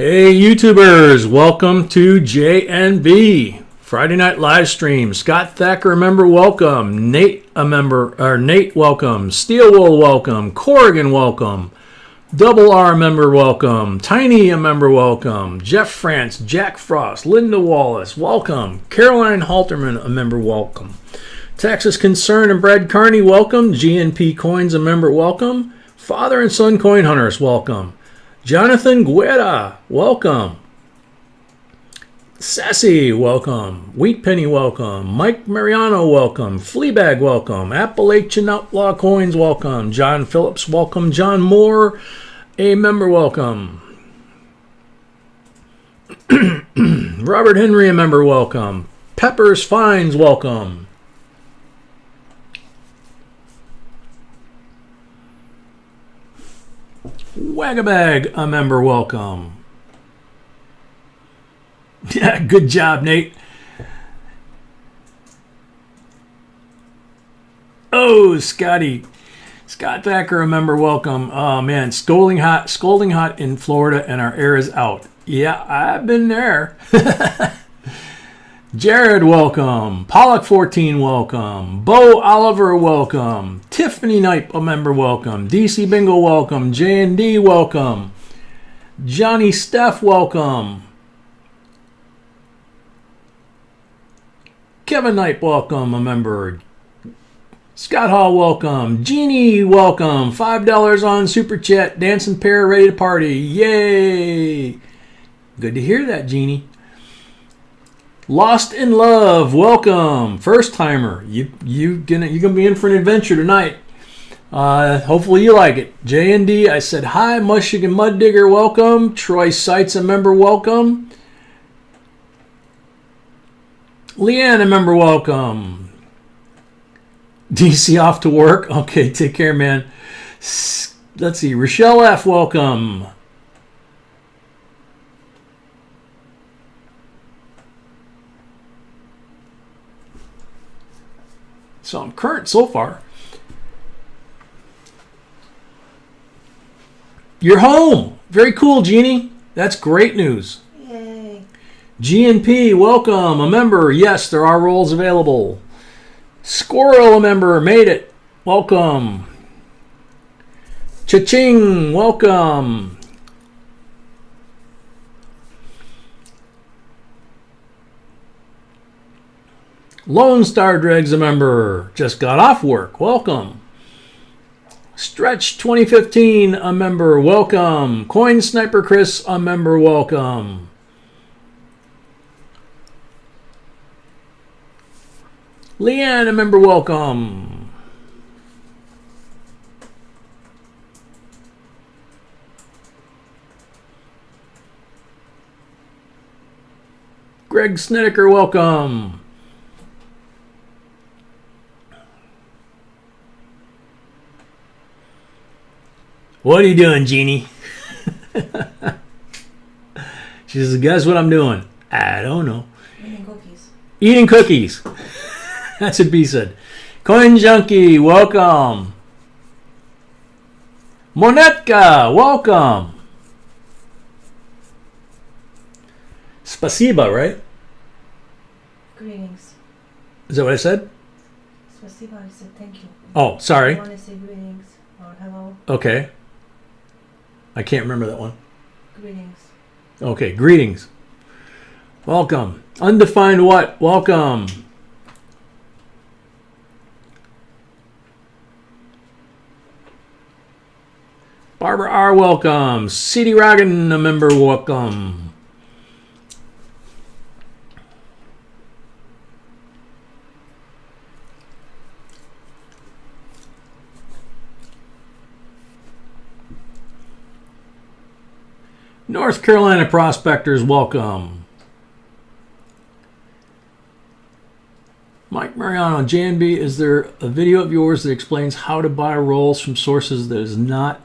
Hey YouTubers, welcome to JNB Friday Night Live Stream. Scott Thacker, a member, welcome. Nate, a member, or Nate, welcome. Steelwool, welcome. Corrigan, welcome. Double R, a member, welcome. Tiny, a member, welcome. Jeff France, Jack Frost, Linda Wallace, welcome. Caroline Halterman, a member, welcome. Texas Concern and Brad Carney, welcome. GNP Coins, a member, welcome. Father and Son Coin Hunters, welcome. Jonathan Guerra, welcome. Sassy, welcome. Wheat Penny, welcome. Mike Mariano, welcome. Fleabag, welcome. Appalachian Outlaw Coins, welcome. John Phillips, welcome. John Moore, a member, welcome. Robert Henry, a member, welcome. Peppers Fines, welcome. Wagabag, a member, welcome. Yeah, good job, Nate. Oh, Scotty. Scott Thacker, a member, welcome. Oh, man, scalding hot in Florida, and our air is out. Yeah, I've been there. Jared, welcome. Pollock 14, welcome. Bo Oliver, welcome. Tiffany Knipe, a member, welcome. DC Bingo, welcome. J&D, welcome. Johnny Steph, welcome. Kevin Knipe, welcome, a member. Scott Hall, welcome. Jeannie, welcome. $5 on Super Chat. Dancing pair, ready to party. Yay! Good to hear that, Jeannie. Lost in Love, welcome. First timer, you're gonna be in for an adventure tonight. Hopefully you like it. J&D, I said hi. Michigan Mud Digger, welcome. Troy Seitz, a member, welcome. Leanne, a member, welcome. DC off to work. Okay, take care, man. Let's see. Rochelle F, welcome. So I'm current so far. You're home. Very cool, Jeannie. That's great news. Yay. GNP, welcome. A member. Yes, there are roles available. Squirrel, a member. Made it. Welcome. Cha-ching, welcome. Lone Star Dregs, a member. Just got off work. Welcome. Stretch 2015, a member. Welcome. Coin Sniper Chris, a member. Welcome. Leanne, a member. Welcome. Greg Snedeker, welcome. What are you doing, Jeannie? She says, guess what I'm doing? I don't know. Eating cookies. Eating cookies. That's what B said. Coin Junkie, welcome. Monetka, welcome. Spasiba, right? Greetings. Is that what I said? Spasiba, I said thank you. Oh, sorry. I want to say greetings or hello. Okay. I can't remember that one. Greetings. Okay, greetings. Welcome. Undefined what? Welcome. Barbara R, welcome. CD Rogan, a member, welcome. North Carolina Prospectors, welcome. Mike Mariano, JNB, is there a video of yours that explains how to buy rolls from sources that is not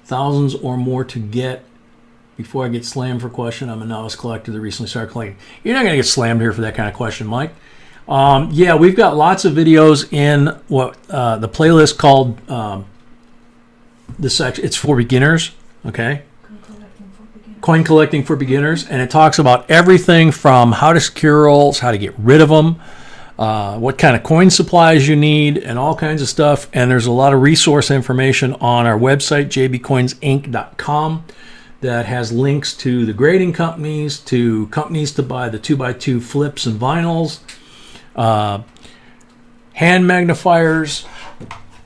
thousands or more to get? Before I get slammed for question, I'm a novice collector that recently started collecting. You're not going to get slammed here for that kind of question, Mike. Yeah, we've got lots of videos in what the playlist called the section. It's for beginners, okay? Collecting for beginners. Coin Collecting for Beginners, and it talks about everything from how to secure rolls, how to get rid of them, what kind of coin supplies you need, and all kinds of stuff. And there's a lot of resource information on our website, JBCOINSINC.com, that has links to the grading companies, to companies to buy the 2x2 flips and vinyls, hand magnifiers,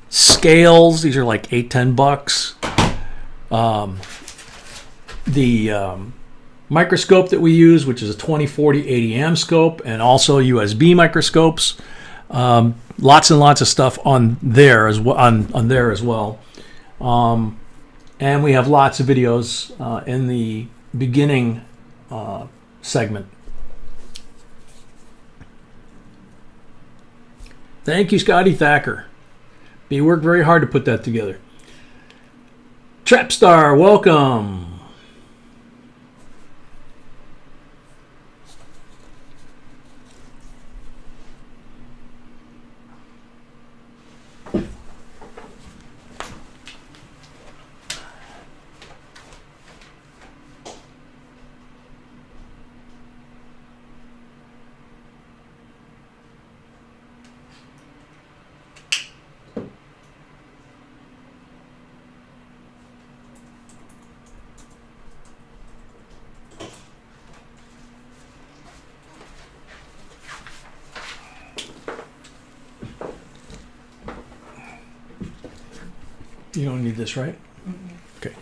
scales. These are like $8-10. The microscope that we use, which is a 2040 80am scope, and also USB microscopes. Lots and lots of stuff on there as well. On there as well. And we have lots of videos in the beginning segment. Thank you, Scotty Thacker. You worked very hard to put that together. Trapstar, welcome. You don't need this, right? Okay.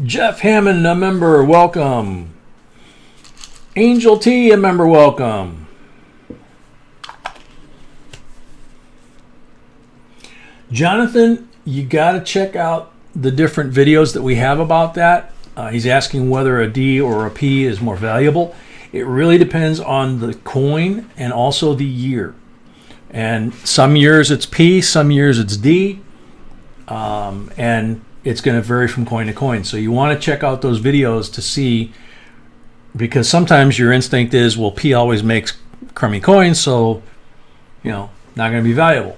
Jeff Hammond, a member, welcome. Angel T, a member, welcome. Jonathan, you got to check out the different videos that we have about that. He's asking whether a D or a P is more valuable. It really depends on the coin and also the year. And some years it's P, some years it's D. And it's going to vary from coin to coin. So you want to check out those videos to see, because sometimes your instinct is, well, P always makes crummy coins, so, not going to be valuable.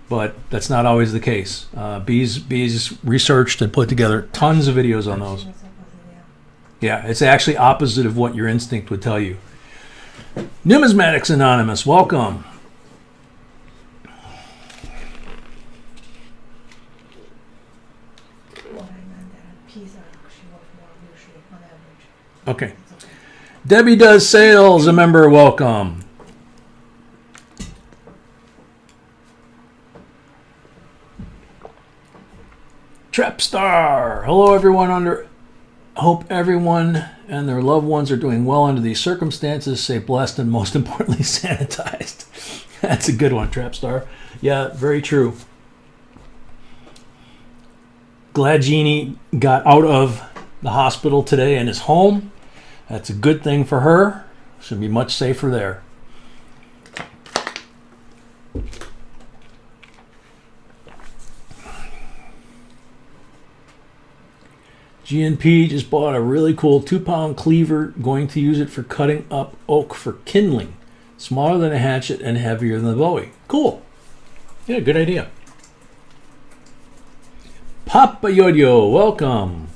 But that's not always the case. B's researched and put together tons of videos on those. Yeah, it's actually opposite of what your instinct would tell you. Numismatics Anonymous, welcome. Okay. Debbie Does Sales, a member, welcome. Trapstar, hello everyone. Hope everyone and their loved ones are doing well under these circumstances. Stay blessed and most importantly sanitized. That's a good one, Trapstar. Yeah, very true. Glad Jeannie got out of the hospital today and is home. That's a good thing for her. Should be much safer there. GNP just bought a really cool 2-pound cleaver, going to use it for cutting up oak for kindling. Smaller than a hatchet and heavier than the Bowie. Cool. Yeah, good idea. Papa Yoyo, welcome.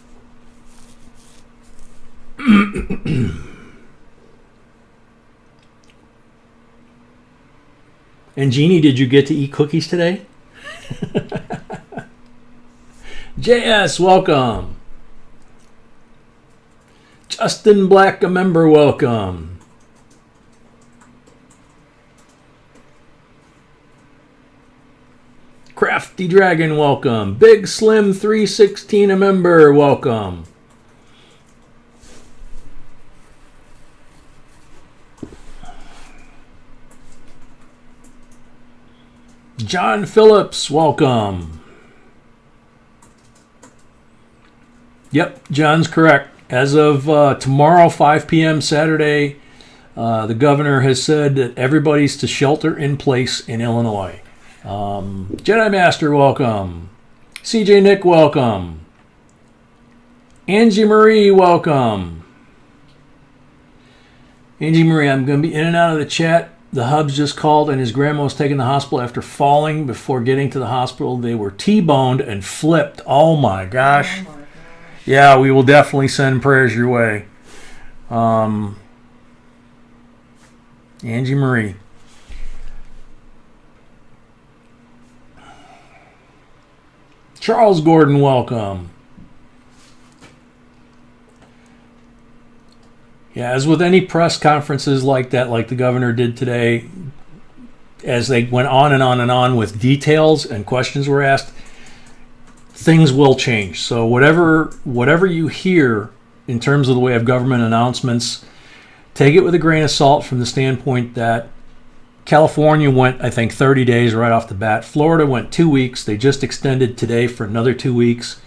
And Jeannie, did you get to eat cookies today? JS, welcome. Justin Black, a member, welcome. Crafty Dragon, welcome. Big Slim 316, a member, welcome. John Phillips, welcome. Yep, John's correct. As of tomorrow, 5 p.m. Saturday, the governor has said that everybody's to shelter in place in Illinois. Jedi Master, welcome. CJ Nick, welcome. Angie Marie, welcome. Angie Marie, I'm going to be in and out of the chat The hubs just called, and his grandma was taken to the hospital after falling. Before getting to the hospital, they were T-boned and flipped. Oh my gosh. Oh my gosh. Yeah, we will definitely send prayers your way. Angie Marie. Charles Gordon, welcome. Yeah, as with any press conferences like that, like the governor did today, as they went on and on and on with details and questions were asked, things will change. So whatever you hear in terms of the way of government announcements, take it with a grain of salt from the standpoint that California went, I think, 30 days right off the bat. Florida went 2 weeks. They just extended today for another 2 weeks.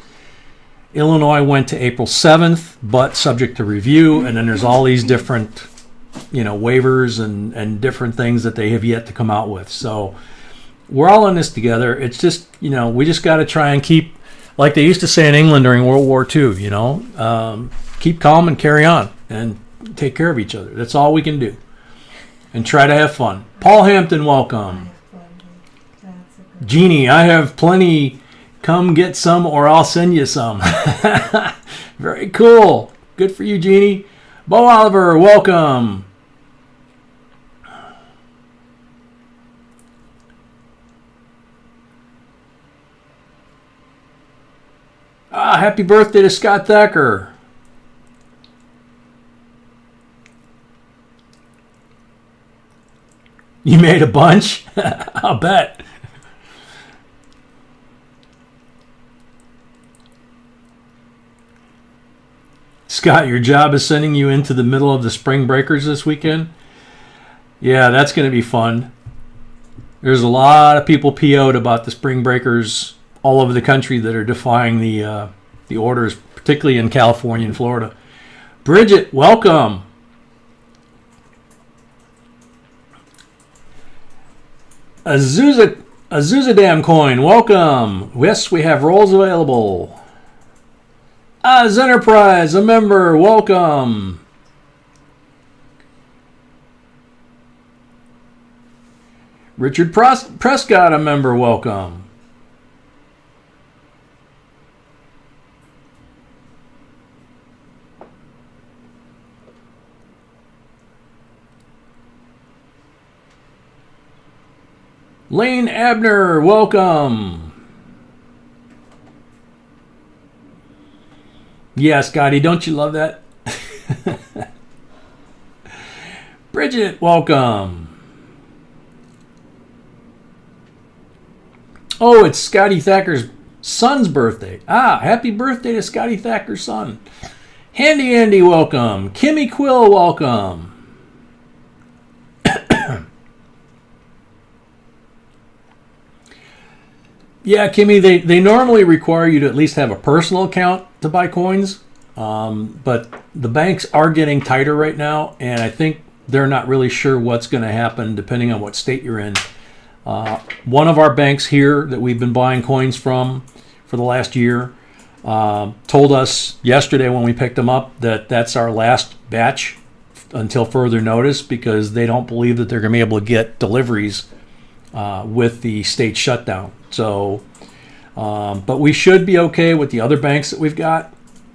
Illinois went to April 7th, but subject to review. And then there's all these different, waivers and different things that they have yet to come out with. So we're all in this together. It's just, we just got to try and keep, like they used to say in England during World War II, keep calm and carry on and take care of each other. That's all we can do. And try to have fun. Paul Hampton, welcome. Jeannie, I have plenty. Come get some or I'll send you some. Very cool. Good for you, Jeannie. Bo Oliver, welcome. Happy birthday to Scott Thacker. You made a bunch? I'll bet. Scott, your job is sending you into the middle of the spring breakers this weekend? Yeah, that's going to be fun. There's a lot of people PO'd about the spring breakers all over the country that are defying the orders, particularly in California and Florida. Bridget, welcome. Azusa Damn Coin, welcome. Yes, we have rolls available. Az Enterprise, a member, welcome. Richard Prescott, a member, welcome. Lane Abner, welcome. Yeah, Scotty, don't you love that? Bridget, welcome. Oh, it's Scotty Thacker's son's birthday. Happy birthday to Scotty Thacker's son. Handy Andy, welcome. Kimmy Quill, welcome. Yeah, Kimmy, they normally require you to at least have a personal account to buy coins, but the banks are getting tighter right now, and I think they're not really sure what's going to happen depending on what state you're in. One of our banks here that we've been buying coins from for the last year told us yesterday when we picked them up that that's our last batch until further notice because they don't believe that they're going to be able to get deliveries with the state shutdown. So, but we should be okay with the other banks that we've got,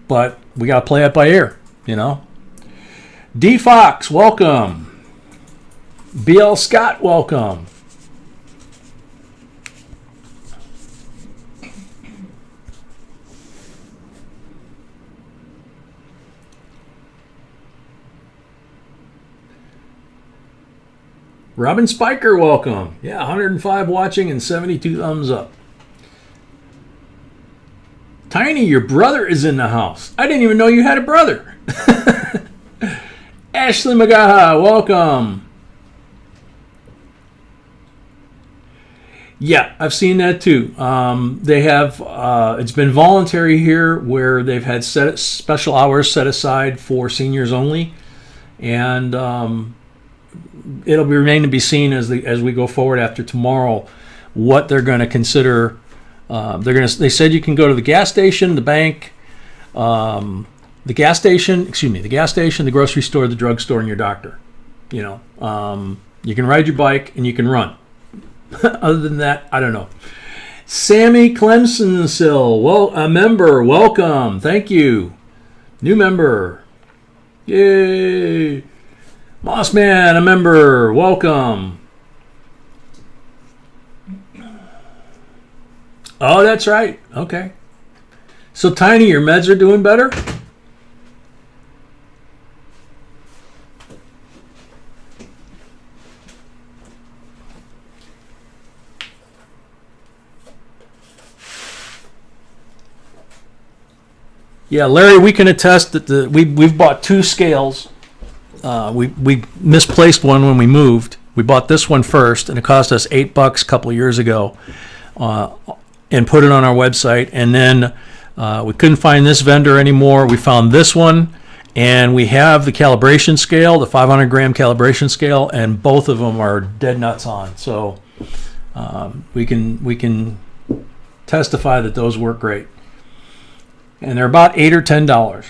but we got to play it by ear, D Fox, welcome. BL Scott, welcome. Robin Spiker, welcome. Yeah, 105 watching and 72 thumbs up. Tiny, your brother is in the house. I didn't even know you had a brother. Ashley Magaha, welcome. Yeah, I've seen that too. They have, it's been voluntary here where they've had special hours set aside for seniors only. And it'll remain to be seen as we go forward after tomorrow what they're going to consider. They said you can go to the gas station, the bank, the gas station, the grocery store, the drugstore, and your doctor. You You can ride your bike and you can run. Other than that, I don't know. Sammy Clemson-Sill, well, a member, welcome. Thank you. New member. Yay. Mossman, a member, welcome. Oh, that's right. Okay. So, Tiny, your meds are doing better? Yeah, Larry, we can attest that we've bought 2 scales. We misplaced one when we moved. We bought this one first, and it cost us $8 a couple of years ago, and put it on our website. And then we couldn't find this vendor anymore. We found this one, and we have the calibration scale, the 500-gram calibration scale, and both of them are dead nuts on. So we can testify that those work great. And they're about $8 or $10.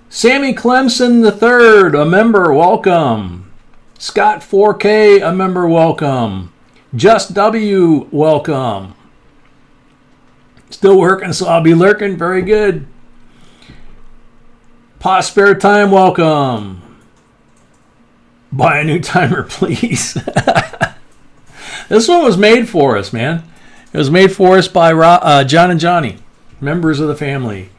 Sammy Clemson III, a member, welcome. Scott 4K, a member, welcome. Just W, welcome. Still working, so I'll be lurking. Very good. Pa Spare Time, welcome. Buy a new timer, please. This one was made for us, man. It was made for us by John and Johnny, members of the family.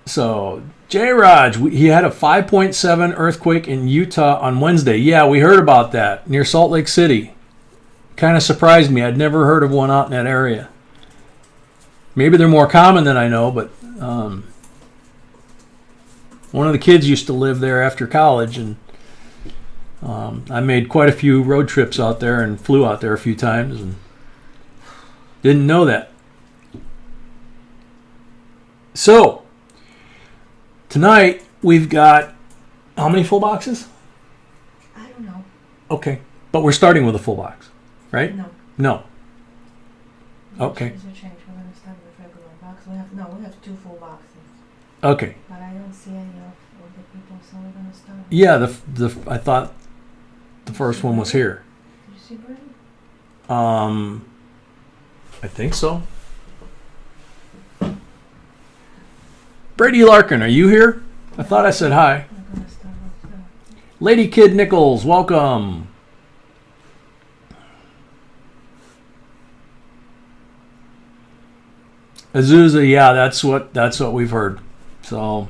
So, J-Raj, he had a 5.7 earthquake in Utah on Wednesday. Yeah, we heard about that near Salt Lake City. Kind of surprised me. I'd never heard of one out in that area. Maybe they're more common than I know, but one of the kids used to live there after college, and I made quite a few road trips out there and flew out there a few times and didn't know that. So, tonight we've got how many full boxes? I don't know. Okay, but we're starting with a full box, right? No. Okay. These will change. We're going to start with regular box. We have 2 full boxes. Okay. But I don't see any of the people, so we're going to start. Yeah, I thought the first one was here. Did you see Brady? I think so. Brady Larkin, are you here? I thought I said hi. We're going to start with Lady Kid Nichols, welcome. Azusa, yeah, that's what we've heard. So,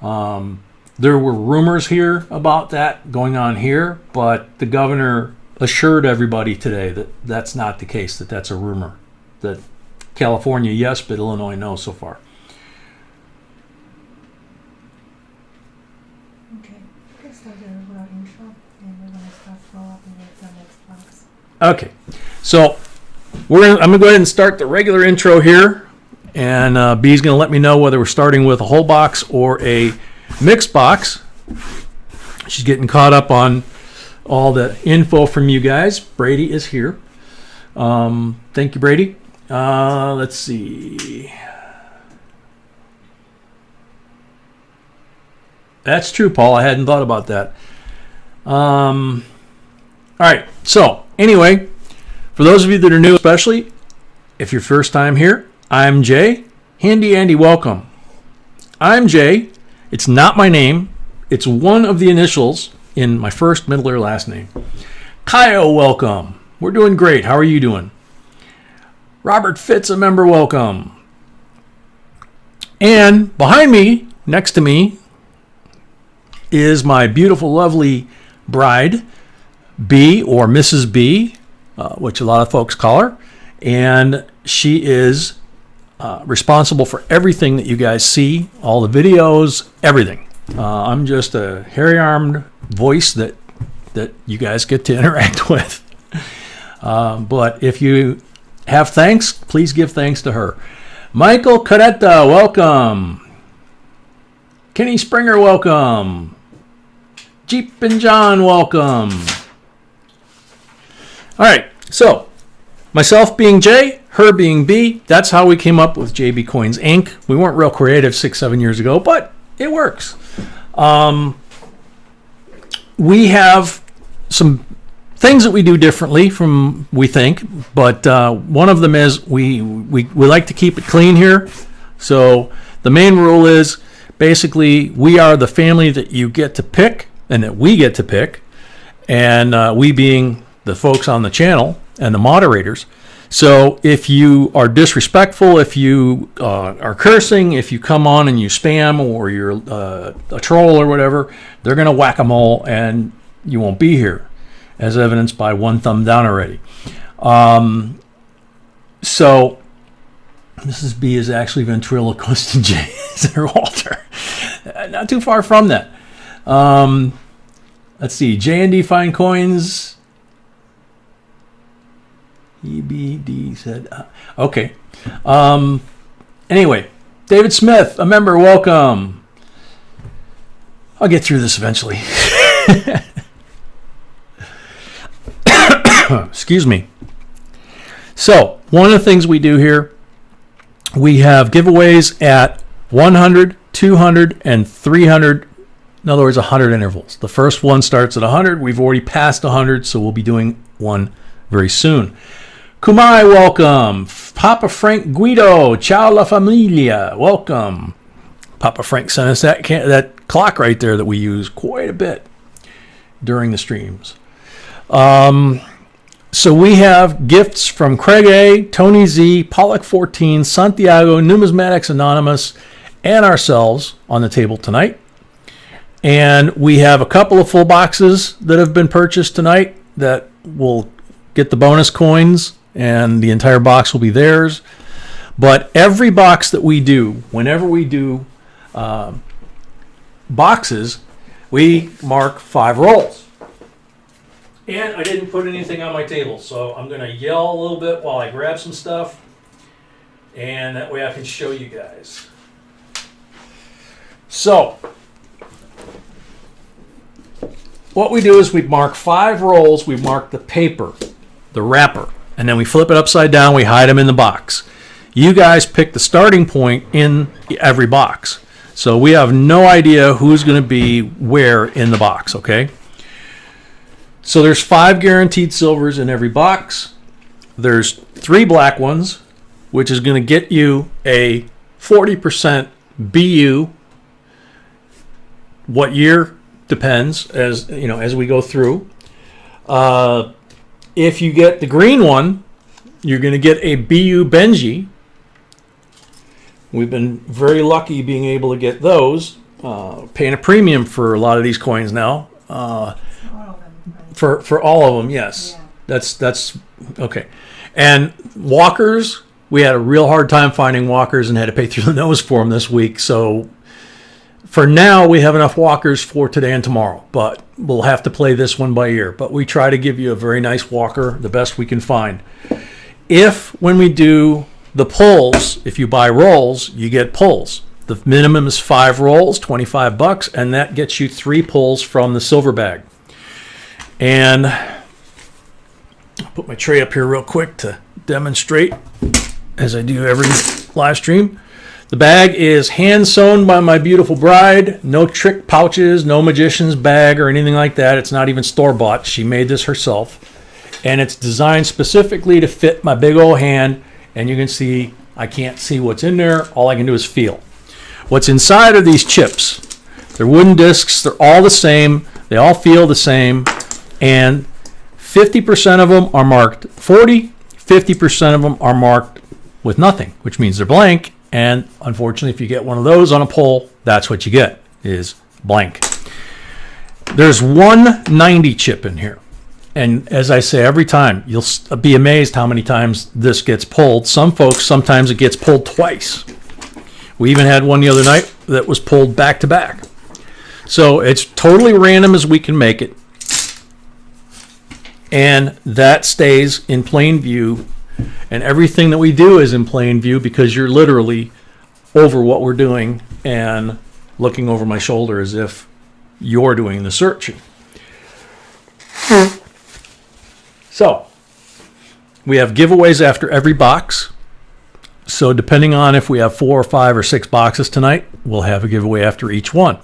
there were rumors here about that going on here, but the governor assured everybody today that that's not the case, that that's a rumor. That California, yes, but Illinois, no so far. Okay. We can start the regular intro, and we're going to start follow-up with the next box. Okay, so I'm going to go ahead and start the regular intro here, and B's going to let me know whether we're starting with a whole box or a mixed box. She's getting caught up on all the info from you guys. Brady is here. Thank you, Brady. Let's see. That's true, Paul. I hadn't thought about that. All right, so anyway, for those of you that are new, especially if you're first time here, I'm Jay. Handy Andy, welcome. I'm Jay. It's not my name. It's one of the initials in my first, middle, or last name. Kyle, welcome. We're doing great. How are you doing? Robert Fitz, a member, welcome. And behind me, next to me, is my beautiful, lovely bride, B, or Mrs. B, which a lot of folks call her, and she is responsible for everything that you guys see, all the videos, everything. I'm just a hairy-armed voice that you guys get to interact with. But if you have thanks, please give thanks to her. Michael Caretta, welcome. Kenny Springer, welcome. Jeep and John, welcome. All right, so myself being J, her being B, that's how we came up with JB Coins Inc. We weren't real creative 6-7 years ago, but it works. we have some things that we do differently from we think, but one of them is we like to keep it clean here. So the main rule is basically we are the family that you get to pick and that we get to pick, and we being the folks on the channel and the moderators. So if you are disrespectful, if you are cursing, if you come on and you spam or you're a troll or whatever, they're going to whack-a-mole and you won't be here, as evidenced by one thumb down already. So Mrs. B is actually ventriloquist and J is her Walter. Not too far from that. Let's see. J&D Fine Coins. EBD said, okay. Anyway, David Smith, a member, welcome. I'll get through this eventually. Excuse me. So, one of the things we do here, we have giveaways at 100, 200, and 300. In other words, 100 intervals. The first one starts at 100. We've already passed 100, so we'll be doing one very soon. Kumai, welcome. Papa Frank Guido, ciao la familia, welcome. Papa Frank sent us that clock right there that we use quite a bit during the streams. So we have gifts from Craig A, Tony Z, Pollock 14, Santiago, Numismatics Anonymous, and ourselves on the table tonight. And we have a couple of full boxes that have been purchased tonight that will get the bonus coins, and the entire box will be theirs. But every box that we do, whenever we do boxes, we mark 5 rolls. And I didn't put anything on my table, so I'm going to yell a little bit while I grab some stuff, and that way I can show you guys. So, what we do is we mark 5 rolls, we mark the paper, the wrapper, and then we flip it upside down, we hide them in the box. You guys pick the starting point in every box. So we have no idea who's going to be where in the box, okay? So there's 5 guaranteed silvers in every box. There's 3 black ones, which is going to get you a 40% BU. What year? Depends, as you know, as we go through. If you get the green one, you're going to get a BU Benji. We've been very lucky being able to get those. Paying a premium for a lot of these coins now. For all of them, yes. Yeah. That's okay. And walkers, we had a real hard time finding walkers and had to pay through the nose for them this week. So for now, we have enough walkers for today and tomorrow, but we'll have to play this one by ear. But we try to give you a very nice walker, the best we can find. If, when we do the pulls, if you buy rolls, you get pulls. The minimum is 5 rolls, $25, and that gets you 3 pulls from the silver bag. And I'll put my tray up here real quick to demonstrate, as I do every live stream. The bag is hand sewn by my beautiful bride. No trick pouches, no magician's bag or anything like that. It's not even store-bought. She made this herself. And it's designed specifically to fit my big old hand. And you can see, I can't see what's in there. All I can do is feel. What's inside are these chips. They're wooden discs. They're all the same. They all feel the same. And 50% of them are marked 40. 50% of them are marked with nothing, which means they're blank. And unfortunately, if you get one of those on a pull, that's what you get, is blank. There's 190 chip in here. And as I say every time, you'll be amazed how many times this gets pulled. Some folks, sometimes it gets pulled twice. We even had one the other night that was pulled back to back. So it's totally random as we can make it. And that stays in plain view. And everything that we do is in plain view because you're literally over what we're doing and looking over my shoulder as if you're doing the searching. So, we have giveaways after every box. So depending on if we have 4 or 5 or 6 boxes tonight, we'll have a giveaway after each one.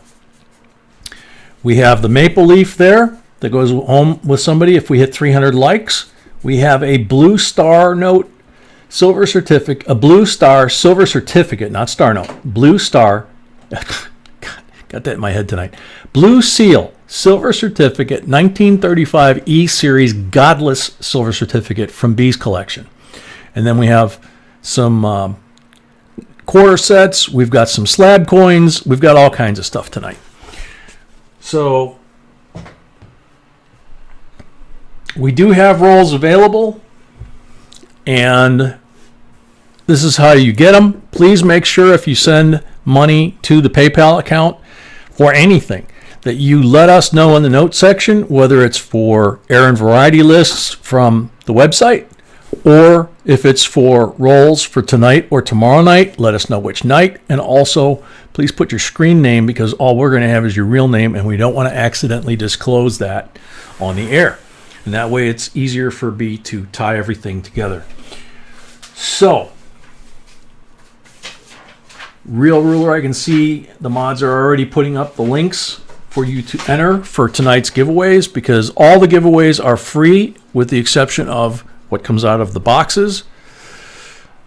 We have the maple leaf there that goes home with somebody if we hit 300 likes. We have a Blue Star Note silver certificate, a Blue Star silver certificate, not Star Note, Blue Star. God, got that in my head tonight. Blue Seal silver certificate, 1935 E Series Godless silver certificate from B's collection. And then we have some quarter sets. We've got some slab coins. We've got all kinds of stuff tonight. So we do have rolls available, and this is how you get them. Please make sure if you send money to the PayPal account for anything that you let us know in the notes section, whether it's for Aaron Variety lists from the website, or if it's for rolls for tonight or tomorrow night, let us know which night. And also, please put your screen name, because all we're going to have is your real name, and we don't want to accidentally disclose that on the air. And that way it's easier for B to tie everything together. So, Real Ruler, I can see the mods are already putting up the links for you to enter for tonight's giveaways, because all the giveaways are free with the exception of what comes out of the boxes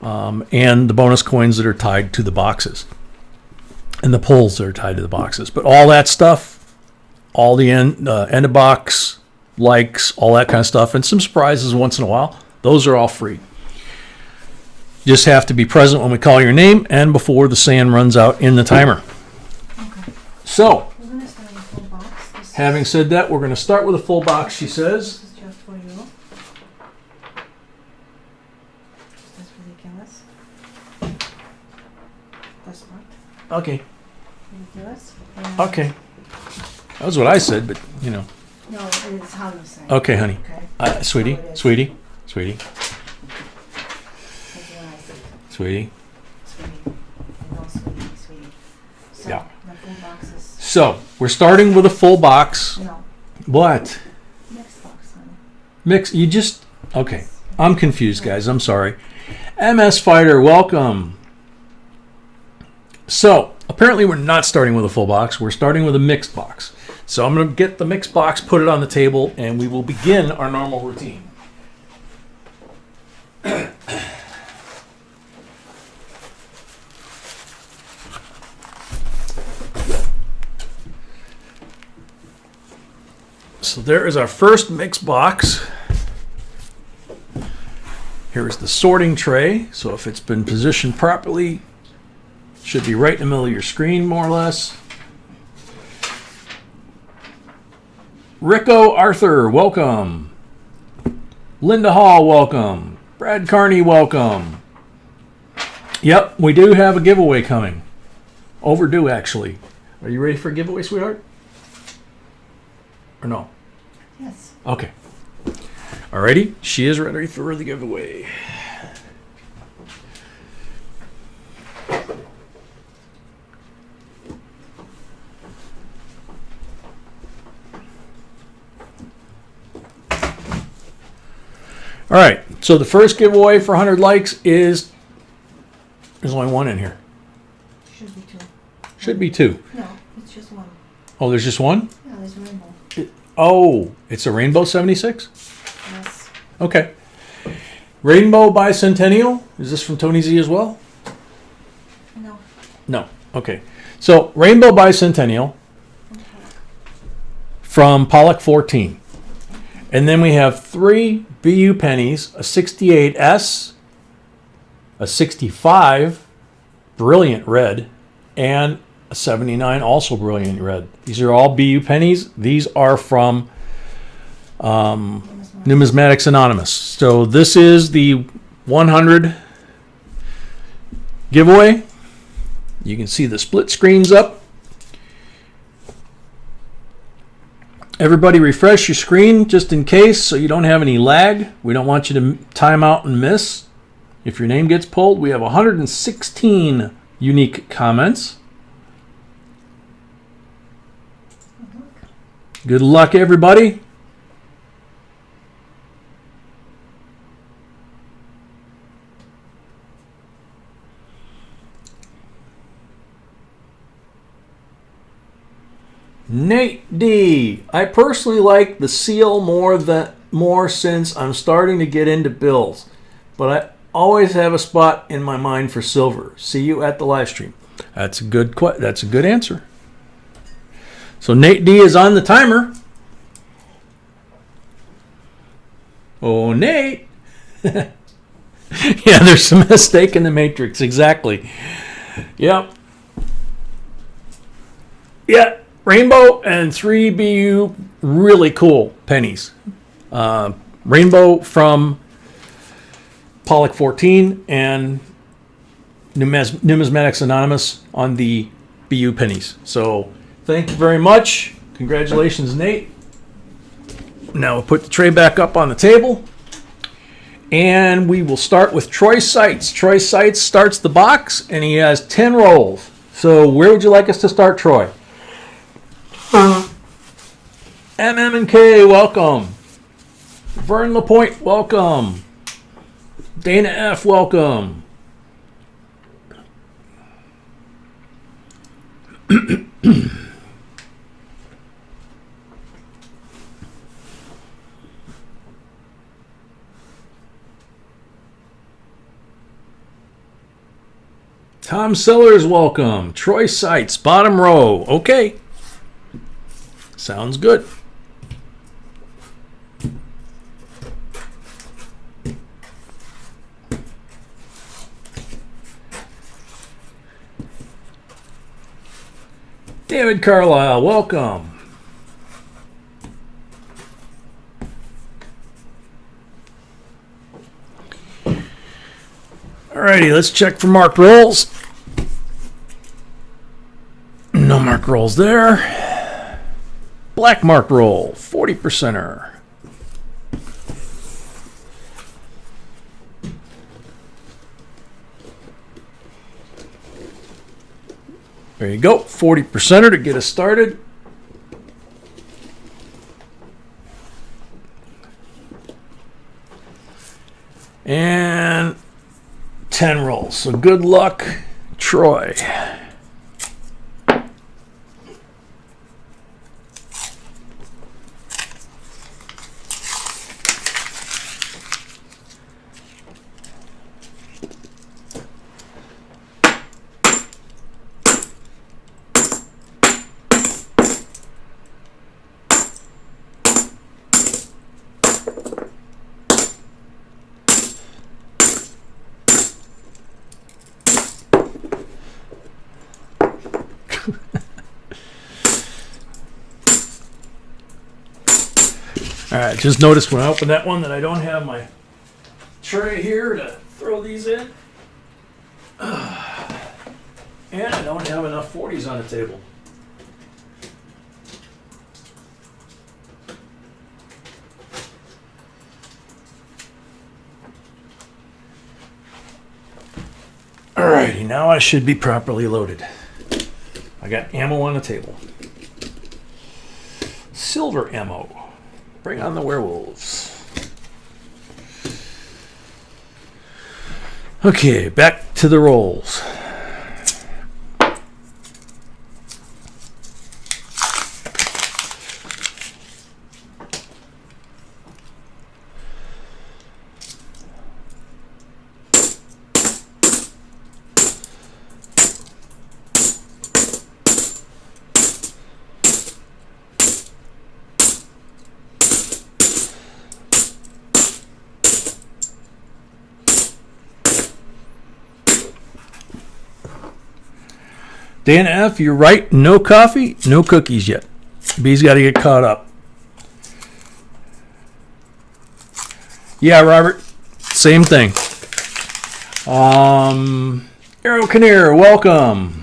and the bonus coins that are tied to the boxes and the pulls that are tied to the boxes. But all that stuff, all the end of box likes, all that kind of stuff, and some surprises once in a while, those are all free. You just have to be present when we call your name and before the sand runs out in the timer. Okay. So, We're going to start with a full box. having said that, we're going to start with a full box, she says. This is just for you. That's ridiculous. That's not Okay. ridiculous. And Okay. That was what I said, but, you know. No, it's how you say. Okay, honey. Okay. Sweetie, So it is. sweetie, sweetie, That's what I said. sweetie. Sweetie. No, sweetie, sweetie. So, Yeah. the full box is... So, we're starting with a full box. No. What? Next box, honey. Mix, you just... Okay. I'm confused, guys. I'm sorry. MS Fighter, welcome. So, apparently we're not starting with a full box. We're starting with a mixed box. So I'm going to get the mixed box, put it on the table, and we will begin our normal routine. So there is our first mixed box. Here is the sorting tray. So if it's been positioned properly, it should be right in the middle of your screen, more or less. Rico Arthur, welcome. Linda Hall, welcome. Brad Carney, welcome. Yep, we do have a giveaway coming. Overdue, actually. Are you ready for a giveaway, sweetheart? Or no? Yes. Okay. Alrighty, she is ready for the giveaway. All right, so the first giveaway for 100 likes is, there's only one in here. Should be two. Should be two. No, it's just one. Oh, there's just one? Yeah, there's rainbow. Oh, it's a Rainbow 76? Yes. Okay. Rainbow Bicentennial, is this from Tony Z as well? No. No, okay. So, Rainbow Bicentennial Okay. from Pollock 14. And then we have 3 BU pennies, a 68S, a 65, brilliant red, and a 79, also brilliant red. These are all BU pennies. These are from Numismatics Anonymous. So this is the 100 giveaway. You can see the split screens up. Everybody refresh your screen just in case so you don't have any lag. We don't want you to time out and miss. If your name gets pulled, we have 116 unique comments. Good luck, everybody. Nate D. I personally like the seal more since I'm starting to get into bills, but I always have a spot in my mind for silver. See you at the live stream. That's a good answer. So Nate D is on the timer. Oh, Nate. Yeah, there's some mistake in the matrix. Exactly. Yep. Yeah, rainbow and 3 BU, really cool pennies. Rainbow from Pollock 14 and Numismatics Anonymous on the BU pennies. So thank you very much. Congratulations, Nate. Now we'll put the tray back up on the table. And we will start with Troy Seitz. Troy Seitz starts the box, and he has 10 rolls. So where would you like us to start, Troy? MM&K, welcome. Vern LaPointe, welcome. Dana F., welcome. Tom Sellers, welcome. Troy Seitz, bottom row. Okay. Sounds good. David Carlisle, welcome. Alrighty, let's check for marked rolls. No marked rolls there. Black marked roll, 40%er. There you go, 40%er to get us started. And 10 rolls. So good luck, Troy. All right, just noticed when I opened that one that I don't have my tray here to throw these in. And I don't have enough 40s on the table. Alrighty, now I should be properly loaded. I got ammo on the table. Silver ammo. Bring on the werewolves. Okay, back to the rolls. Dan F., you're right. No coffee, no cookies yet. B's got to get caught up. Yeah, Robert. Same thing. Arrow Kinnear, welcome.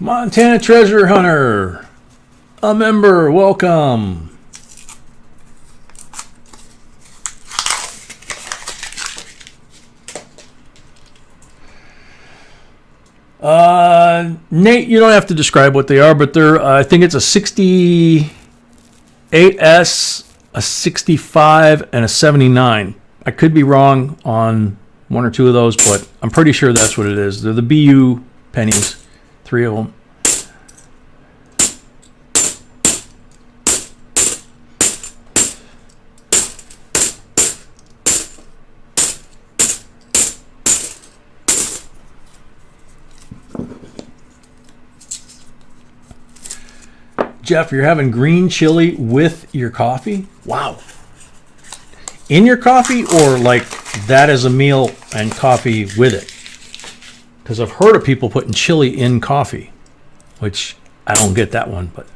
Montana Treasure Hunter, a member, welcome. Nate, you don't have to describe what they are, but they're, I think it's a 68S, a 65, and a 79. I could be wrong on one or two of those, but I'm pretty sure that's what it is. They're the BU pennies, 3 of them. Jeff, you're having green chili with your coffee? Wow. In your coffee, or like that as a meal and coffee with it? Because I've heard of people putting chili in coffee, which I don't get that one, but.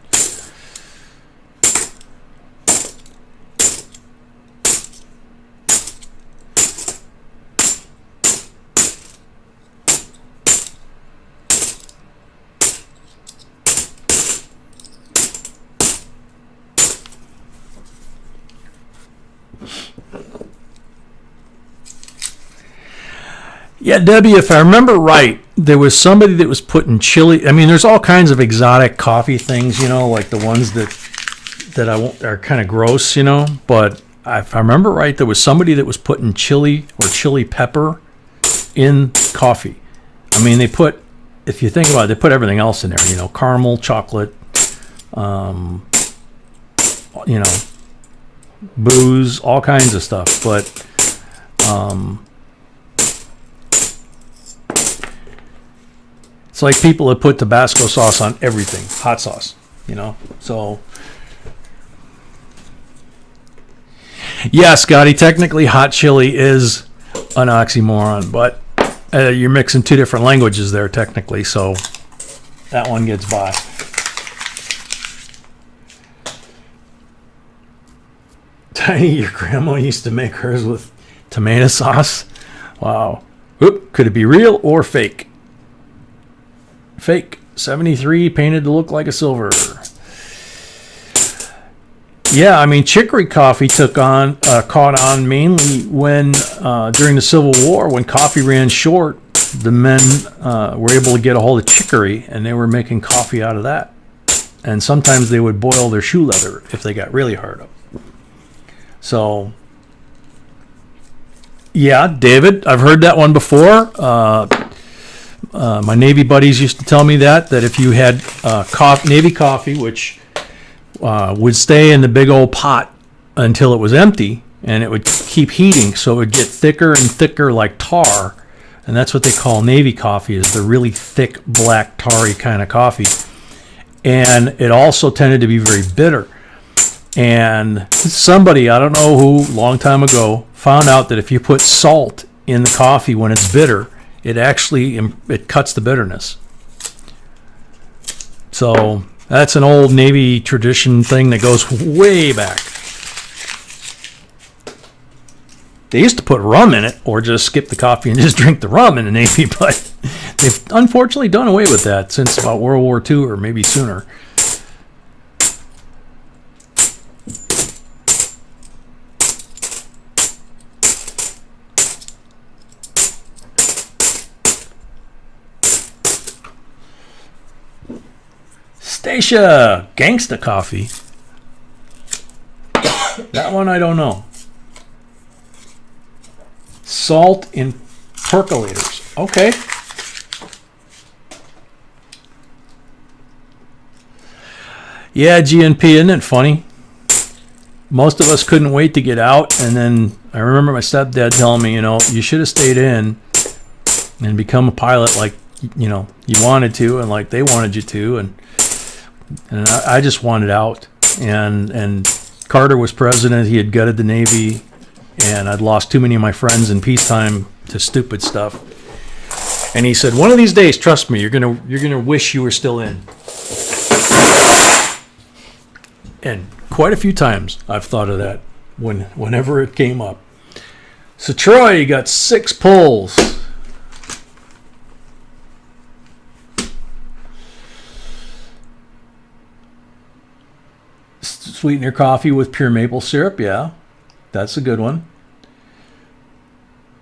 Yeah, Debbie, if I remember right, there was somebody that was putting chili. I mean, there's all kinds of exotic coffee things, you know, like the ones that I won't, are kind of gross, you know. But if I remember right, there was somebody that was putting chili or chili pepper in coffee. I mean, they put, if you think about it, they put everything else in there, you know, caramel, chocolate, you know, booze, all kinds of stuff. But it's like people that put Tabasco sauce on everything, hot sauce, you know. So, yeah, Scotty, technically hot chili is an oxymoron, but you're mixing two different languages there, technically, so that one gets by. Tiny, your grandma used to make hers with tomato sauce. Wow. Oop, could it be real or fake? Fake. 73, painted to look like a silver. Yeah, I mean, chicory coffee caught on mainly when during the Civil War, when coffee ran short. The men were able to get a hold of chicory, and they were making coffee out of that. And sometimes they would boil their shoe leather if they got really hard up. So, yeah, David, I've heard that one before. My Navy buddies used to tell me that if you had Navy coffee, which would stay in the big old pot until it was empty, and it would keep heating, so it would get thicker and thicker like tar, and that's what they call Navy coffee, is the really thick, black, tarry kind of coffee. And it also tended to be very bitter. And somebody, I don't know who, long time ago, found out that if you put salt in the coffee when it's bitter, it cuts the bitterness. So that's an old Navy tradition thing that goes way back. They used to put rum in it, or just skip the coffee and just drink the rum in the Navy, but they've unfortunately done away with that since about World War II, or maybe sooner. Stacia, Gangsta Coffee. That one I don't know. Salt in percolators. Okay. Yeah, GNP, isn't it funny? Most of us couldn't wait to get out, and then I remember my stepdad telling me, you should have stayed in and become a pilot like, you wanted to, and like they wanted you to, and I just wanted out. And Carter was president. He had gutted the Navy, and I'd lost too many of my friends in peacetime to stupid stuff. And he said, one of these days, trust me, you're gonna wish you were still in. And quite a few times I've thought of that whenever it came up. So Troy, you got 6 pulls. Sweeten your coffee with pure maple syrup. Yeah, that's a good one.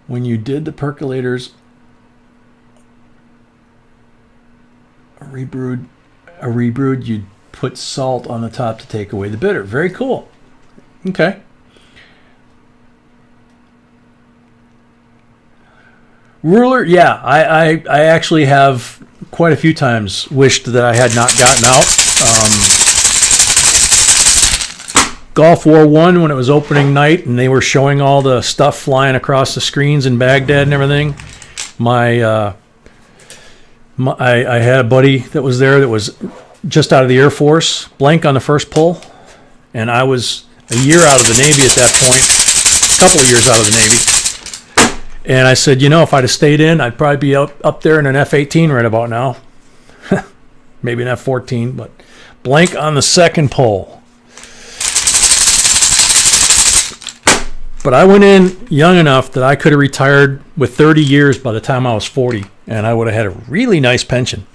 When you did the percolators, rebrewed, you'd put salt on the top to take away the bitter. Very cool. Okay. Ruler, yeah, I actually have quite a few times wished that I had not gotten out. Gulf War I, when it was opening night and they were showing all the stuff flying across the screens in Baghdad and everything, I had a buddy that was there that was just out of the Air Force, blank on the first pull, and I was a year out of the Navy at that point, a couple of years out of the Navy. And I said, you know, if I'd have stayed in, I'd probably be up there in an F-18 right about now. Maybe an F-14, but blank on the second pull. But I went in young enough that I could have retired with 30 years by the time I was 40, and I would have had a really nice pension.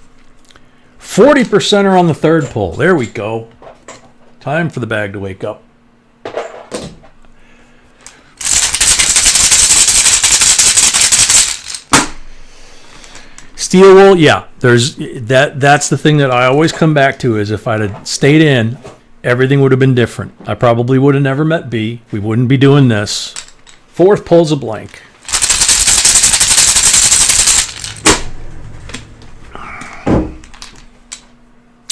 40% are on the third pull. There we go. Time for the bag to wake up. Steel wool, yeah. That's the thing that I always come back to, is if I'd have stayed in, everything would have been different. I probably would have never met B. We wouldn't be doing this. Fourth pull's a blank.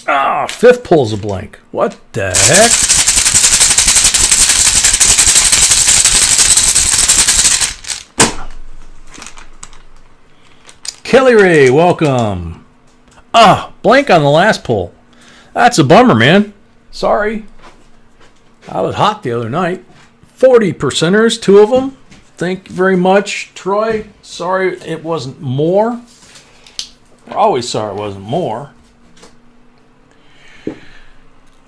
Ah, fifth pull's a blank. What the heck? Kelly Ray, welcome. Ah, blank on the last pull. That's a bummer, man. Sorry. I was hot the other night. 40 percenters, 2 of them. Thank you very much, Troy. Sorry it wasn't more. We're always sorry it wasn't more.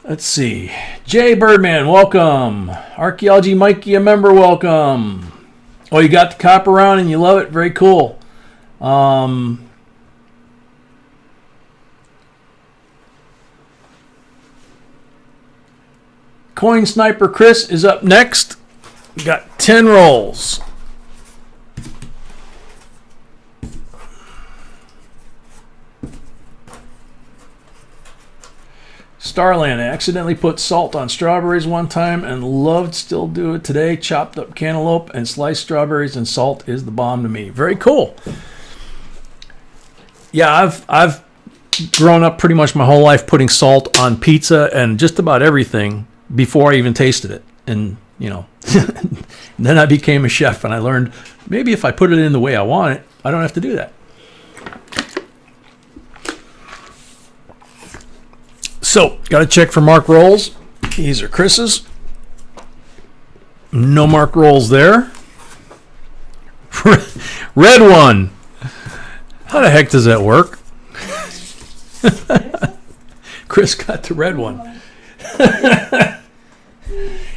Let's see. Jay Birdman, welcome. Archaeology Mikey, a member, welcome. Oh, you got the copper round and you love it? Very cool. Coin Sniper Chris is up next. We got 10 rolls. Starland, I accidentally put salt on strawberries one time and loved, still do it today. Chopped up cantaloupe and sliced strawberries, and salt is the bomb to me. Very cool. Yeah, I've grown up pretty much my whole life putting salt on pizza and just about everything before I even tasted it. And, you know, then I became a chef and I learned maybe if I put it in the way I want it, I don't have to do that. So, got to check for marked rolls. These are Chris's. No marked rolls there. Red one. How the heck does that work? Chris got the red one.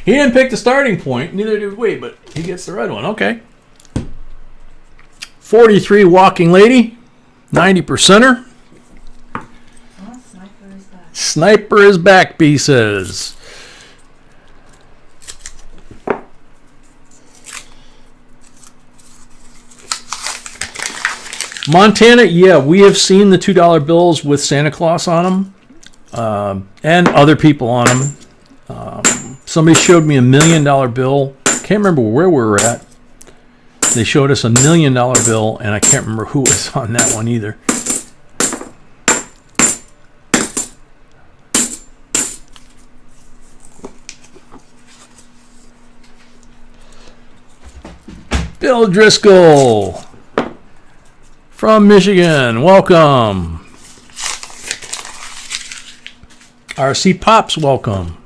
He didn't pick the starting point, neither did we, but he gets the red one. Okay. 43 walking lady, 90 percenter. Sniper is back, B says. Montana, yeah, we have seen the $2 bills with Santa Claus on them, and other people on them. Somebody showed me $1 million bill. Can't remember where we were at. They showed us $1 million bill, and I can't remember who was on that one either. Bill Driscoll from Michigan, welcome. RC Pops, welcome.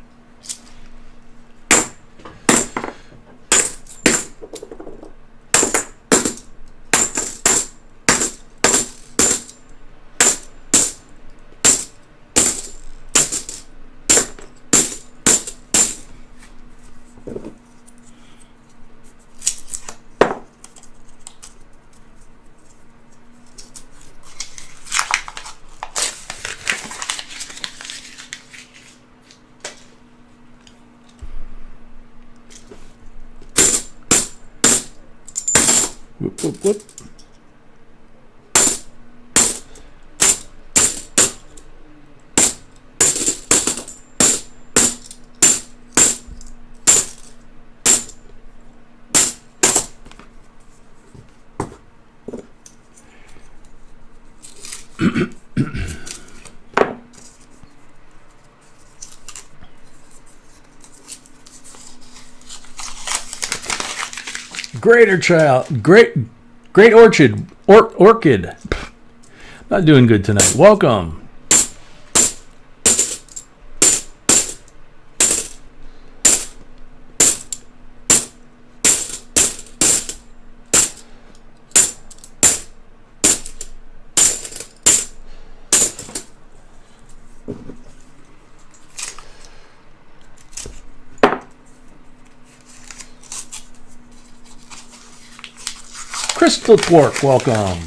Whoop, whoop, whoop. Great orchid. Not doing good tonight. Welcome. Crystal Twerk, welcome.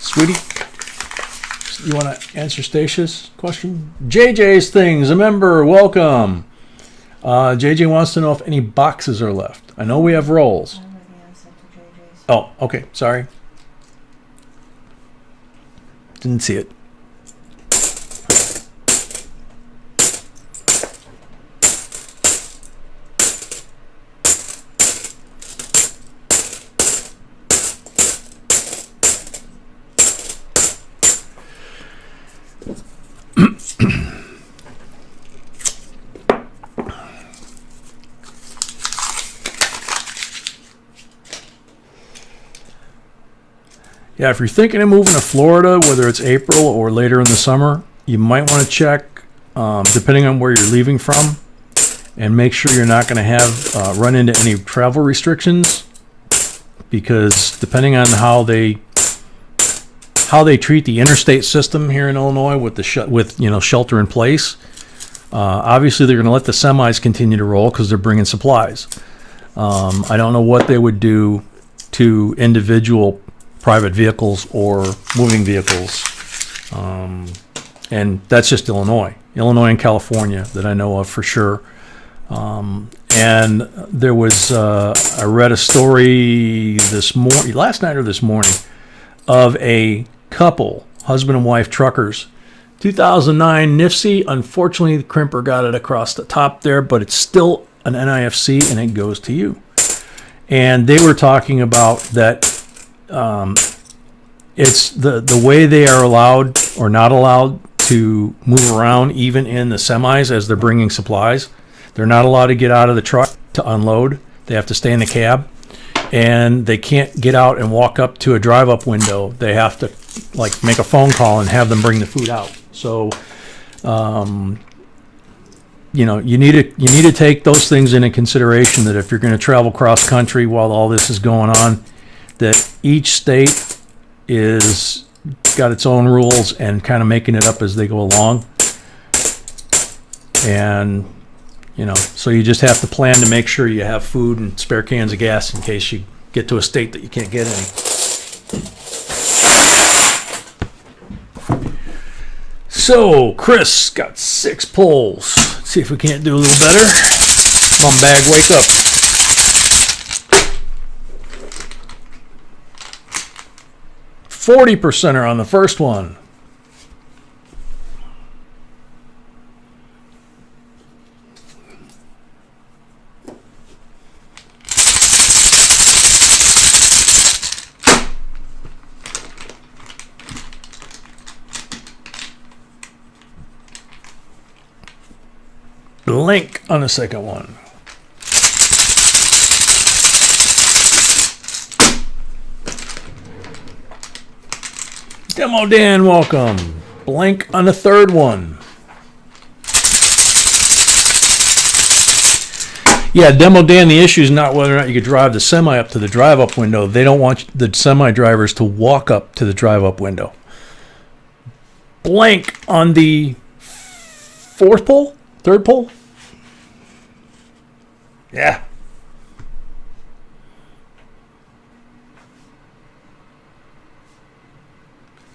Sweetie, you want to answer Stacey's question? JJ's Things, a member, welcome. JJ wants to know if any boxes are left. I know we have rolls. I already answered to JJ's. Oh, okay, sorry. Didn't see it. Yeah, if you're thinking of moving to Florida, whether it's April or later in the summer, you might want to check, depending on where you're leaving from, and make sure you're not going to have run into any travel restrictions, because depending on how they treat the interstate system here in Illinois with the shelter in place, obviously they're going to let the semis continue to roll because they're bringing supplies. I don't know what they would do to individual private vehicles or moving vehicles, and that's just Illinois and California that I know of for sure. And there was I read a story last night or this morning, of a couple, husband and wife truckers, 2009 NIFC. Unfortunately, the crimper got it across the top there, but it's still an NIFC and it goes to you. And they were talking about that. It's the way they are allowed or not allowed to move around, even in the semis as they're bringing supplies. They're not allowed to get out of the truck to unload. They have to stay in the cab, and they can't get out and walk up to a drive-up window. They have to make a phone call and have them bring the food out. So, you need to take those things into consideration, that if you're going to travel cross country while all this is going on, that each state is got its own rules and kind of making it up as they go along. And, so you just have to plan to make sure you have food and spare cans of gas in case you get to a state that you can't get any. So, Chris got 6 pulls. Let's see if we can't do a little better. Come on, bag, wake up. %40 on the first one. Blink on the second one. Demo Dan, welcome. Blank on the third one. Yeah, Demo Dan, the issue is not whether or not you could drive the semi up to the drive-up window. They don't want the semi-drivers to walk up to the drive-up window. Blank on the fourth pole? Third pole? Yeah.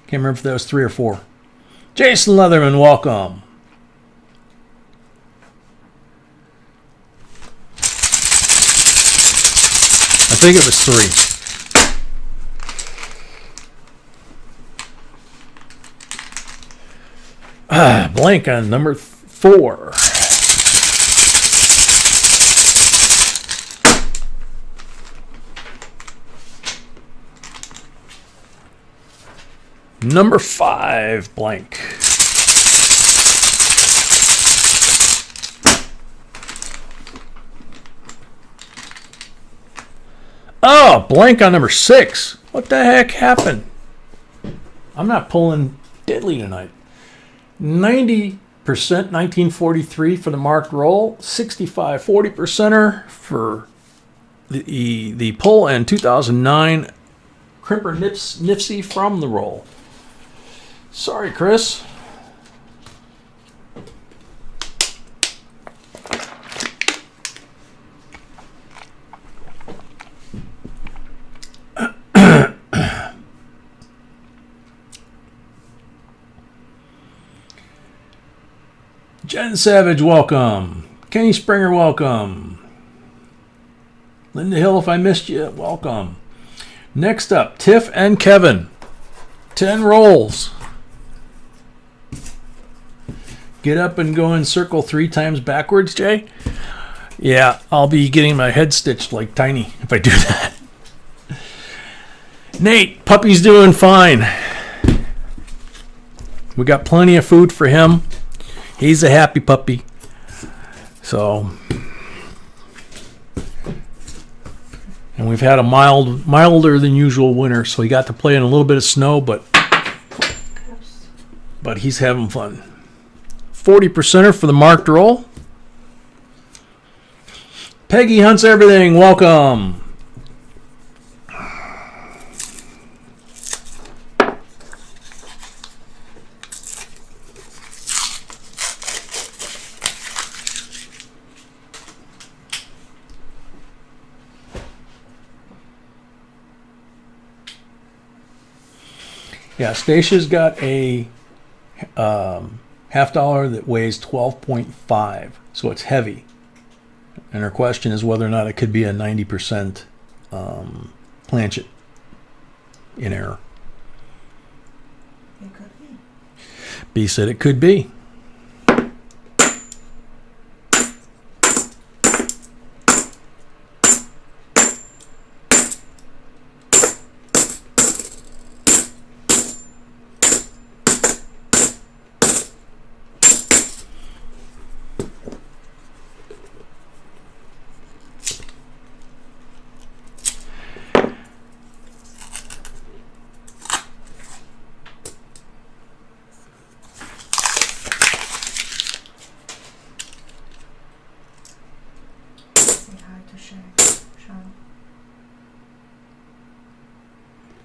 Can't remember if that was 3 or 4. Jason Leatherman, welcome. I think it was 3. Blank on number 4. Number 5, blank. Oh, blank on number 6. What the heck happened? I'm not pulling diddly tonight. 90% 1943 for the marked roll. 65 40%er for the pull, and 2009 crimper nipsey from the roll. Sorry, Chris. Jen Savage, welcome. Kenny Springer, welcome. Linda Hill, if I missed you, welcome. Next up, Tiff and Kevin. 10 rolls. Get up and go in circle 3 times backwards, Jay? Yeah, I'll be getting my head stitched like Tiny if I do that. Nate, puppy's doing fine. We got plenty of food for him. He's a happy puppy. So, and we've had a milder than usual winter, so he got to play in a little bit of snow, but he's having fun. 40%er for the marked roll. Peggy Hunts Everything, welcome. Yeah, Stacya's got a $half that weighs 12.5, so it's heavy. And her question is whether or not it could be a 90% planchet in error. It could be. B said it could be.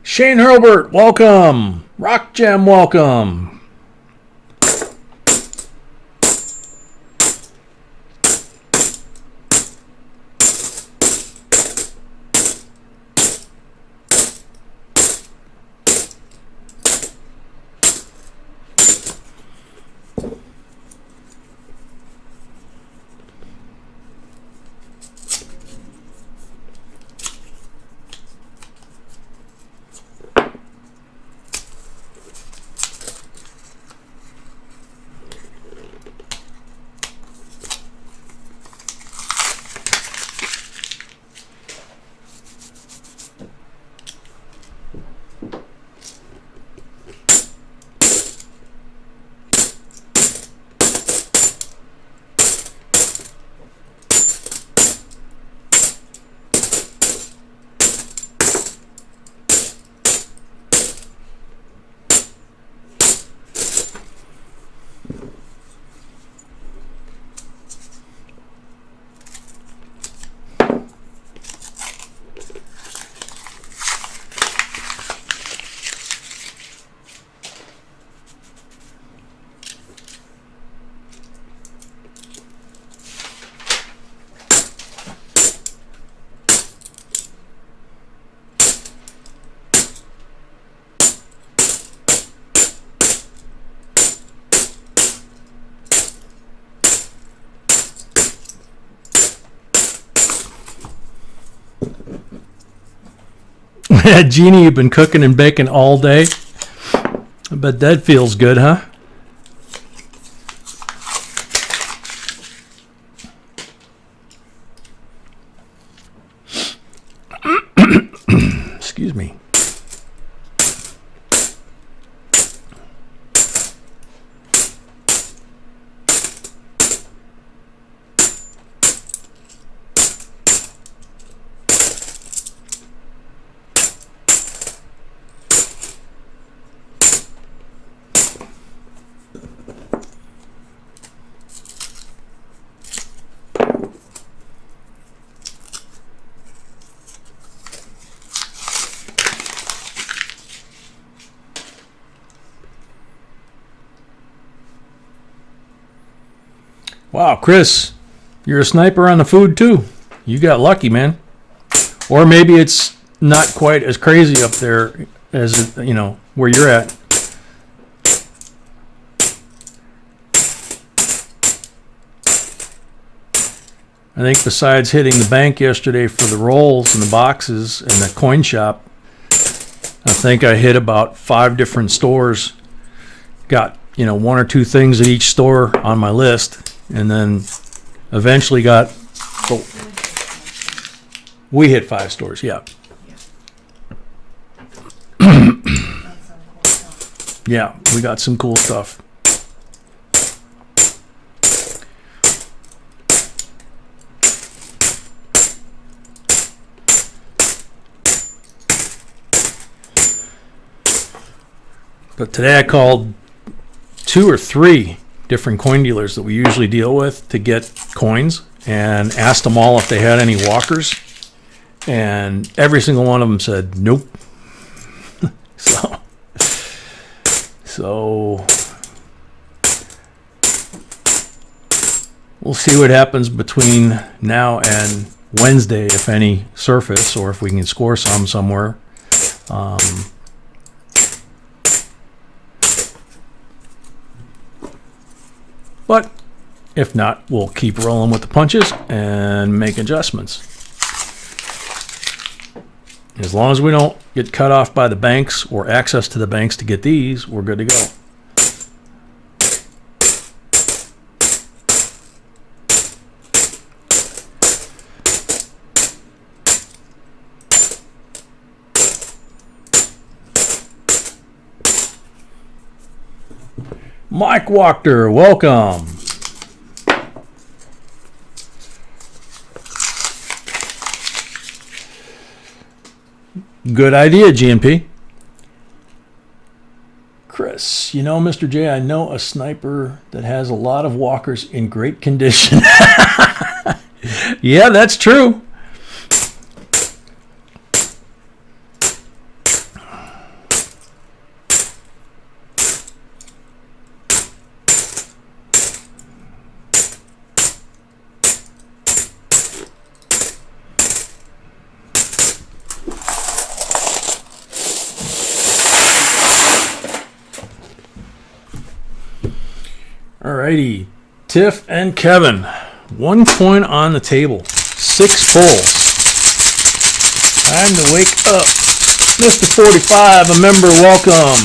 Shane Hurlbert, welcome. Rock Gem, welcome. Jeannie, you've been cooking and baking all day. I bet that feels good, huh? Excuse me. Wow, Chris, you're a sniper on the food too. You got lucky, man. Or maybe it's not quite as crazy up there as, you know, where you're at. I think besides hitting the bank yesterday for the rolls and the boxes and the coin shop, I think I hit about 5 different stores. Got, you know, 1 or 2 things at each store on my list. And then eventually got, oh, we hit 5 stores, yeah. Yeah, we got some cool stuff. But today I called 2 or 3 different coin dealers that we usually deal with to get coins and asked them all if they had any walkers, and every single one of them said nope. so we'll see what happens between now and Wednesday, if any surface, or if we can score some somewhere. But if not, we'll keep rolling with the punches and make adjustments. As long as we don't get cut off by the banks or access to the banks to get these, we're good to go. Mike Wachter, welcome. Good idea, GNP. Chris, you know, Mr. J, I know a sniper that has a lot of walkers in great condition. Yeah, that's true. Alrighty, Tiff and Kevin, 1 coin on the table, 6 pulls. Time to wake up. Mr. 45, a member, welcome.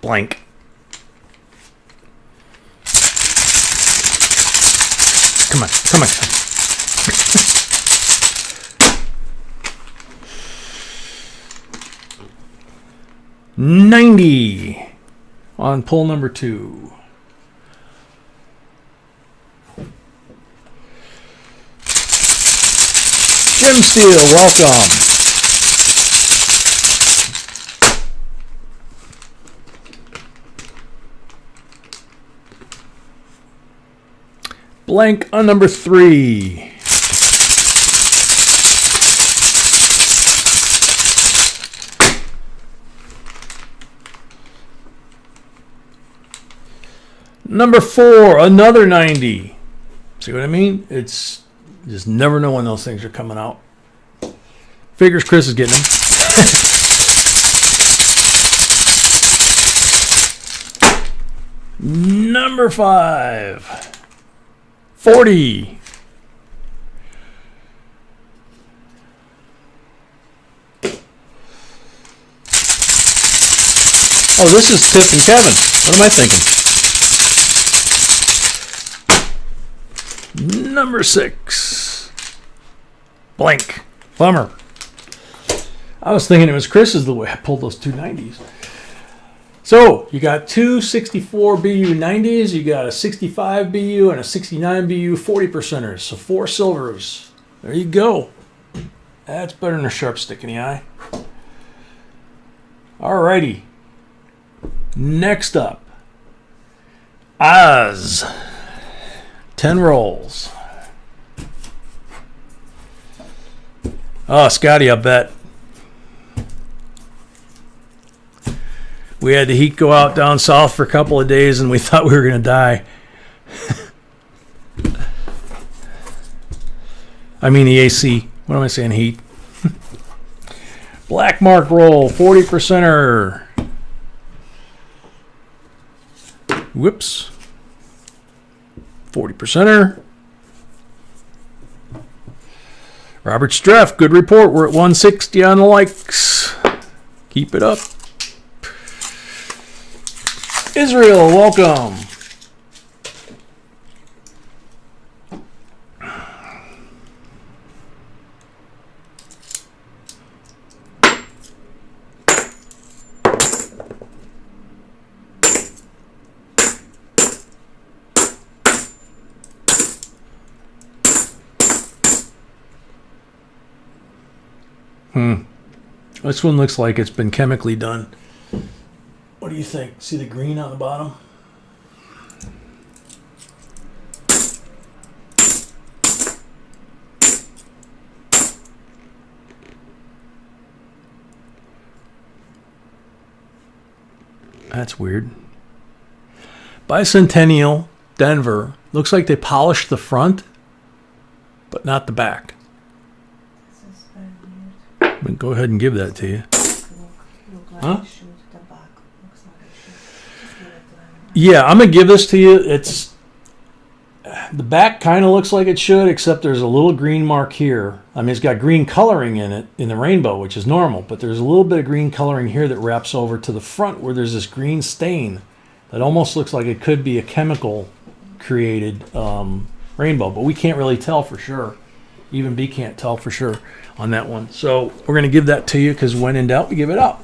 Blank. Come on, come on. $90 on pull number 2. Jim Steele, welcome. Blank on number 3. Number 4, another 90. See what I mean? It's you just never know when those things are coming out. Figures Chris is getting them. Number 5. 40. Oh, this is Tiff and Kevin. What am I thinking? Number 6. Blank. Bummer. I was thinking it was Chris's the way I pulled those 290s. So, you got two 64 BU 90s, you got a 65 BU and a 69 BU 40 percenters. So 4 silvers. There you go. That's better than a sharp stick in the eye. Alrighty. Next up. Oz. 10 rolls. Oh, Scotty, I bet. We had the heat go out down south for a couple of days and we thought we were going to die. I mean the AC. What am I saying? Heat. Black mark roll, 40 percenter. Whoops. 40 percenter. Robert Streff, good report. We're at 160 on the likes. Keep it up. Israel, welcome. This one looks like it's been chemically done. What do you think? See the green on the bottom? That's weird. Bicentennial, Denver. Looks like they polished the front, but not the back. This is very weird. I'm gonna go ahead and give that to you. Look like Huh? it should. The back looks like it should. Just give it to them. Yeah, I'm gonna give this to you. It's the back kind of looks like it should, except there's a little green mark here. I mean, it's got green coloring in it in the rainbow, which is normal, but there's a little bit of green coloring here that wraps over to the front where there's this green stain that almost looks like it could be a chemical created rainbow, but we can't really tell for sure. Even B can't tell for sure on that one. So we're gonna give that to you because when in doubt, we give it up.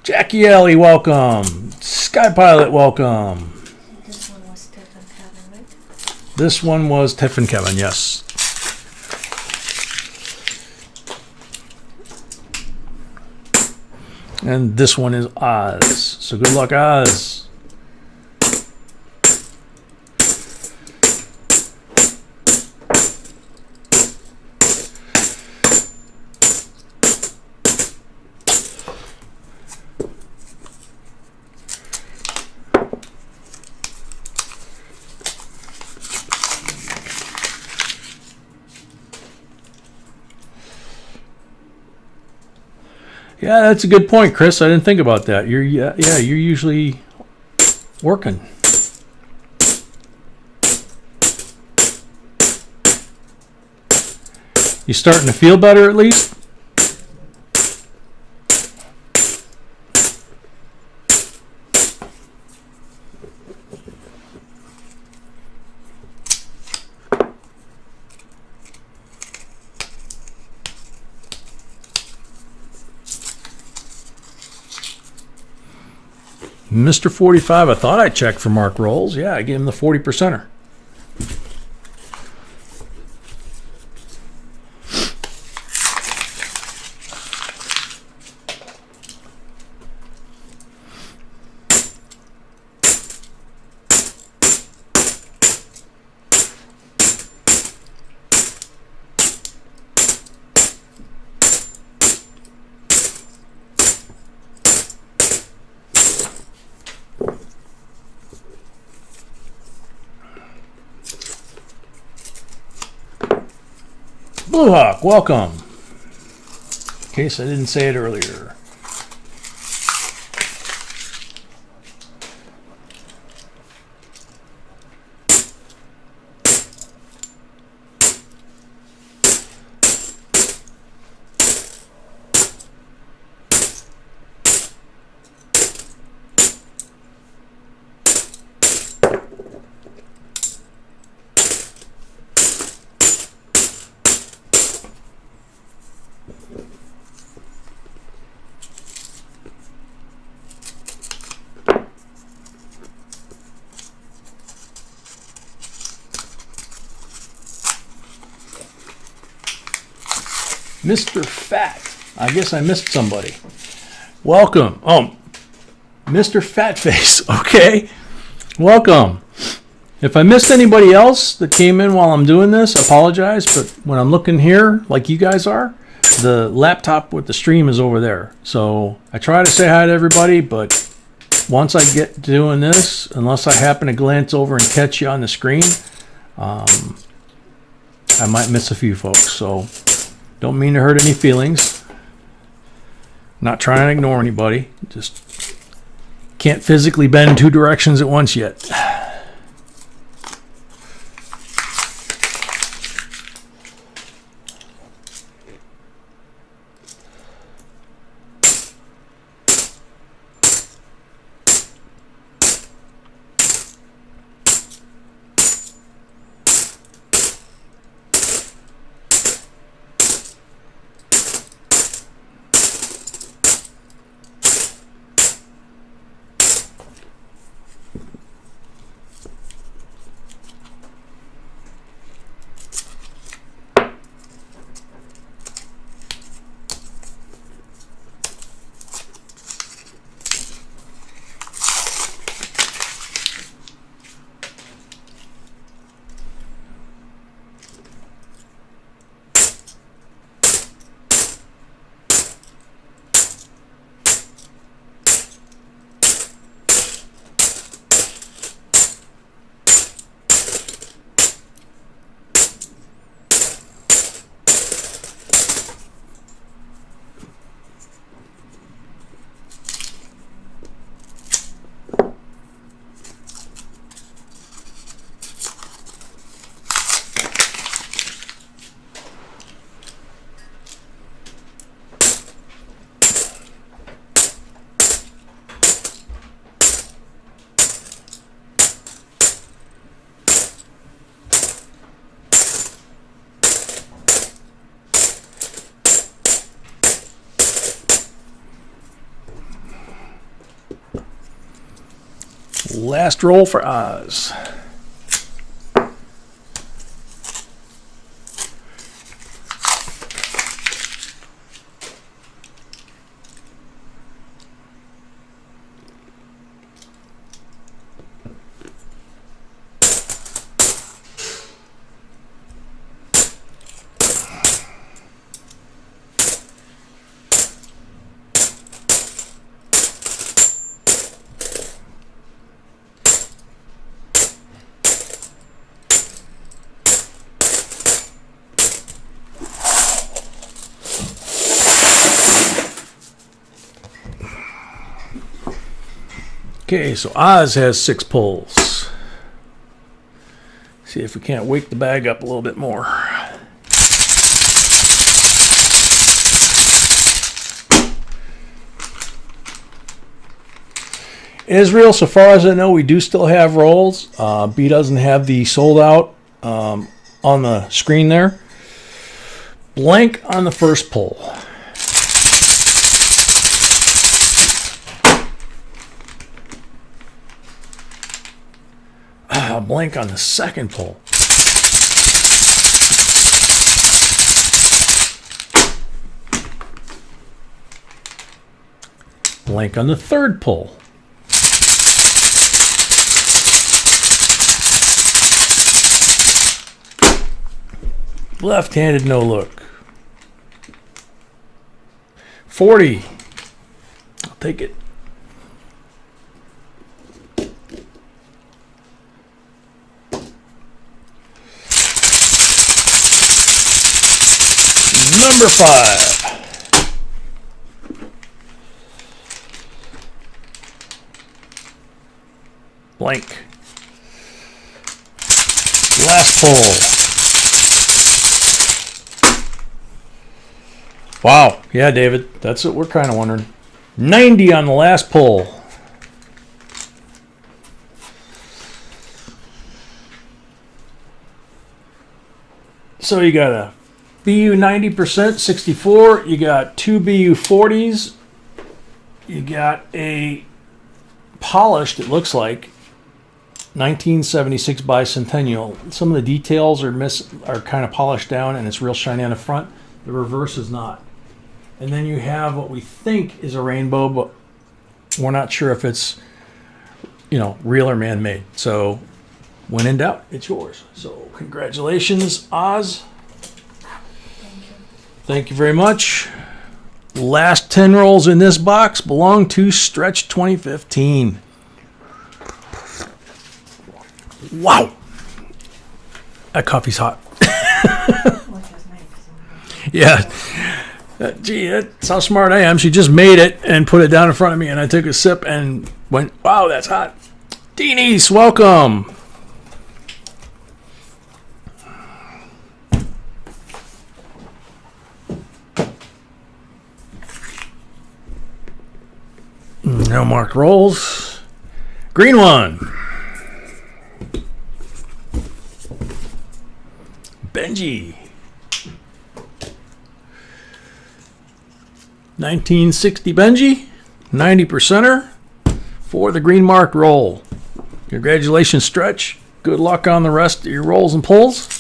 Jackie Ellie, welcome. Sky Pilot, welcome. This one was Tiff and Kevin, right? This one was Tiff and Kevin, yes. And this one is Oz. So good luck, Oz. Yeah, that's a good point, Chris. I didn't think about that. You're you're usually working. You starting to feel better at least? Mr. 45, I thought I checked for Mark Rolls. Yeah, I gave him the 40 percenter. Blue Hawk, welcome. In case I didn't say it earlier. Mr. Fat. I guess I missed somebody. Welcome. Oh, Mr. Fatface. Okay. Welcome. If I missed anybody else that came in while I'm doing this, I apologize. But when I'm looking here, like you guys are, the laptop with the stream is over there. So I try to say hi to everybody, but once I get doing this, unless I happen to glance over and catch you on the screen, I might miss a few folks. So don't mean to hurt any feelings. Not trying to ignore anybody. Just can't physically bend two directions at once yet. Last roll for Oz. Okay, so Oz has 6 pulls. See if we can't wake the bag up a little bit more. Israel, so far as I know, we do still have rolls. B doesn't have the sold out on the screen there. Blank on the first pull. Blank on the second pull. Blank on the third pull. Left-handed no look. 40. I'll take it. Number 5. Blank. Last pull. Wow. Yeah, David. That's what we're kind of wondering. 90 on the last pull. So you got a BU 90%, 64. You got 2 BU 40s. You got a polished, it looks like, 1976 bicentennial. Some of the details are kind of polished down, and it's real shiny on the front. The reverse is not. And then you have what we think is a rainbow, but we're not sure if it's, real or man-made. So when in doubt, it's yours. So congratulations, Oz. Thank you very much. Last 10 rolls in this box belong to Stretch 2015. Wow. That coffee's hot. Yeah. Gee, that's how smart I am. She just made it and put it down in front of me, and I took a sip and went, wow, that's hot. Denise, welcome. No marked rolls. Green one. Benji. 1960 Benji. 90%er for the green marked roll. Congratulations, Stretch. Good luck on the rest of your rolls and pulls.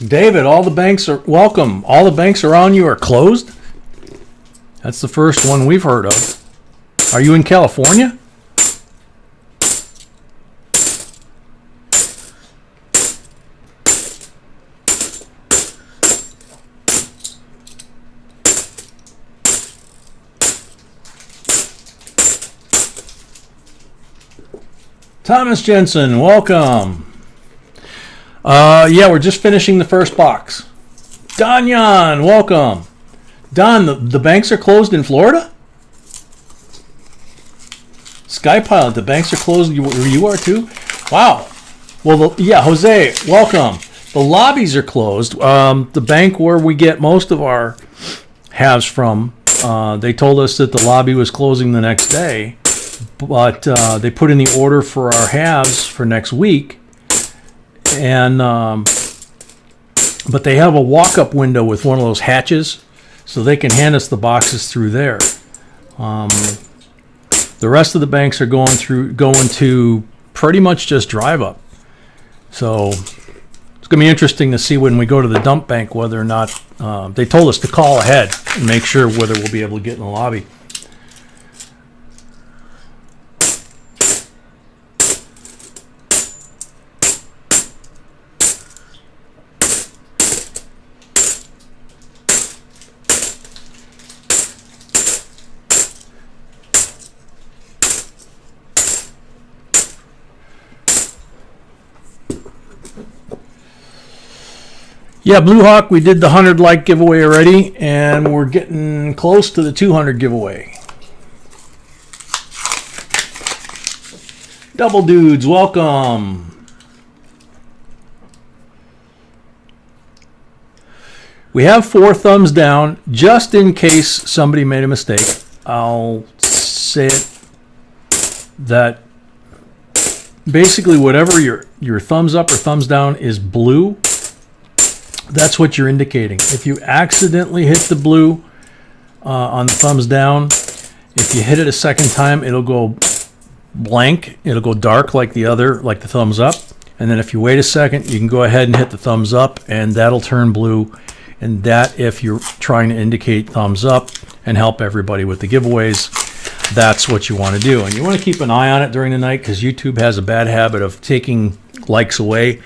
David, all the banks are welcome. All the banks around you are closed? That's the first one we've heard of. Are you in California? Thomas Jensen, welcome. Yeah, we're just finishing the first box. Don Yan, welcome. Don, the banks are closed in Florida? Skypilot, the banks are closed where you are too? Wow. Well, yeah, Jose, welcome. The lobbies are closed. The bank where we get most of our halves from, they told us that the lobby was closing the next day, but they put in the order for our halves for next week. And but they have a walk-up window with one of those hatches, so they can hand us the boxes through there. The rest of the banks are going to pretty much just drive up. So it's going to be interesting to see when we go to the dump bank whether or not they told us to call ahead and make sure whether we'll be able to get in the lobby. Yeah, Blue Hawk, we did the 100 like giveaway already, and we're getting close to the 200 giveaway. Double Dudes, welcome. We have 4 thumbs down, just in case somebody made a mistake. I'll say it that basically whatever your thumbs up or thumbs down is blue, that's what you're indicating. If you accidentally hit the blue on the thumbs down, if you hit it a second time, it'll go blank. It'll go dark like the thumbs up. And then if you wait a second, you can go ahead and hit the thumbs up, and that'll turn blue. And that, if you're trying to indicate thumbs up and help everybody with the giveaways, that's what you want to do. And you want to keep an eye on it during the night, because YouTube has a bad habit of taking likes away.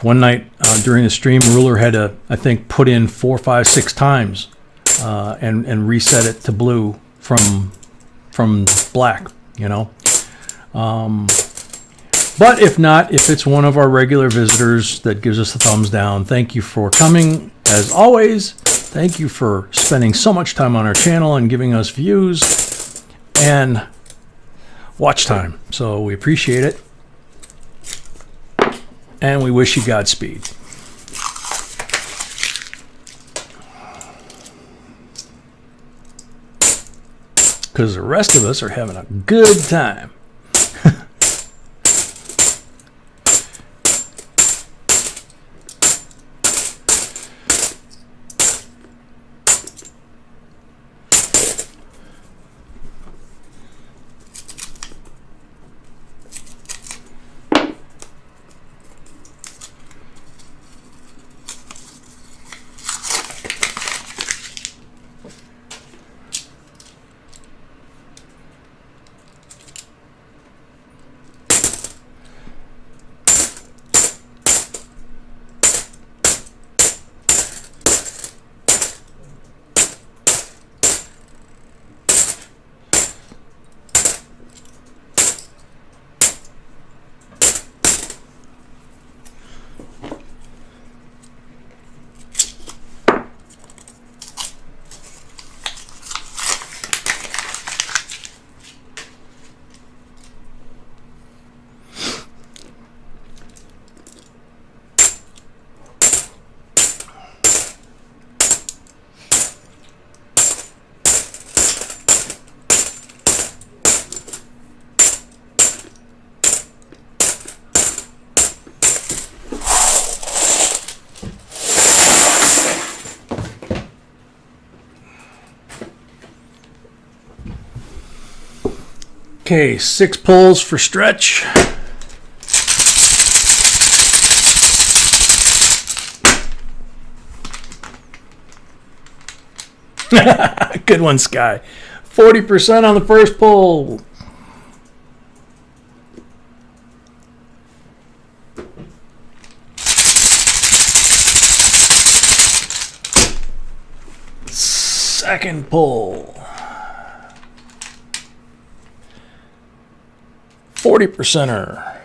One night during the stream, Ruler had to, I think, put in 4, 5, 6 times and reset it to blue from black, you know. But if not, if it's one of our regular visitors that gives us a thumbs down, thank you for coming. As always, thank you for spending so much time on our channel and giving us views and watch time. So we appreciate it. And we wish you Godspeed. Because the rest of us are having a good time. Okay, 6 pulls for stretch. Good one, Sky. 40% on the first pull. Second pull. 40%er.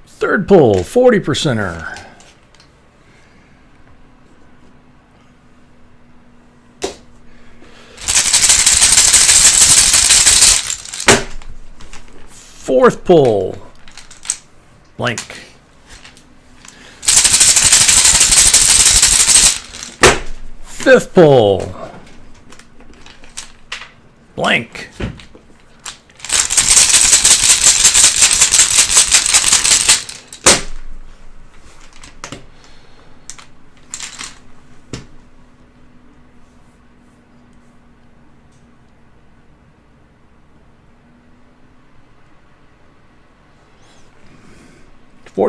Third pull, 40%er. Fourth pull, blank. Fifth pull, blank.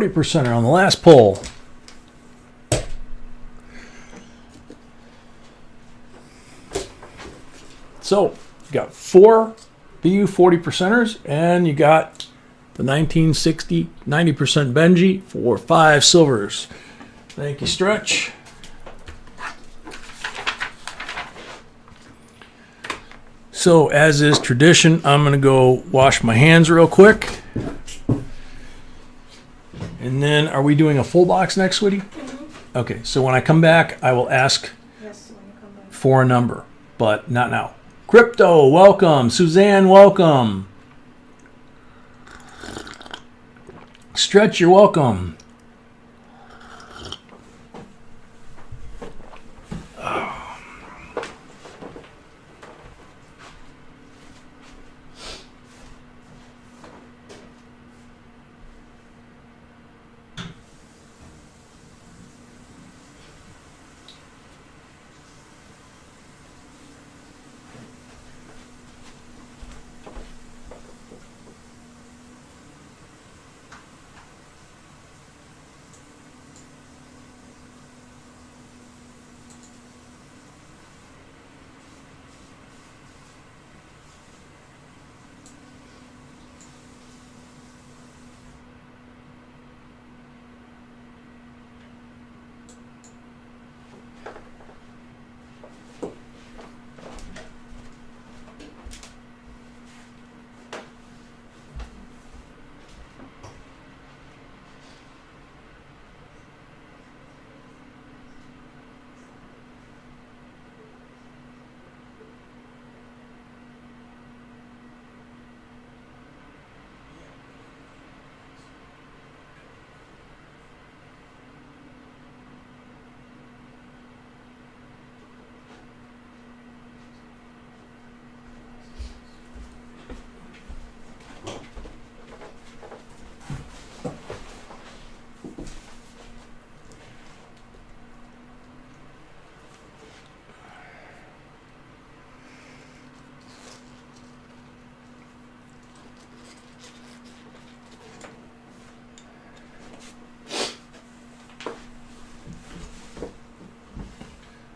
%er on the last pull. So you got 4 BU 40%ers, and you got the 1960 90% Benji for 5 silvers. Thank you, Stretch. So as is tradition, I'm going to go wash my hands real quick. And then, are we doing a full box next, sweetie? Mm-hmm. Okay, so when I come back, I will ask Yes, when you come back. for a number, but not now. Crypto, welcome. Suzanne, welcome. Stretch, you're welcome.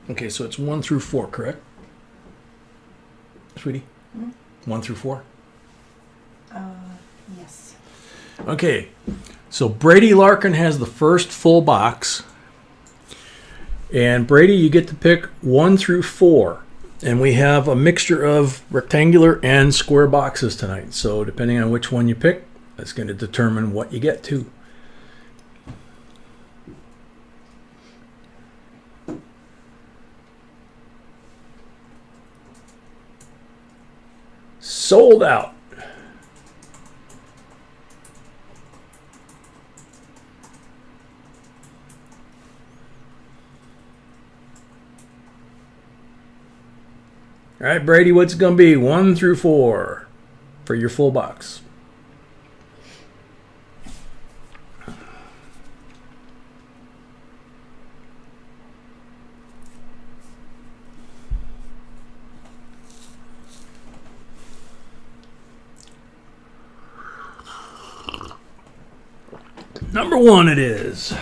Okay, so it's 1 through 4, correct? Sweetie? 1 through 4? Yes. Okay, so Brady Larkin has the first full box. And Brady, you get to pick 1 through 4. And we have a mixture of rectangular and square boxes tonight. So depending on which one you pick, that's going to determine what you get to. Sold out. All right, Brady, what's it going to be? 1 through 4 for your full box. Number 1 it is.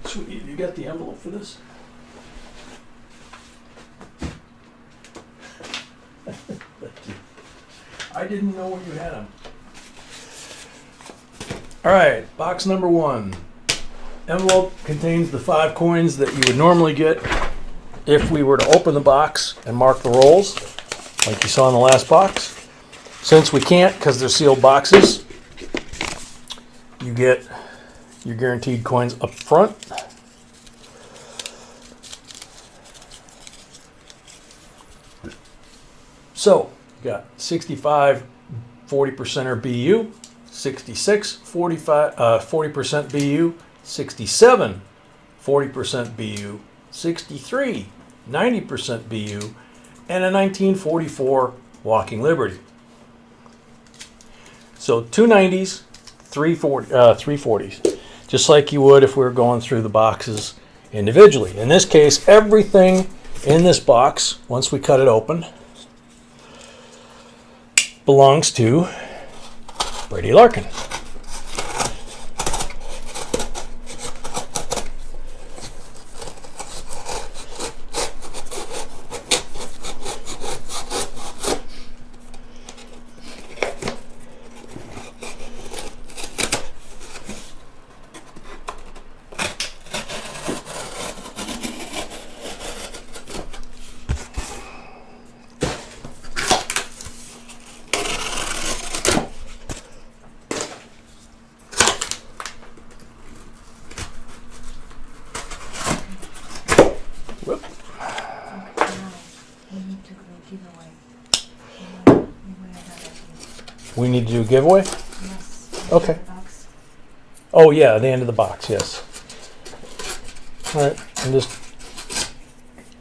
Sweetie, have you got the envelope for this? I didn't know where you had them. All right, box number 1. Envelope contains the 5 coins that you would normally get if we were to open the box and mark the rolls, like you saw in the last box. Since we can't because they're sealed boxes, you get your guaranteed coins up front. So, you got 65 40% BU, 66 40% BU, 67 40% BU, 63 90% BU, and a 1944 Walking Liberty. So 2 90s, 3 40s, just like you would if we were going through the boxes individually. In this case, everything in this box, once we cut it open, belongs to Brady Larkin. We need to do a giveaway? Yes. Okay. Box. Oh, yeah, the end of the box, yes. All right, I'm just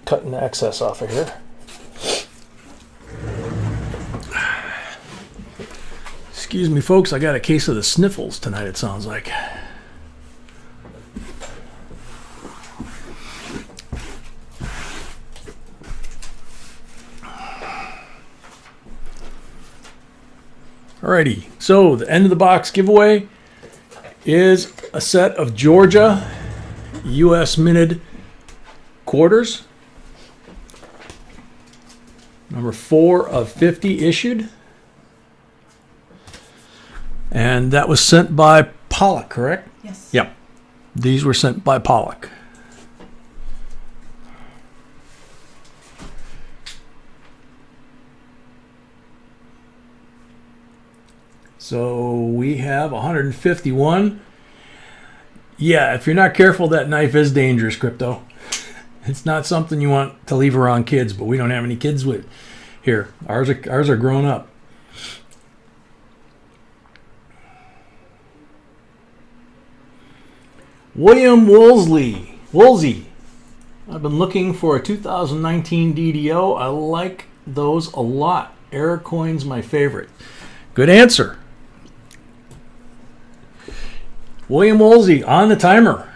cutting the excess off of here. Excuse me, folks, I got a case of the sniffles tonight, it sounds like. Alrighty, so the end of the box giveaway is a set of Georgia U.S. minted quarters. Number 4 of 50 issued. And that was sent by Pollock, correct? Yes. Yep. These were sent by Pollock. So we have 151. Yeah, if you're not careful, that knife is dangerous, Crypto. It's not something you want to leave around kids, but we don't have any kids with here. Ours are grown up. William Woolsey. I've been looking for a 2019 DDO. I like those a lot. Error coin's my favorite. Good answer. William Woolsey on the timer.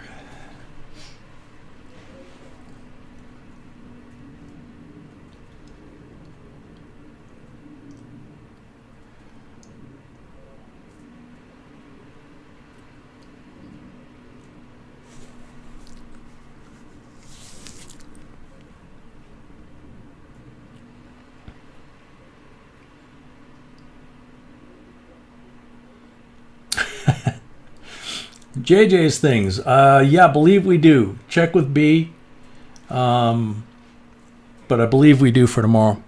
JJ's things. Yeah, believe we do. Check with B. But I believe we do for tomorrow.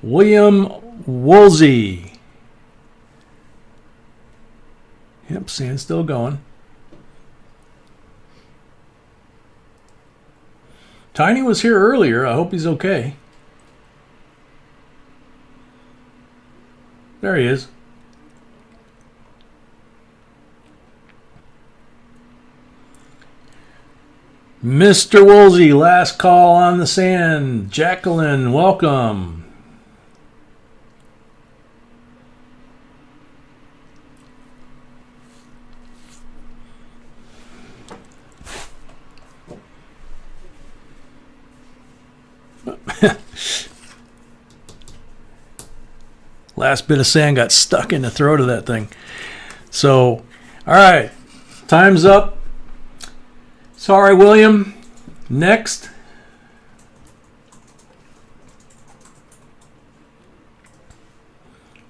William Woolsey. Yep, sand's still going. Tiny was here earlier. I hope he's okay. There he is. Mr. Woolsey, last call on the sand. Jacqueline, welcome. Last bit of sand got stuck in the throat of that thing. So, all right, time's up. Sorry, William. Next.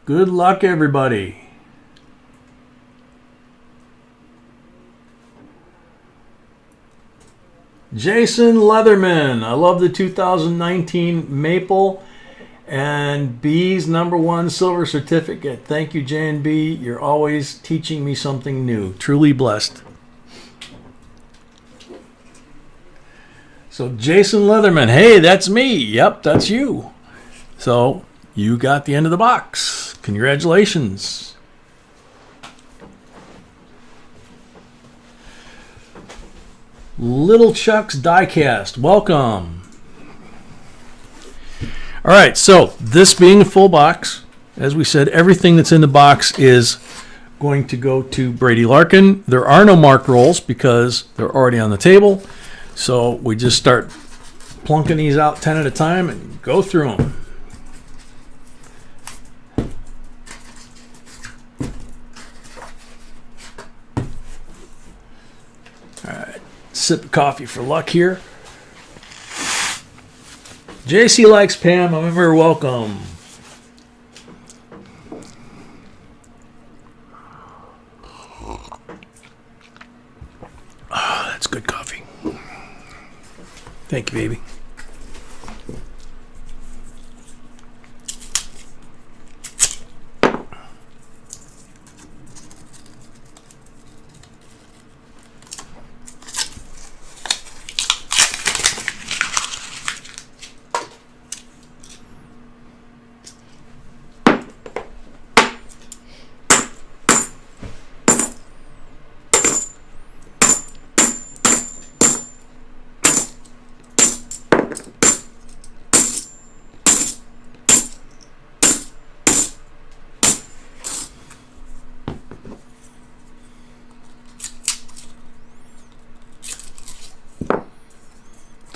Good luck, everybody. Jason Leatherman. I love the 2019 Maple and B's #1 silver certificate. Thank you, J&B. You're always teaching me something new. Truly blessed. So Jason Leatherman, hey, that's me. Yep, that's you. So you got the end of the box. Congratulations. Little Chuck's Diecast, welcome. All right, so this being a full box, as we said, everything that's in the box is going to go to Brady Larkin. There are no marked rolls because they're already on the table. So we just start plunking these out 10 at a time and go through them. All right, sip of coffee for luck here. JC likes Pam, I'm ever welcome. Oh, that's good coffee. Thank you, baby.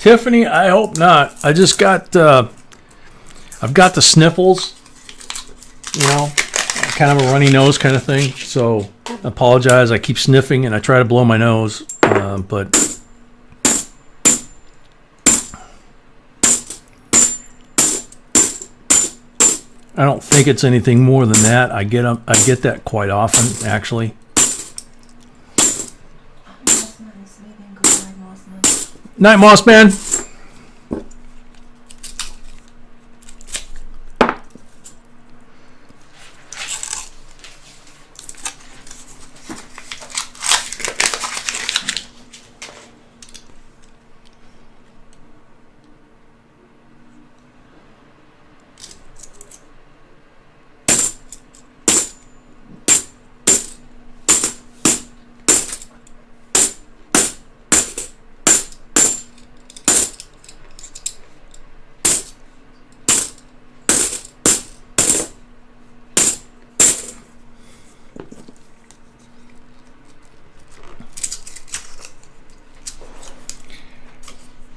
Tiffany, I hope not. I just got, I've got the sniffles, you know, kind of a runny nose kind of thing. So I apologize. I keep sniffing and I try to blow my nose, but I don't think it's anything more than that. I get that quite often, actually. That's nice. Maybe I'm good night, Moss Man. Night, Moss Man.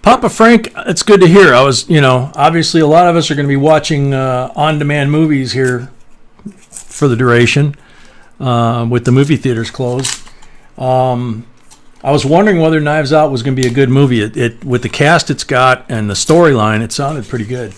Papa Frank, it's good to hear. I was, obviously a lot of us are going to be watching on-demand movies here for the duration with the movie theaters closed. I was wondering whether Knives Out was going to be a good movie. It with the cast it's got and the storyline, it sounded pretty good.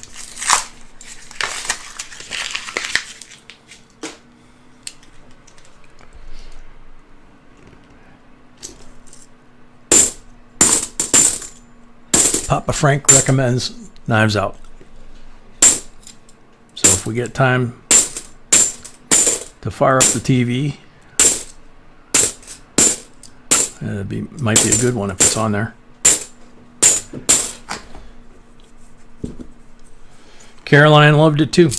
Papa Frank recommends Knives Out. So if we get time to fire up the TV, might be a good one if it's on there. Caroline loved it too.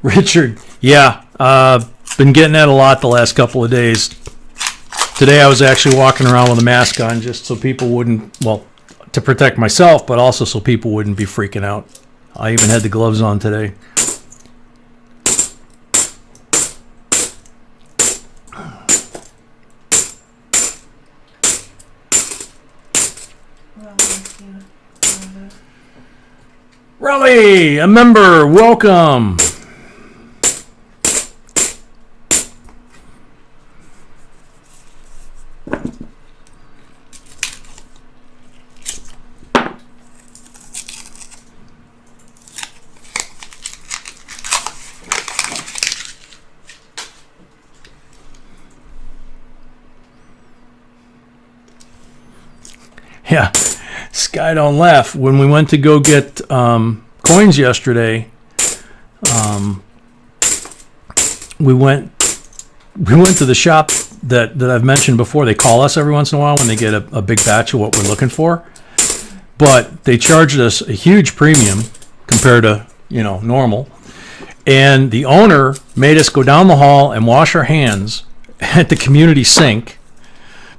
Richard, yeah. Been getting that a lot the last couple of days. Today I was actually walking around with a mask on just so people wouldn't, well, to protect myself, but also so people wouldn't be freaking out. I even had the gloves on today. Raleigh, a member, welcome. Yeah, Sky don't laugh. When we went to go get coins yesterday, we went to the shop that I've mentioned before. They call us every once in a while when they get a big batch of what we're looking for. But they charged us a huge premium compared to, normal. And the owner made us go down the hall and wash our hands at the community sink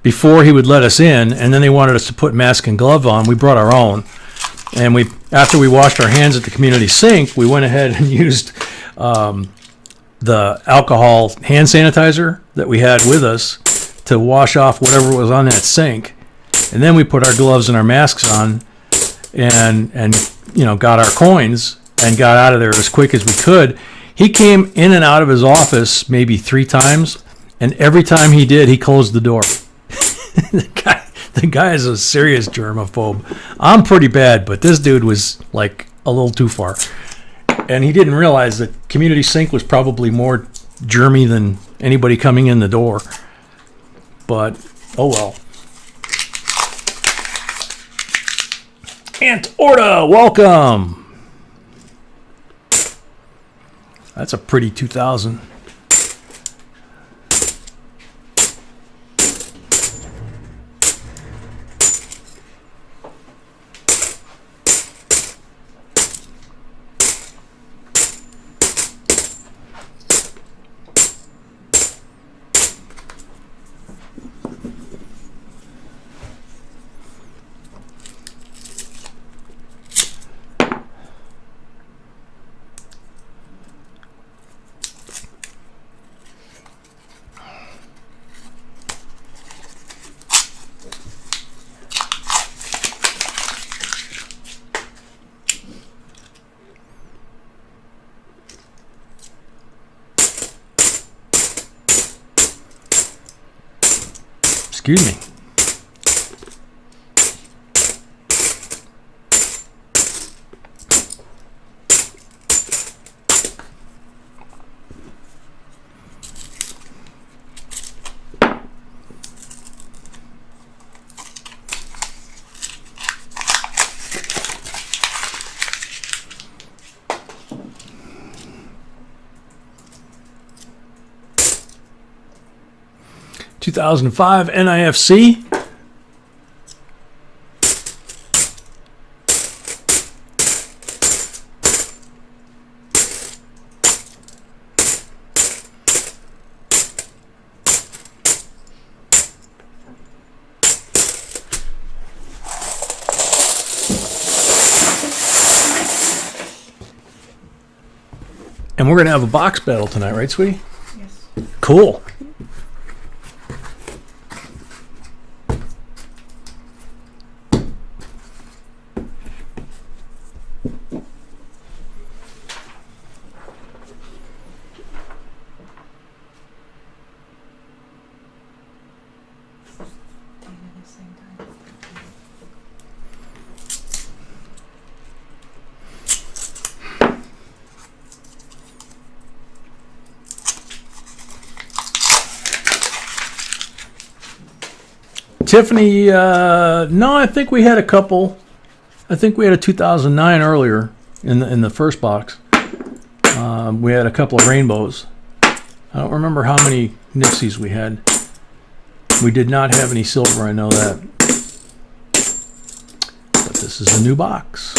before he would let us in, and then they wanted us to put mask and glove on. We brought our own, and after we washed our hands at the community sink, we went ahead and used the alcohol hand sanitizer that we had with us to wash off whatever was on that sink, and then we put our gloves and our masks on, and got our coins and got out of there as quick as we could. He came in and out of his office maybe 3 times, and every time he did, he closed the door. The guy is a serious germaphobe. I'm pretty bad, but this dude was like a little too far. And he didn't realize that community sink was probably more germy than anybody coming in the door. But, oh well. Aunt Orta, welcome. That's a pretty 2000. Excuse me. $2005 NIFC. And we're going to have a box battle tonight, right, sweetie? Yes. Cool. At the same time. Tiffany, no, I think we had a couple. I think we had a 2009 earlier in the first box. We had a couple of rainbows. I don't remember how many Nixies we had. We did not have any silver, I know that. But this is a new box.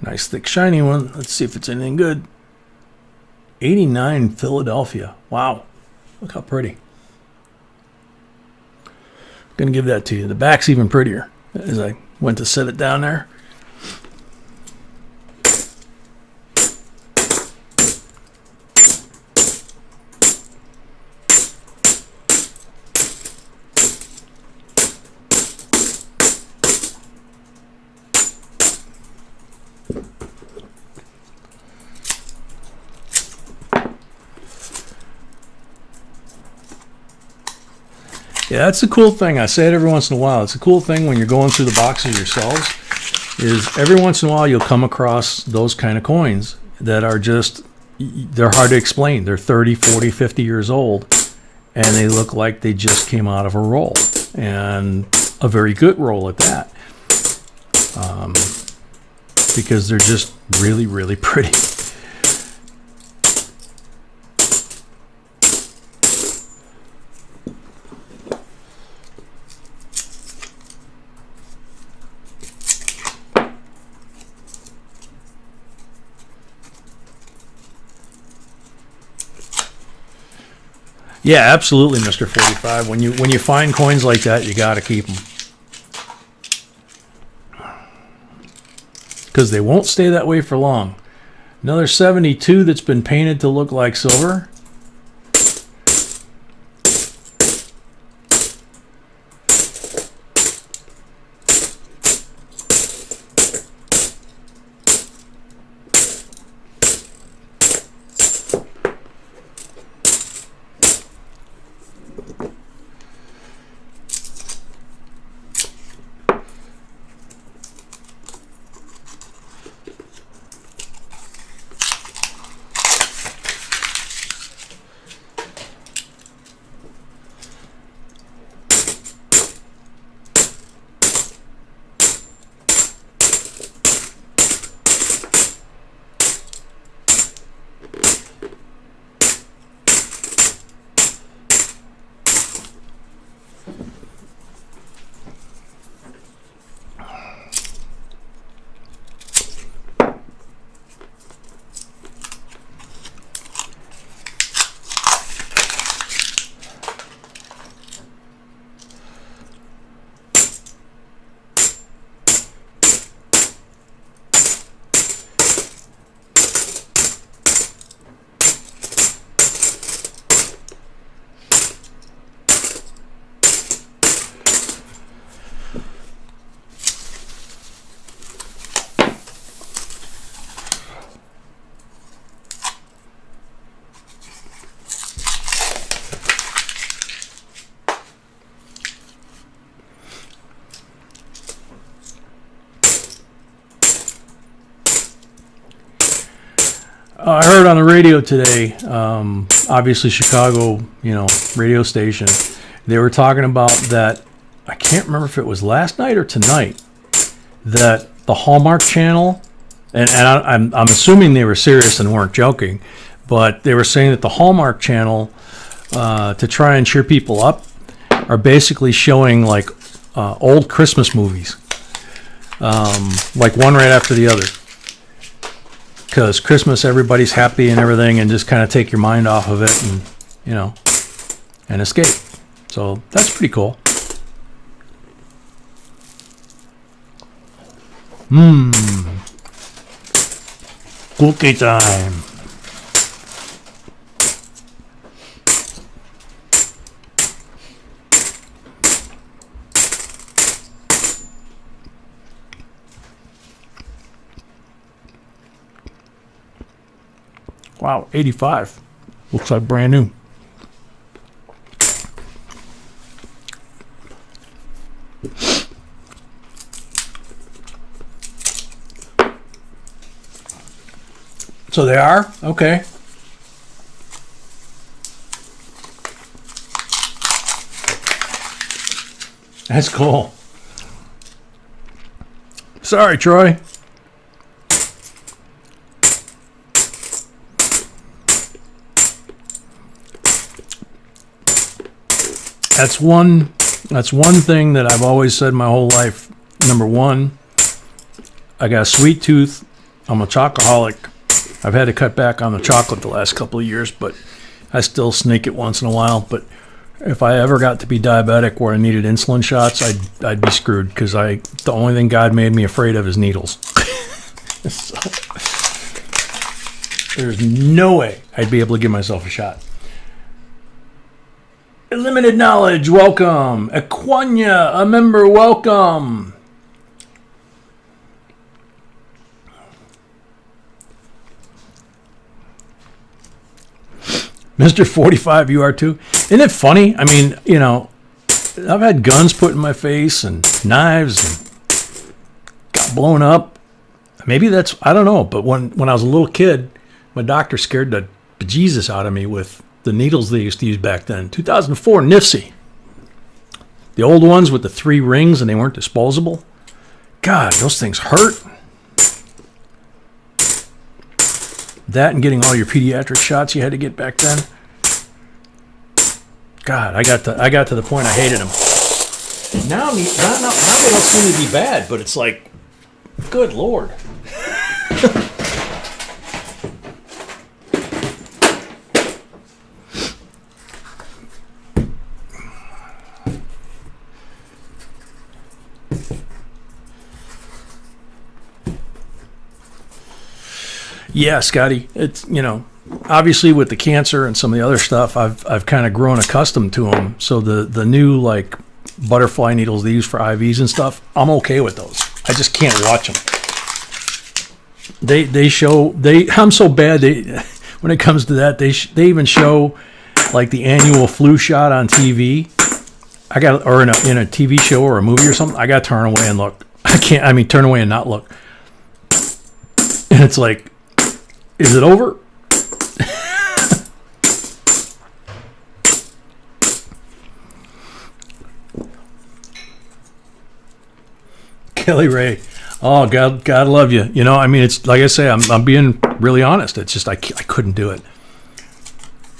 Nice thick shiny one. Let's see if it's anything good. 89 Philadelphia. Wow. Look how pretty. Gonna give that to you. The back's even prettier as I went to set it down there. Yeah, that's the cool thing. I say it every once in a while. It's a cool thing when you're going through the boxes yourselves, is every once in a while you'll come across those kind of coins that are just, they're hard to explain. They're 30, 40, 50 years old, and they look like they just came out of a roll, and a very good roll at that, because they're just really, really pretty. Yeah, absolutely, Mr. 45. When you find coins like that, you got to keep them, because they won't stay that way for long. Another 72 that's been painted to look like silver. I heard on the radio today, obviously Chicago, radio station, they were talking about that, I can't remember if it was last night or tonight, that the Hallmark Channel, and I'm assuming they were serious and weren't joking, but they were saying that the Hallmark Channel, to try and cheer people up, are basically showing like old Christmas movies, like one right after the other. Because Christmas, everybody's happy and everything, and just kind of take your mind off of it, and and escape. So that's pretty cool. Cookie time. Wow, 85. Looks like brand new. So they are? Okay. That's cool. Sorry, Troy. That's one thing that I've always said my whole life. Number one, I got a sweet tooth. I'm a chocoholic. I've had to cut back on the chocolate the last couple of years, but I still sneak it once in a while. But if I ever got to be diabetic where I needed insulin shots, I'd be screwed, because the only thing God made me afraid of is needles. So, there's no way I'd be able to give myself a shot. Limited Knowledge, welcome. Equania, a member, welcome. Mr. 45, you are too. Isn't it funny? I mean, I've had guns put in my face and knives and got blown up. Maybe that's, I don't know. But when I was a little kid, my doctor scared the bejesus out of me with the needles they used to use back then. 2004 Nifsy. The old ones with the 3 rings and they weren't disposable. God, those things hurt. That and getting all your pediatric shots you had to get back then. God, I got to the point I hated them. And now they don't seem to be bad, but it's like, good Lord. Yeah, Scotty, it's, obviously with the cancer and some of the other stuff, I've kind of grown accustomed to them. So the new like butterfly needles they use for IVs and stuff, I'm okay with those. I just can't watch them. I'm so bad. When it comes to that, they even show like the annual flu shot on TV. Or in a TV show or a movie or something. I got to turn away and look. Turn away and not look. And it's like, is it over? Kelly Ray. Oh, God love you. It's like I say, I'm being really honest. It's just I couldn't do it.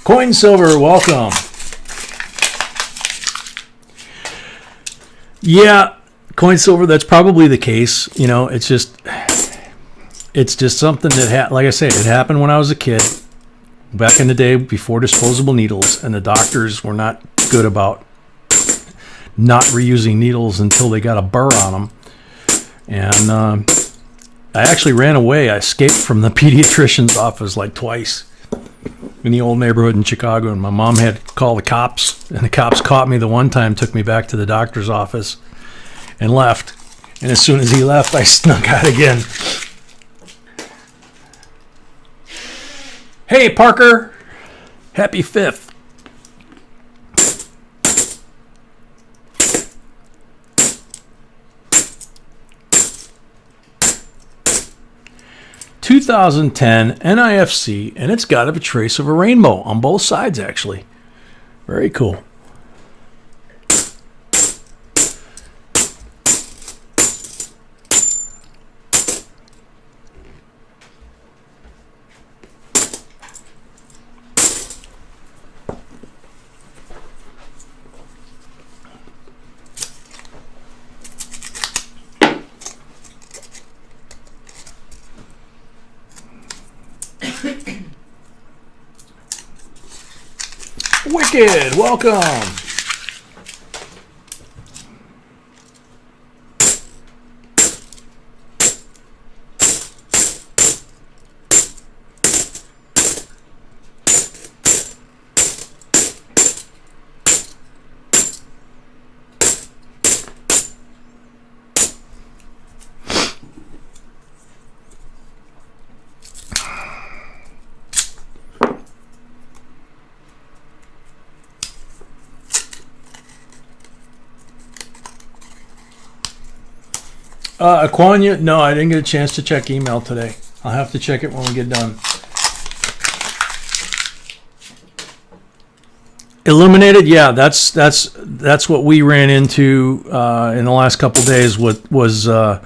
Coin Silver, welcome. Yeah, Coin Silver, that's probably the case. It's just something that, like I say, it happened when I was a kid, back in the day before disposable needles, and the doctors were not good about not reusing needles until they got a burr on them. And I actually ran away. I escaped from the pediatrician's office like twice in the old neighborhood in Chicago, and my mom had to call the cops, and the cops caught me the one time, took me back to the doctor's office, and left. And as soon as he left, I snuck out again. Hey, Parker. Happy 5th. 2010 NIFC, and it's got a trace of a rainbow on both sides, actually. Very cool. Wicked, welcome. Aquania, no, I didn't get a chance to check email today. I'll have to check it when we get done. Illuminated, yeah, that's what we ran into in the last couple days. Was a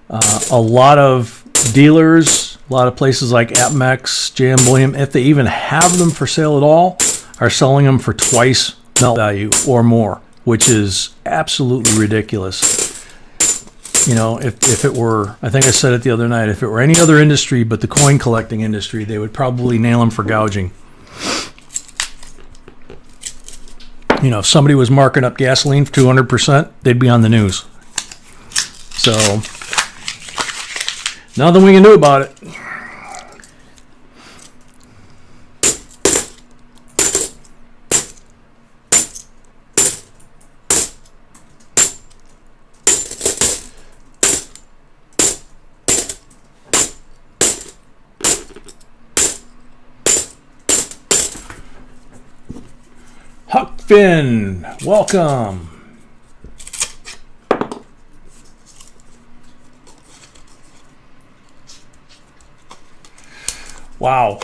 lot of dealers, a lot of places like AppMex, JM Bullion, if they even have them for sale at all, are selling them for twice melt value or more, which is absolutely ridiculous. You know, if it were, I think I said it the other night, if it were any other industry but the coin collecting industry, they would probably nail them for gouging. You know, if somebody was marking up gasoline for 200%, they'd be on the news. So, nothing we can do about it. Huck Finn, welcome. Wow.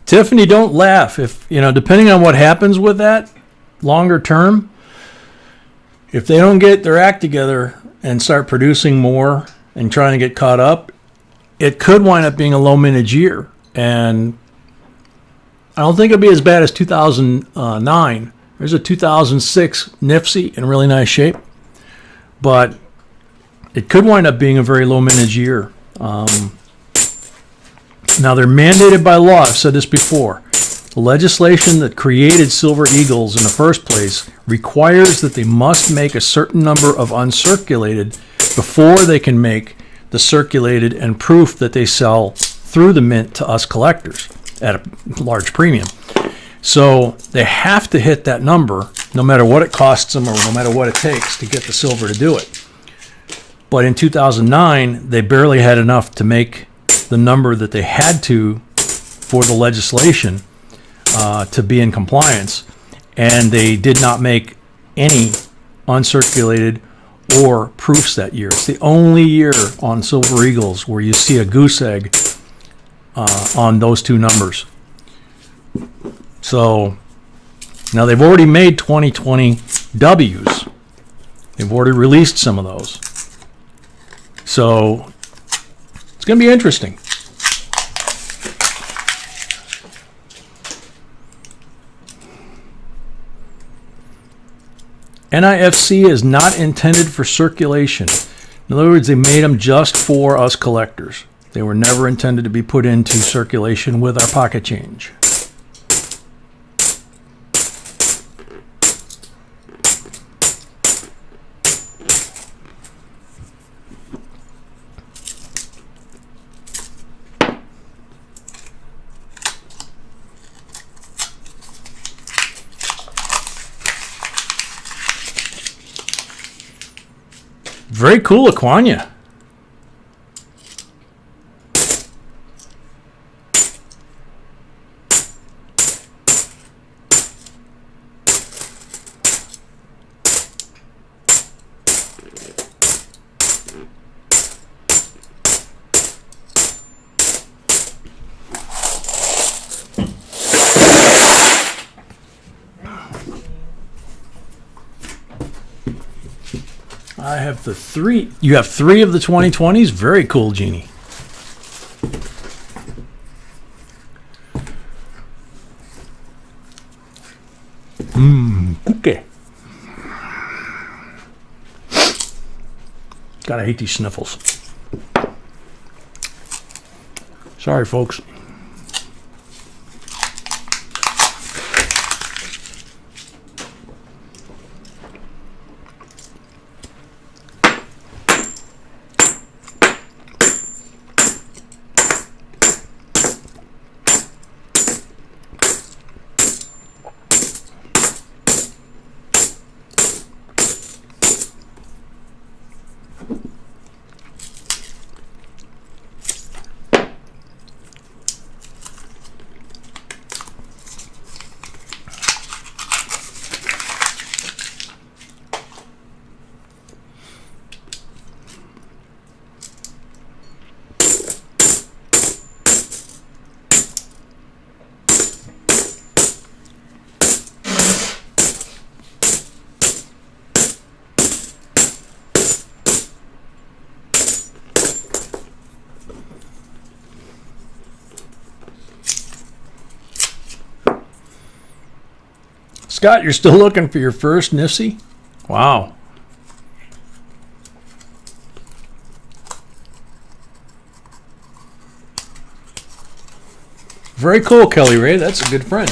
Tiffany, don't laugh. If, you know, depending on what happens with that longer term, if they don't get their act together and start producing more and trying to get caught up, it could wind up being a low mintage year. And I don't think it'll be as bad as 2009. There's a 2006 NIFC in really nice shape. But it could wind up being a very low mintage year. Now, they're mandated by law. I've said this before. The legislation that created Silver Eagles in the first place requires that they must make a certain number of uncirculated before they can make the circulated and proof that they sell through the mint to us collectors at a large premium. So they have to hit that number no matter what it costs them or no matter what it takes to get the silver to do it. But in 2009, they barely had enough to make the number that they had to for the legislation to be in compliance, and they did not make any uncirculated or proofs that year. It's the only year on Silver Eagles where you see a goose egg on those two numbers. So now they've already made 2020 W's. They've already released some of those. So it's going to be interesting. NIFC is not intended for circulation. In other words, they made them just for us collectors. They were never intended to be put into circulation with our pocket change. Very cool, Aquania. I have the 3. You have 3 of the 2020s? Very cool, Jeannie. Okay. God, I hate these sniffles. Sorry, folks. Scott, you're still looking for your first Nifty? Wow. Very cool, Kelly Ray. That's a good friend.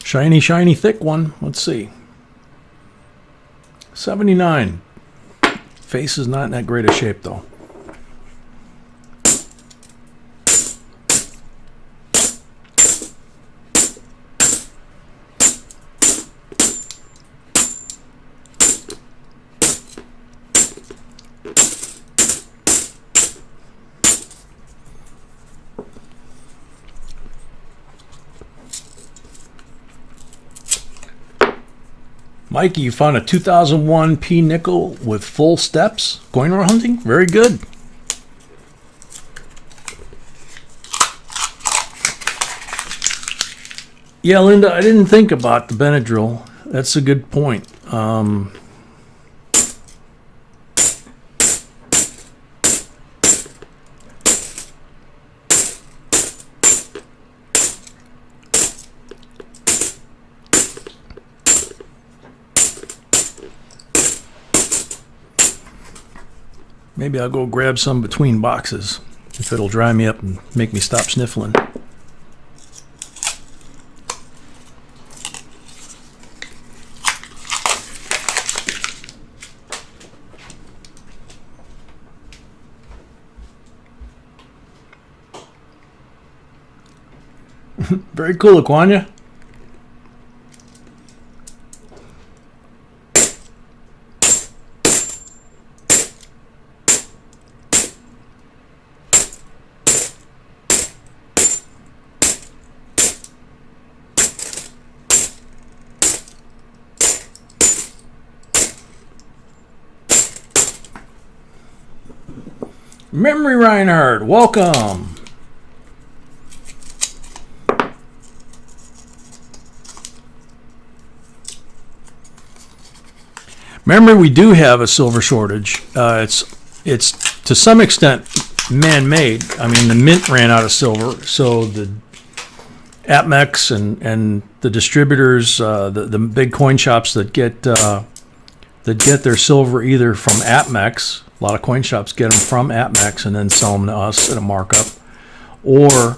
Shiny, shiny, thick one. Let's see. 79. Face is not in that great a shape, though. Mikey, you found a 2001 P nickel with full steps. Going around hunting? Very good. Yeah, Linda, I didn't think about the Benadryl. That's a good point. Maybe I'll go grab some between boxes if it'll dry me up and make me stop sniffling. Very cool, Aquania. Memory Reinhardt, welcome. Remember, we do have a silver shortage. It's to some extent man-made. I mean, the mint ran out of silver, so the APMEX and the distributors, the big coin shops that get their silver either from APMEX. A lot of coin shops get them from APMEX and then sell them to us at a markup. Or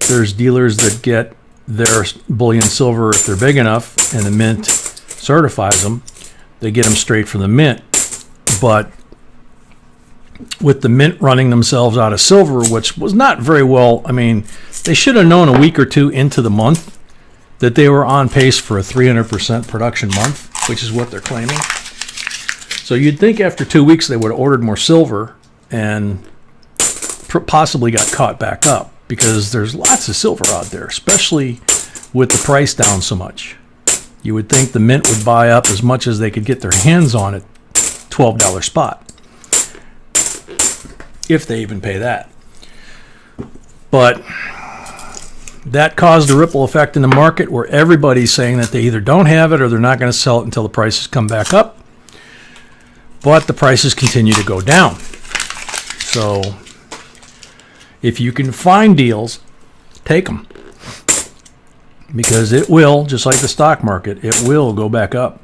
there's dealers that get their bullion silver if they're big enough and the mint certifies them. They get them straight from the mint. But with the mint running themselves out of silver, which was not very well, I mean, they should have known a week or two into the month that they were on pace for a 300% production month, which is what they're claiming. So you'd think after 2 weeks they would have ordered more silver and possibly got caught back up because there's lots of silver out there, especially with the price down so much. You would think the mint would buy up as much as they could get their hands on at $12 spot, if they even pay that. But that caused a ripple effect in the market where everybody's saying that they either don't have it or they're not going to sell it until the prices come back up. But the prices continue to go down. So if you can find deals, take them. Because it will, just like the stock market, it will go back up.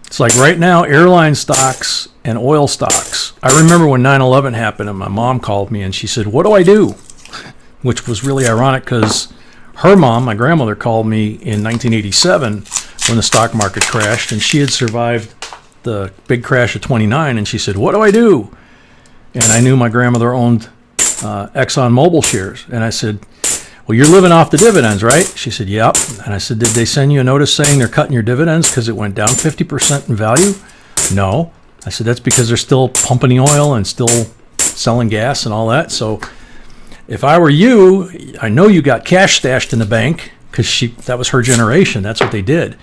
It's like right now, airline stocks and oil stocks. I remember when 9/11 happened and my mom called me and she said, "What do I do?" Which was really ironic because her mom, my grandmother, called me in 1987 when the stock market crashed, and she had survived the big crash of 29, and she said, "What do I do?" And I knew my grandmother owned Exxon Mobil shares, and I said, "Well, you're living off the dividends, right?" She said, "Yep." And I said, "Did they send you a notice saying they're cutting your dividends because it went down 50% in value?" "No." I said, "That's because they're still pumping the oil and still selling gas and all that. So if I were you, I know you got cash stashed in the bank because that was her generation. That's what they did."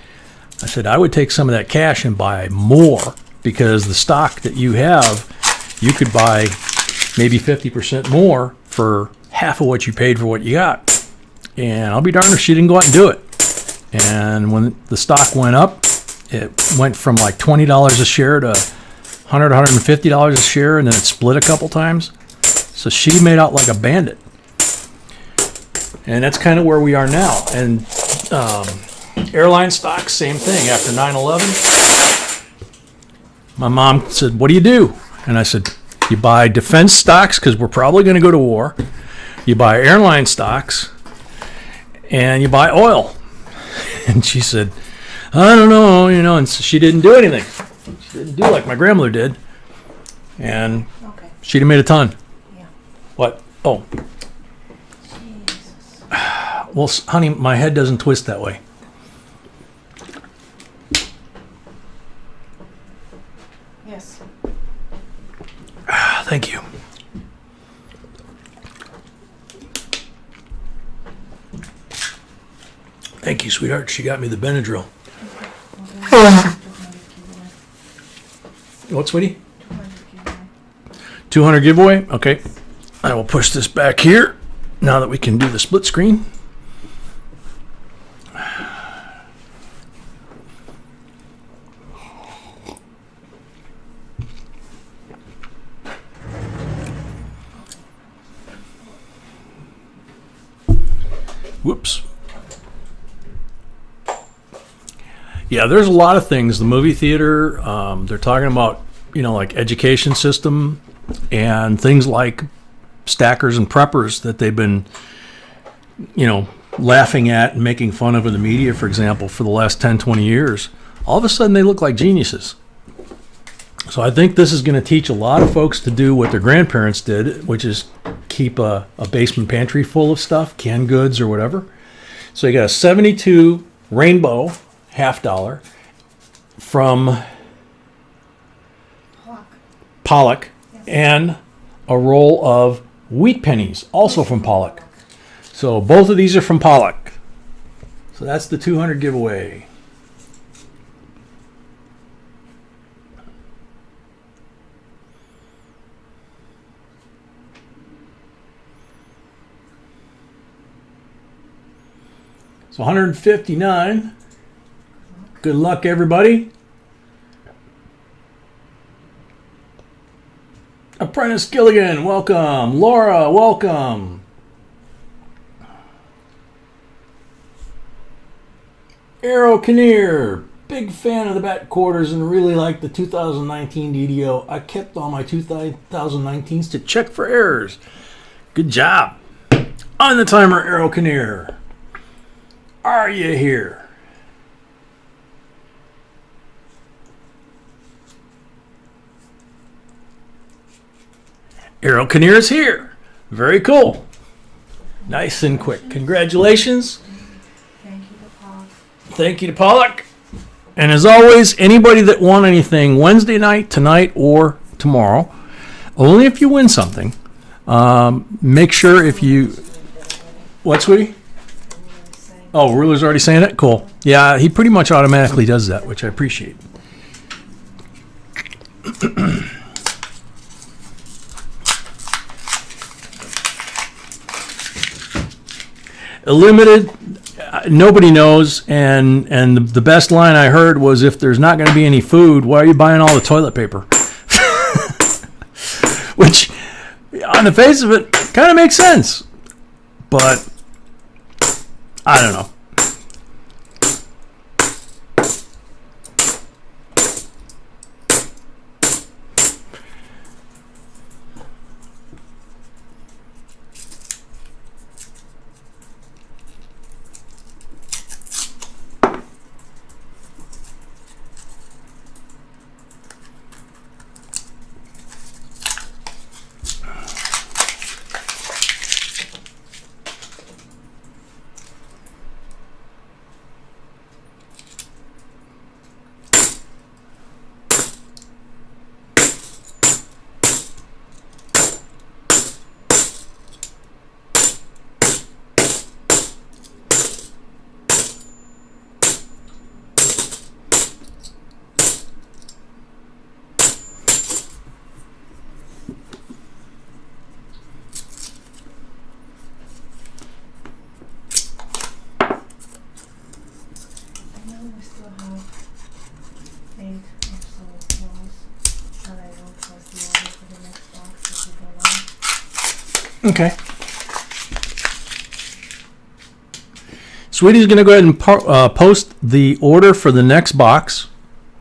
I said, "I would take some of that cash and buy more because the stock that you have, you could buy maybe 50% more for half of what you paid for what you got." And I'll be darned if she didn't go out and do it. And when the stock went up, it went from like $20 a share to $100, $150 a share, and then it split a couple times. So she made out like a bandit. And that's kind of where we are now. And airline stocks, same thing. After 9/11, my mom said, "What do you do?" And I said, "You buy defense stocks because we're probably going to go to war. You buy airline stocks, and you buy oil." And she said, "I don't know, and so she didn't do anything. She didn't do like my grandmother did. And Okay. she'd have made a ton. Yeah. What? Oh, Jesus. well, honey, my head doesn't twist that way. Yes. Thank you. Thank you, sweetheart. She got me the Benadryl. What, sweetie? 200 giveaway? Okay. I will push this back here now that we can do the split screen. Whoops. Yeah, there's a lot of things. The movie theater, they're talking about, like education system and things like stackers and preppers that they've been, laughing at and making fun of in the media, for example, for the last 10, 20 years. All of a sudden, they look like geniuses. So I think this is going to teach a lot of folks to do what their grandparents did, which is keep a basement pantry full of stuff, canned goods or whatever. So you got a 72 rainbow $50 from Pollock, yes, and a roll of wheat pennies, also from Pollock. So both of these are from Pollock. So that's the 200 giveaway. So 159. Good luck, everybody. Apprentice Gilligan, welcome. Laura, welcome. Arrow Kinnear, big fan of the bat quarters and really like the 2019 DDO. I kept all my 2019s to check for errors. Good job. On the timer, Arrow Kinnear. Are you here? Arrow Kinnear is here. Very cool. Nice and quick. Congratulations. Thank you to Paul. Thank you to Pollock. And as always, anybody that won anything Wednesday night, tonight, or tomorrow, only if you win something, make sure if you... What, sweetie? Saying Oh, Ruler's already saying it? Cool. Yeah, he pretty much automatically does that, which I appreciate. Limited, nobody knows, and the best line I heard was, if there's not going to be any food, why are you buying all the toilet paper? Which, on the face of it, kind of makes sense. But, I don't know. Okay. Sweetie's going to go ahead and post the order for the next box,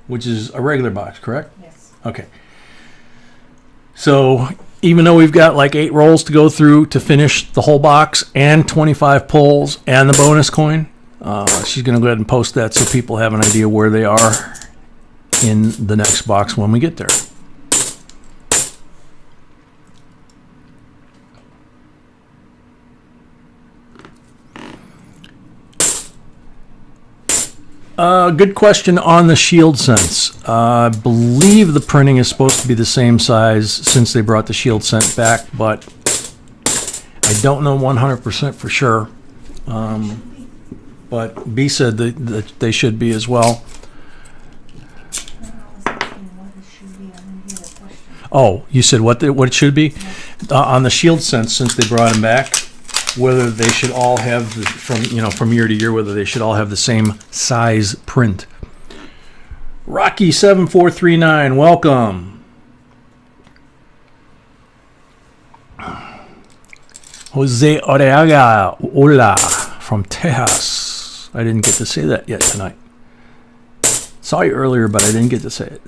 which is a regular box, correct? Yes. Okay. So even though we've got like 8 rolls to go through to finish the whole box and 25 pulls and the bonus coin, she's going to go ahead and post that so people have an idea where they are in the next box when we get there. Good question on the Shield Sense. I believe the printing is supposed to be the same size since they brought the Shield Sense back, but I don't know 100% for sure. But B said that they should be as well. Oh, you said what it should be? On the Shield Sense, since they brought them back, whether they should all have from year to year, whether they should all have the same size print. Rocky 7439, welcome. Jose Oreaga, hola, from Texas. I didn't get to say that yet tonight. Saw you earlier, but I didn't get to say it.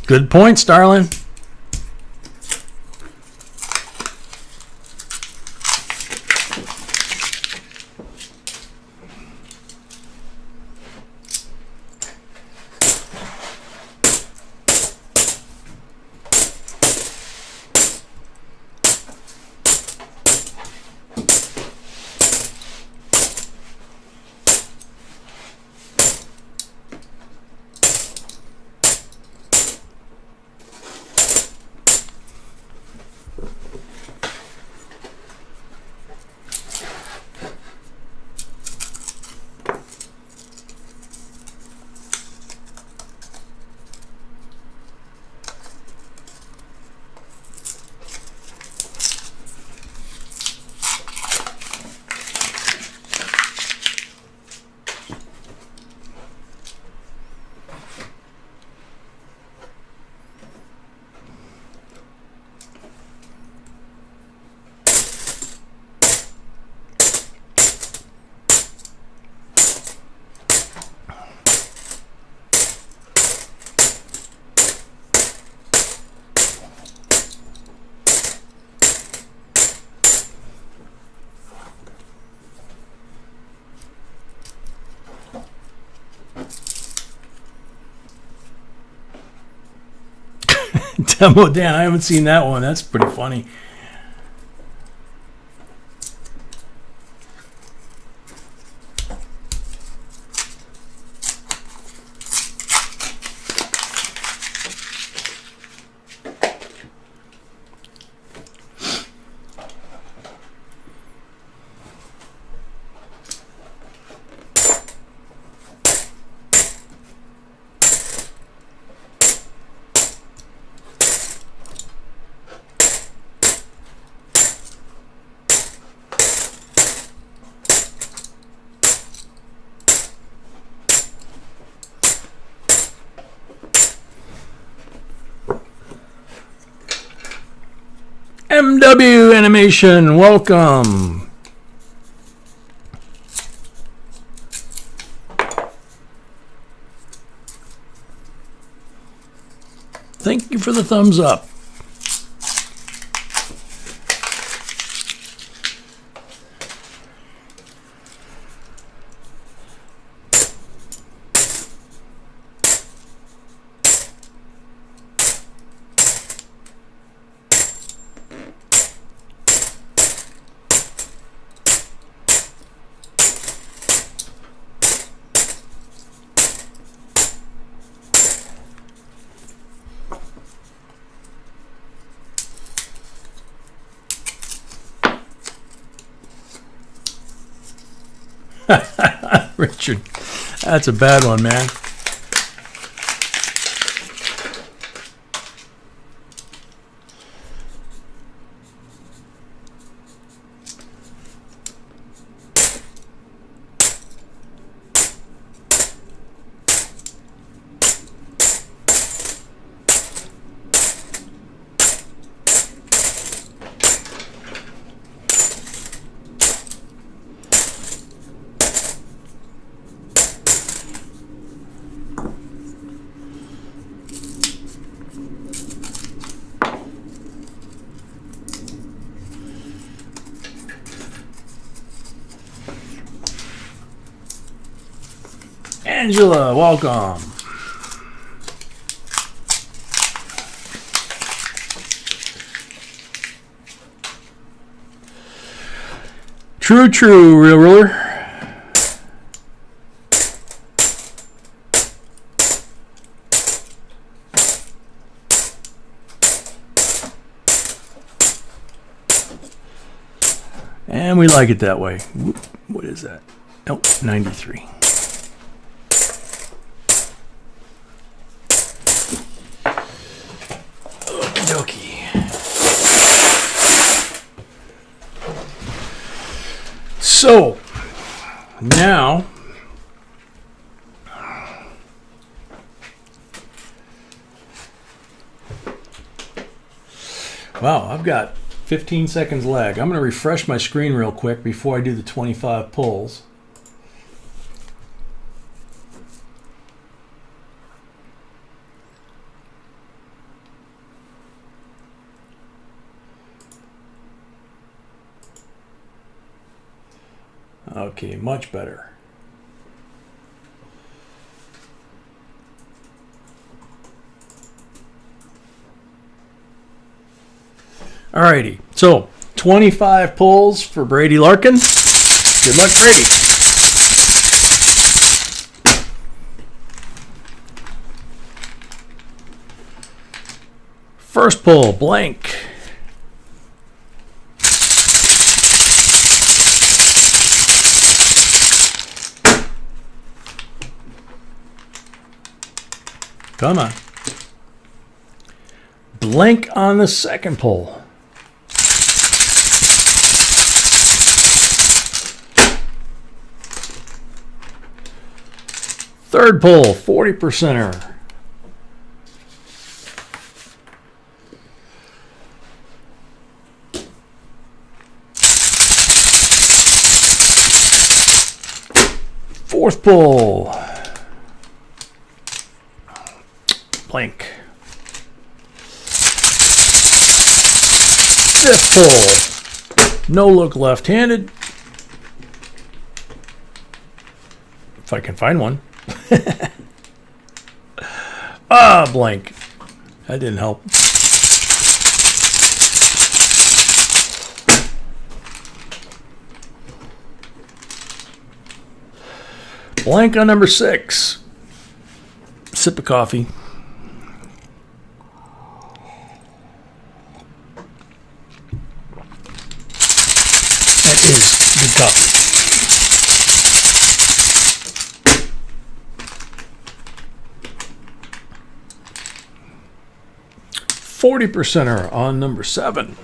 Good points, darling. Demo Dan, I haven't seen that one. That's pretty funny. MW Animation, welcome. Thank you for the thumbs up. Richard, that's a bad one, man. Angela, welcome. True, real ruler. And we like it that way. What is that? Nope, 93. So now wow, I've got 15 seconds lag. I'm going to refresh my screen real quick before I do the 25 pulls. Okay, much better. Alrighty, so 25 pulls for Brady Larkin. Good luck, Brady. First pull, blank. Come on. Blank on the second pull. Third pull, 40%er. Fourth pull. Blank. Fifth pull. No look left-handed. If I can find one. Blank. That didn't help. Blank on number 6. Sip of coffee. That is good coffee. 40%er on number 7.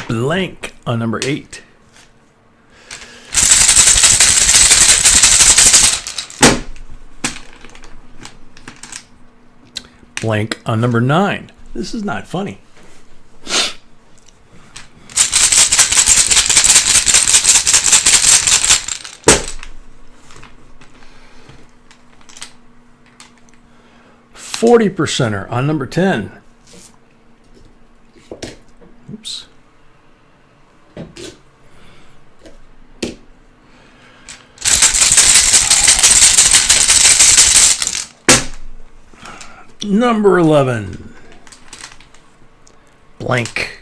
Blank on number 8. Blank on number 9. This is not funny. %er on number 10. Oops. Number 11. Blank.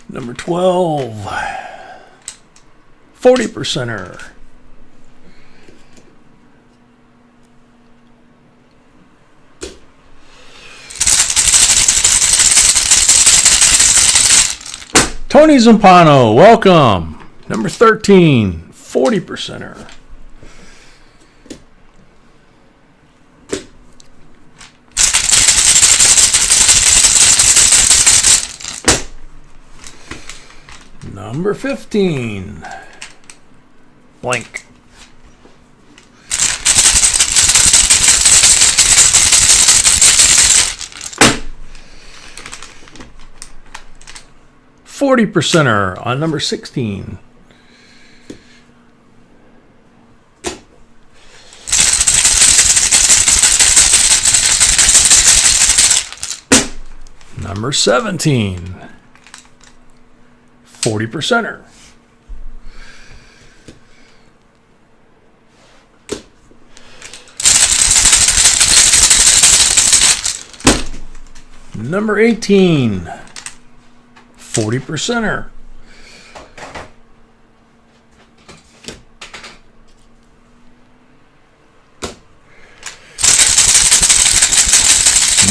Number 12. 40%er. Tony Zampano, welcome. Number 13, 40%er. Number 15. Blank. %er on number 16. Number 17. 40%er. Number 18. 40%er.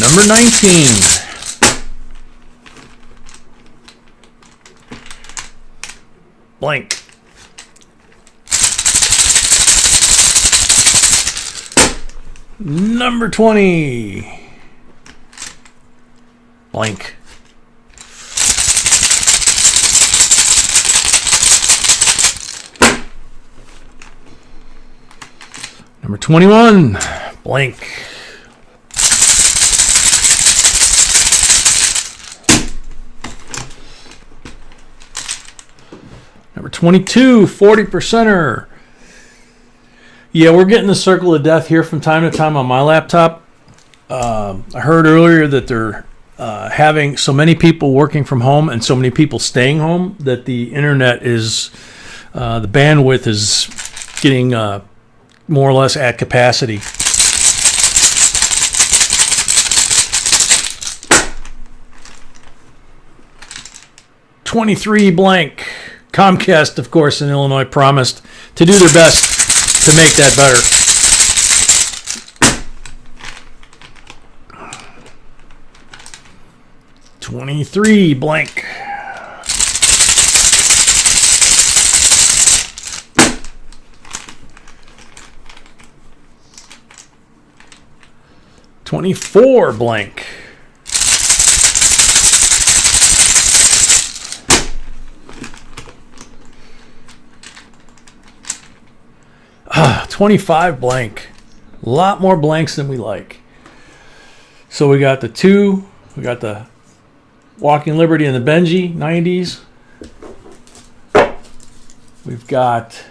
Number 19. Blank. Number 20. Blank. Number 21. Blank. Number 22, 40%er. Yeah, we're getting the circle of death here from time to time on my laptop. I heard earlier that they're having so many people working from home and so many people staying home that the internet is, the bandwidth is getting more or less at capacity. $23 blank. Comcast, of course, in Illinois promised to do their best to make that better. $23 blank. $24 blank. $25 blank. A lot more blanks than we like. So we got the 2, we got the Walking Liberty and the Benji 90s. We've got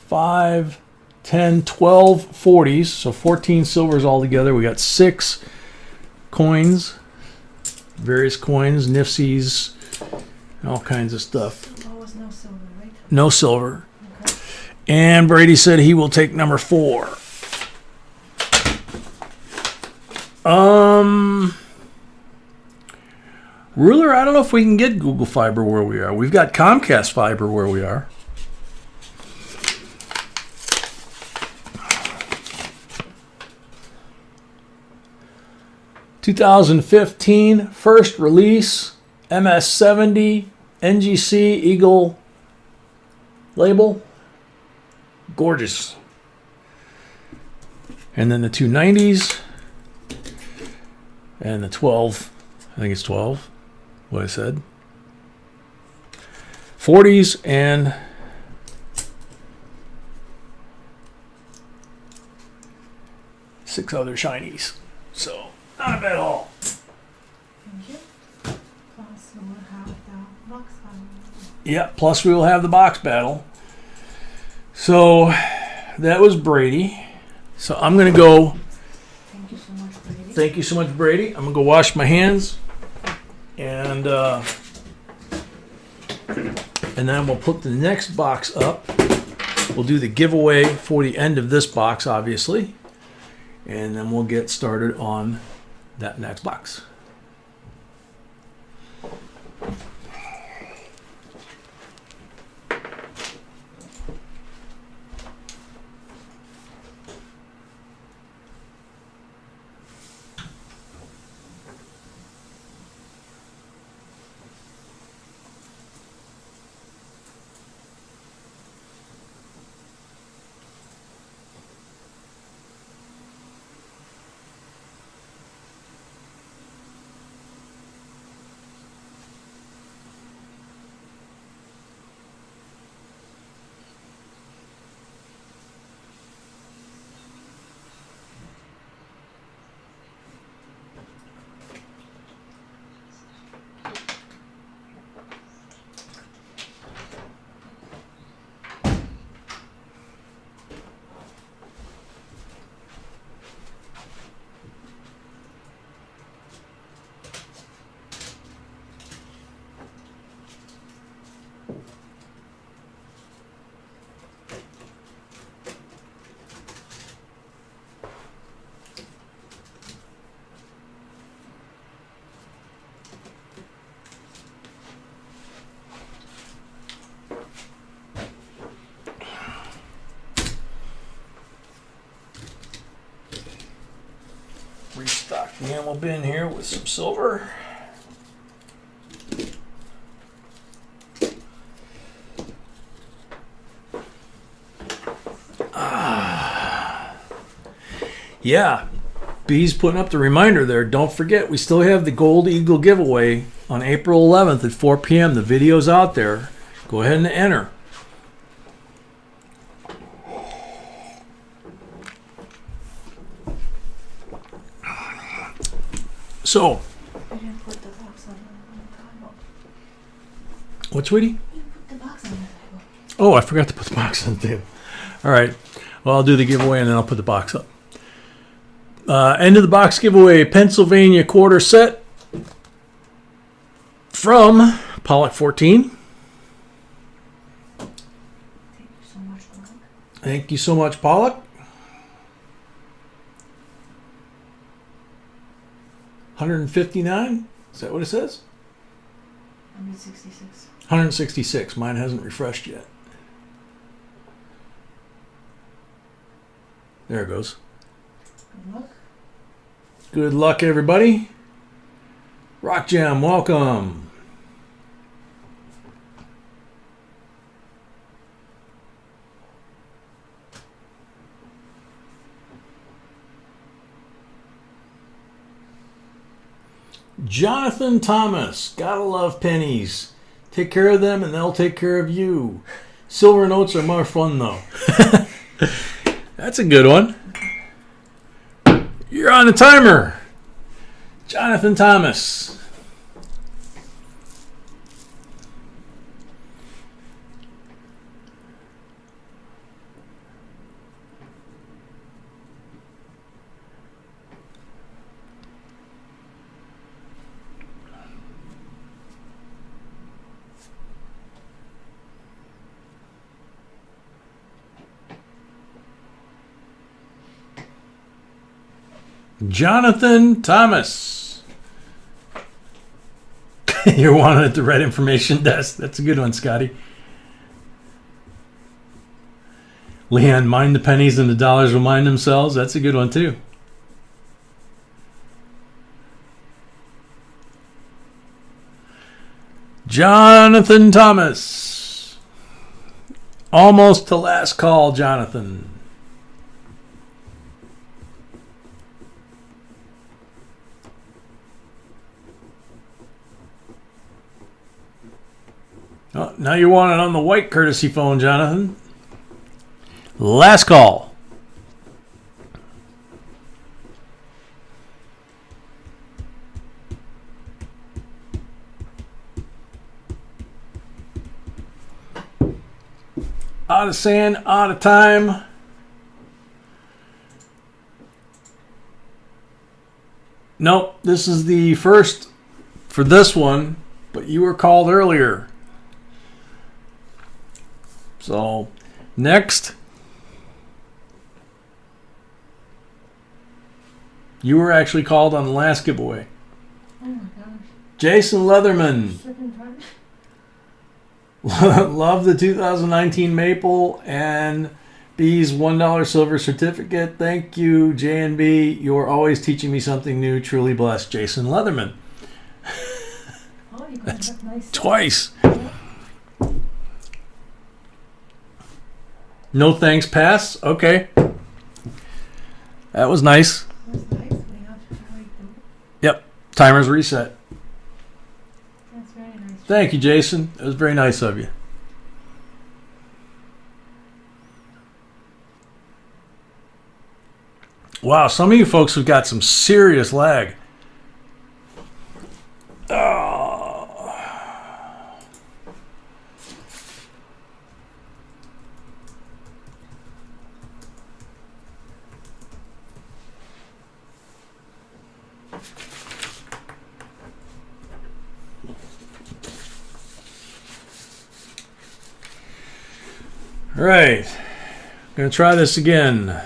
5, 10, 12 40s, so 14 silvers altogether. We got 6 coins, various coins, Nifsies, all kinds of stuff. Oh, it's no silver, right? No silver. Okay. And Brady said he will take number 4. Ruler, I don't know if we can get Google Fiber where we are. We've got Comcast Fiber where we are. (2015) first release, MS-70 NGC Eagle label. Gorgeous. And then the 290s and the 12, I think it's 12, what I said. 40s and six other shinies. So, not bad at all. Thank you. Plus, we'll have the box file. Yeah, plus we will have the box battle. So, that was Brady. So, I'm going to go. Thank you so much, Brady. Thank you so much, Brady. I'm going to go wash my hands. And then we'll put the next box up. We'll do the giveaway for the end of this box, obviously. And then we'll get started on that next box. Restock the ammo bin here with some silver. Yeah, B's putting up the reminder there. Don't forget, we still have the Gold Eagle giveaway on April 11th at 4 p.m. The video's out there. Go ahead and enter. So, I didn't put the box on the table. what, sweetie? You put the box on the table. Oh, I forgot to put the box on the table. All right. Well, I'll do the giveaway and then I'll put the box up. End of the box giveaway, Pennsylvania quarter set from Pollock 14. Thank you so much, Mark. Thank you so much, Pollock. 159? Is that what it says? 166. 166. Mine hasn't refreshed yet. There it goes. Good luck. Good luck, everybody. Rock Jam, welcome. Jonathan Thomas, gotta love pennies. Take care of them and they'll take care of you. Silver notes are more fun though. That's a good one. You're on the timer. Jonathan Thomas. Jonathan Thomas. You're wanting at the red information desk. That's a good one, Scotty. Leanne, mind the pennies and the dollars will mind themselves. That's a good one, too. Jonathan Thomas. Almost to last call, Jonathan. Oh, now you want it on the white courtesy phone, Jonathan. Last call. Out of sand, out of time. Nope, this is the first for this one, but you were called earlier. So, next. You were actually called on the last giveaway. Oh my gosh. Jason Leatherman. Second time. Love the 2019 Maple and B's $1 silver certificate. Thank you, J&B. You're always teaching me something new. Truly blessed, Jason Leatherman. Oh, you got That's that nice twice. Yeah. No thanks, pass. Okay. That was nice. That's nice. We have to wait them. Yep. Timer's reset. That's very nice. Thank you, Jason. It was very nice of you. Wow, some of you folks have got some serious lag. Oh. All right, I'm going to try this again.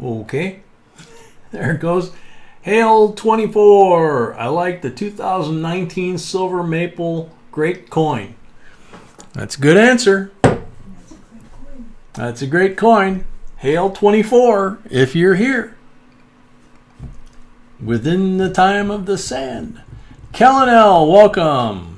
Okay, there it goes. Hail 24. I like the 2019 Silver Maple Great Coin. That's a good answer. That's a great coin. That's a great coin. Hail 24 if you're here. Within the time of the sand. Kellen L., welcome.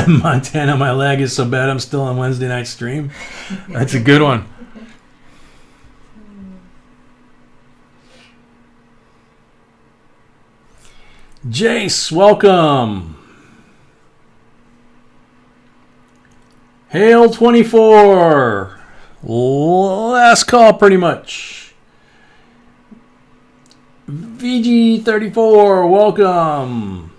Montana, my lag is so bad I'm still on Wednesday night stream. That's a good one. Jace, welcome. Hail 24. Last call pretty much. VG34, welcome.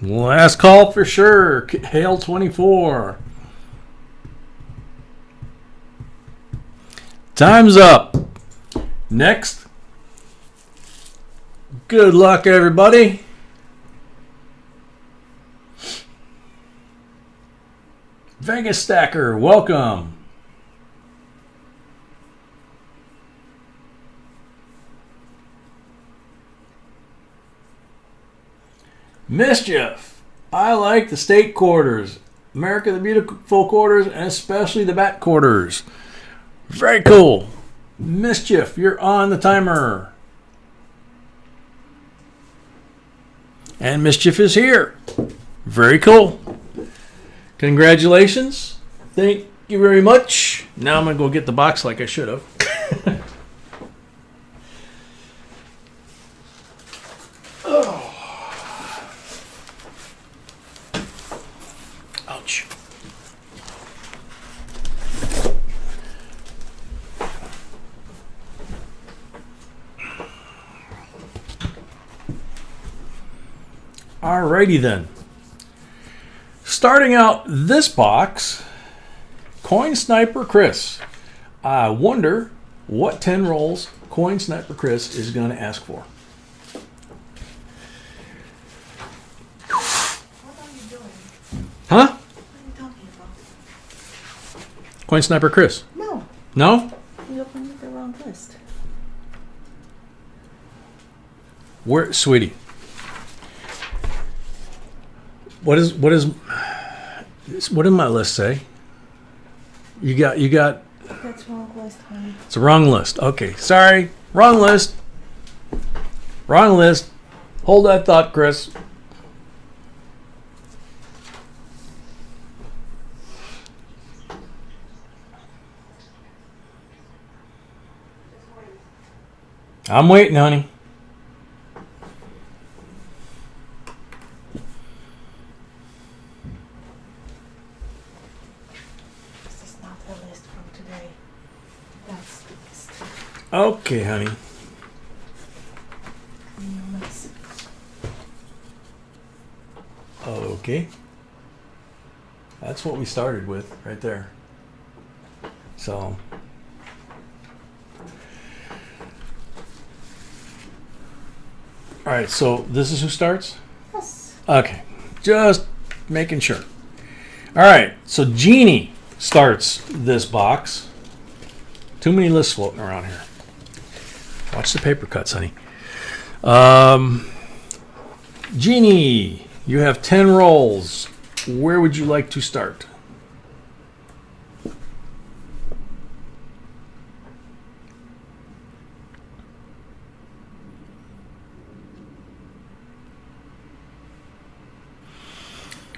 Last call for sure. Hail 24. Time's up. Next. Good luck, everybody. Vegas Stacker, welcome. Mischief. I like the state quarters, America the Beautiful quarters, and especially the bat quarters. Very cool. Mischief, you're on the timer. And Mischief is here. Very cool. Congratulations. Thank you very much. Now I'm going to go get the box like I should have. Ouch. Alrighty then. Starting out this box, Coin Sniper Chris. I wonder what 10 rolls Coin Sniper Chris is going to ask for. What are you doing? Huh? What are you talking about? Coin Sniper Chris. No, No? you opened the wrong list. Where, sweetie? What did my list say? You got That's wrong list, honey. it's a wrong list. Okay, sorry. Wrong list. Wrong list. Hold that thought, Chris. I'm waiting, honey. This is not the list from today. That's the list. Okay, honey. Increments. Okay. That's what we started with right there. So. All right, so this is who starts? Yes. Okay, just making sure. All right, so Jeannie starts this box. Too many lists floating around here. Watch the paper cuts, honey. Jeannie, you have 10 rolls. Where would you like to start?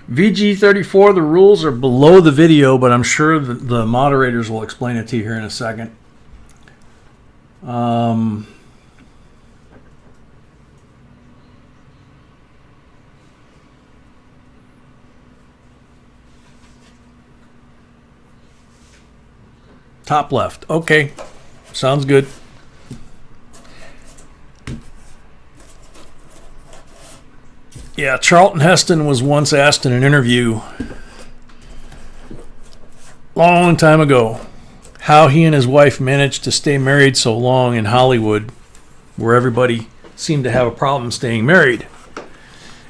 VG34, the rules are below the video, but I'm sure the moderators will explain it to you here in a second. Top left. Okay. Sounds good. Yeah, Charlton Heston was once asked in an interview long time ago how he and his wife managed to stay married so long in Hollywood, where everybody seemed to have a problem staying married.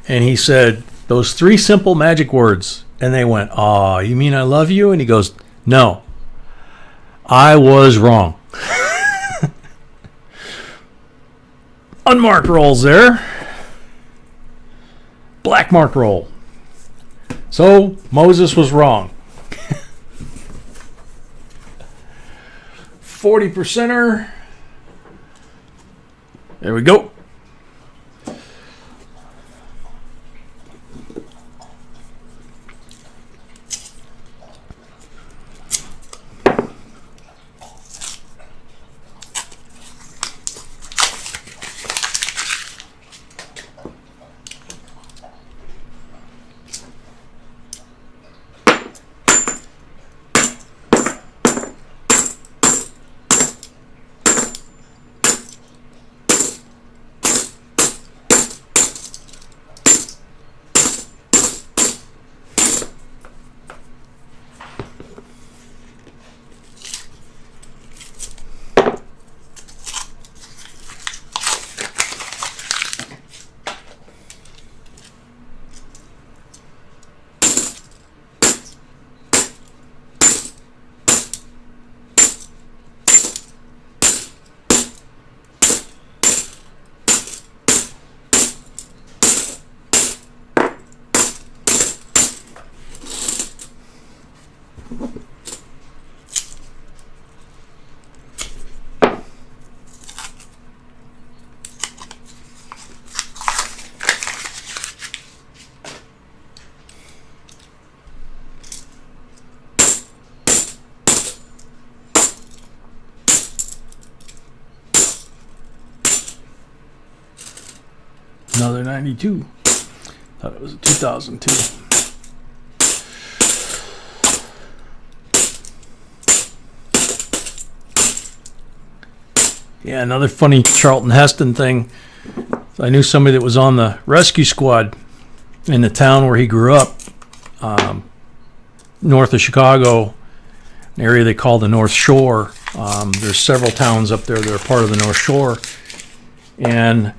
And he said those 3 simple magic words, and they went, "Aw, you mean I love you?" And he goes, "No, I was wrong." Unmarked rolls there. Black mark roll. So Moses was wrong. 40%er. There we go. 92. Thought it was 2002. Yeah, another funny Charlton Heston thing. I knew somebody that was on the rescue squad in the town where he grew up, north of Chicago, an area they call the North Shore. There's several towns up there that are part of the North Shore. And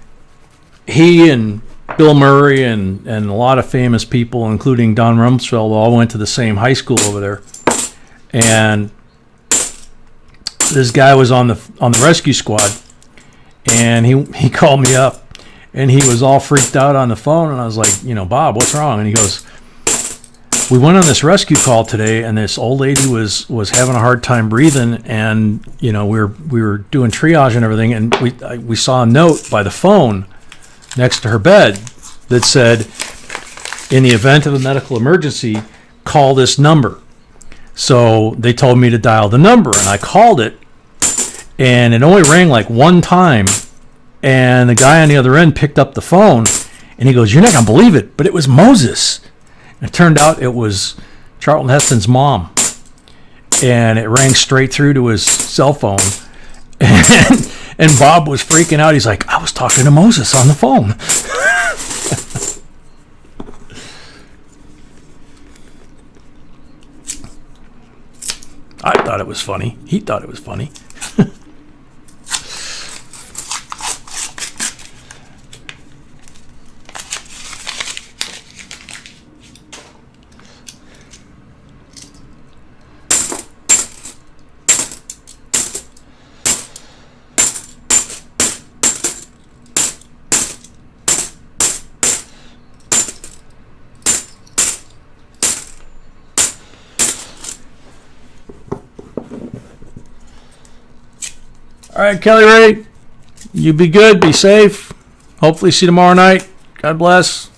he and Bill Murray and a lot of famous people, including Don Rumsfeld, all went to the same high school over there. And this guy was on the rescue squad, and he called me up, and he was all freaked out on the phone, and I was like, Bob, what's wrong? And he goes, we went on this rescue call today, and this old lady was having a hard time breathing, and we were doing triage and everything, and we saw a note by the phone next to her bed that said, in the event of a medical emergency, call this number. So they told me to dial the number, and I called it, and it only rang like one time, and the guy on the other end picked up the phone, and he goes, you're not going to believe it, but it was Moses. And it turned out it was Charlton Heston's mom, and it rang straight through to his cell phone, and Bob was freaking out. He's like, I was talking to Moses on the phone. I thought it was funny. He thought it was funny. All right, Kelly Ray, you be good, be safe. Hopefully see you tomorrow night. God bless.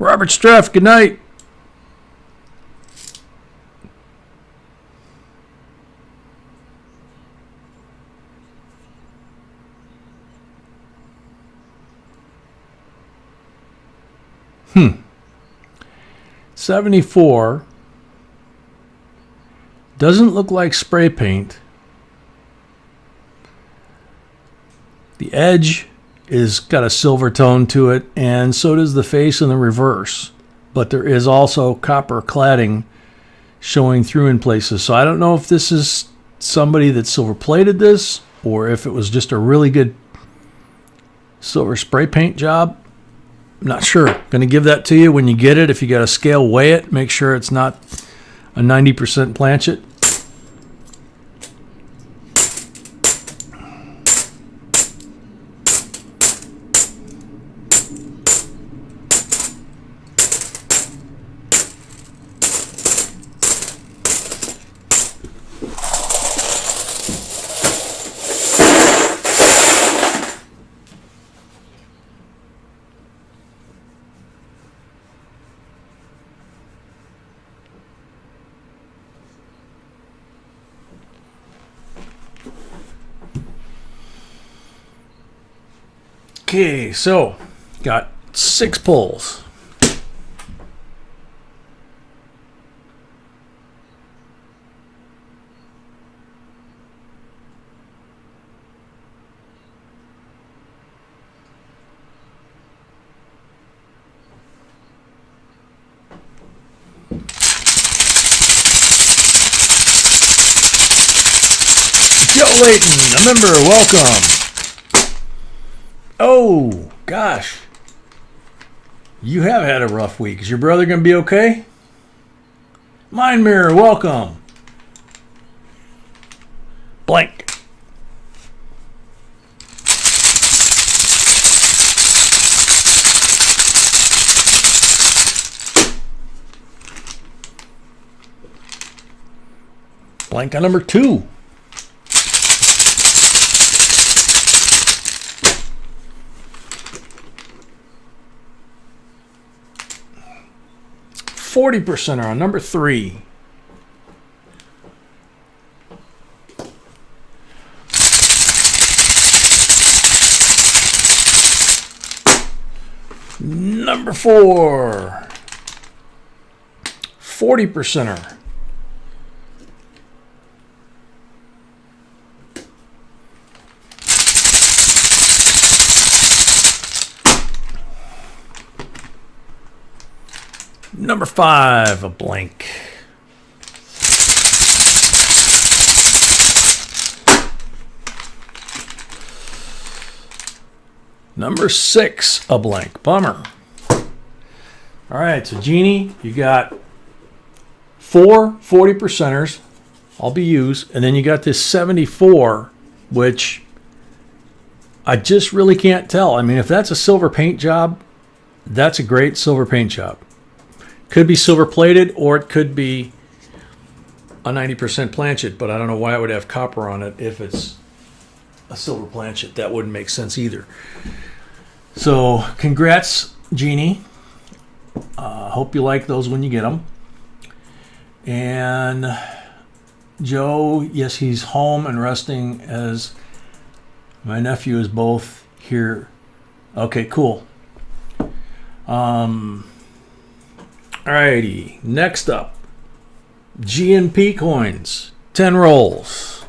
Robert Streff, good night. Hmm. 74. Doesn't look like spray paint. The edge is got a silver tone to it, and so does the face in the reverse. But there is also copper cladding showing through in places. So I don't know if this is somebody that silver plated this, or if it was just a really good silver spray paint job. I'm not sure. Going to give that to you when you get it. If you got a scale, weigh it. Make sure it's not a 90% planchet. Okay, so got 6 pulls. Joe Layton, a member, welcome. Oh, gosh. You have had a rough week. Is your brother going to be okay? Mind Mirror, welcome. Blank. Blank on number 2. %er on number 3. Number 4. 40%er. Number 5, a blank. Number 6, a blank. Bummer. All right, so Jeannie, you got 4 40%ers, all be used, and then you got this 74, which I just really can't tell. I mean, if that's a silver paint job, that's a great silver paint job. Could be silver plated, or it could be a 90% planchet, but I don't know why it would have copper on it if it's a silver planchet. That wouldn't make sense either. So congrats, Jeannie. Hope you like those when you get them. And Joe, yes, he's home and resting as my nephew is both here. Okay, cool. Alrighty, next up, GNP coins, 10 rolls.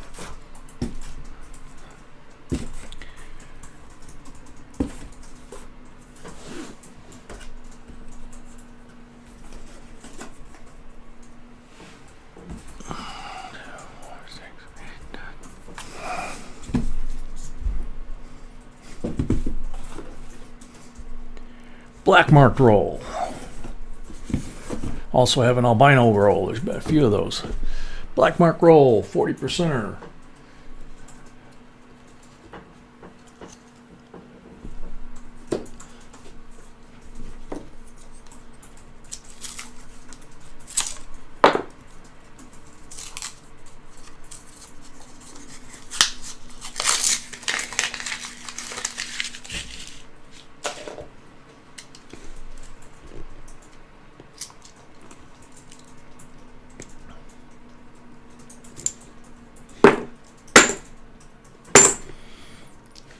Black marked roll. Also have an albino roll. There's been a few of those. Black mark roll, 40%er.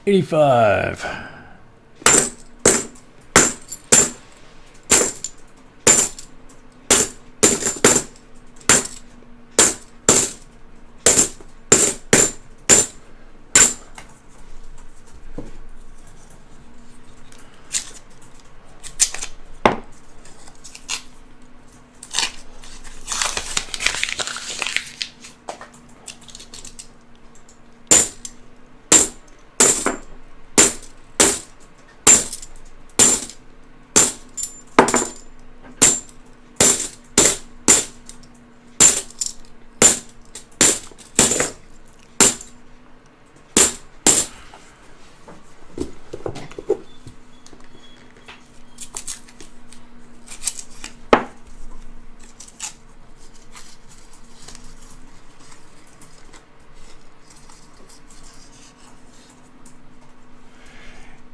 $85.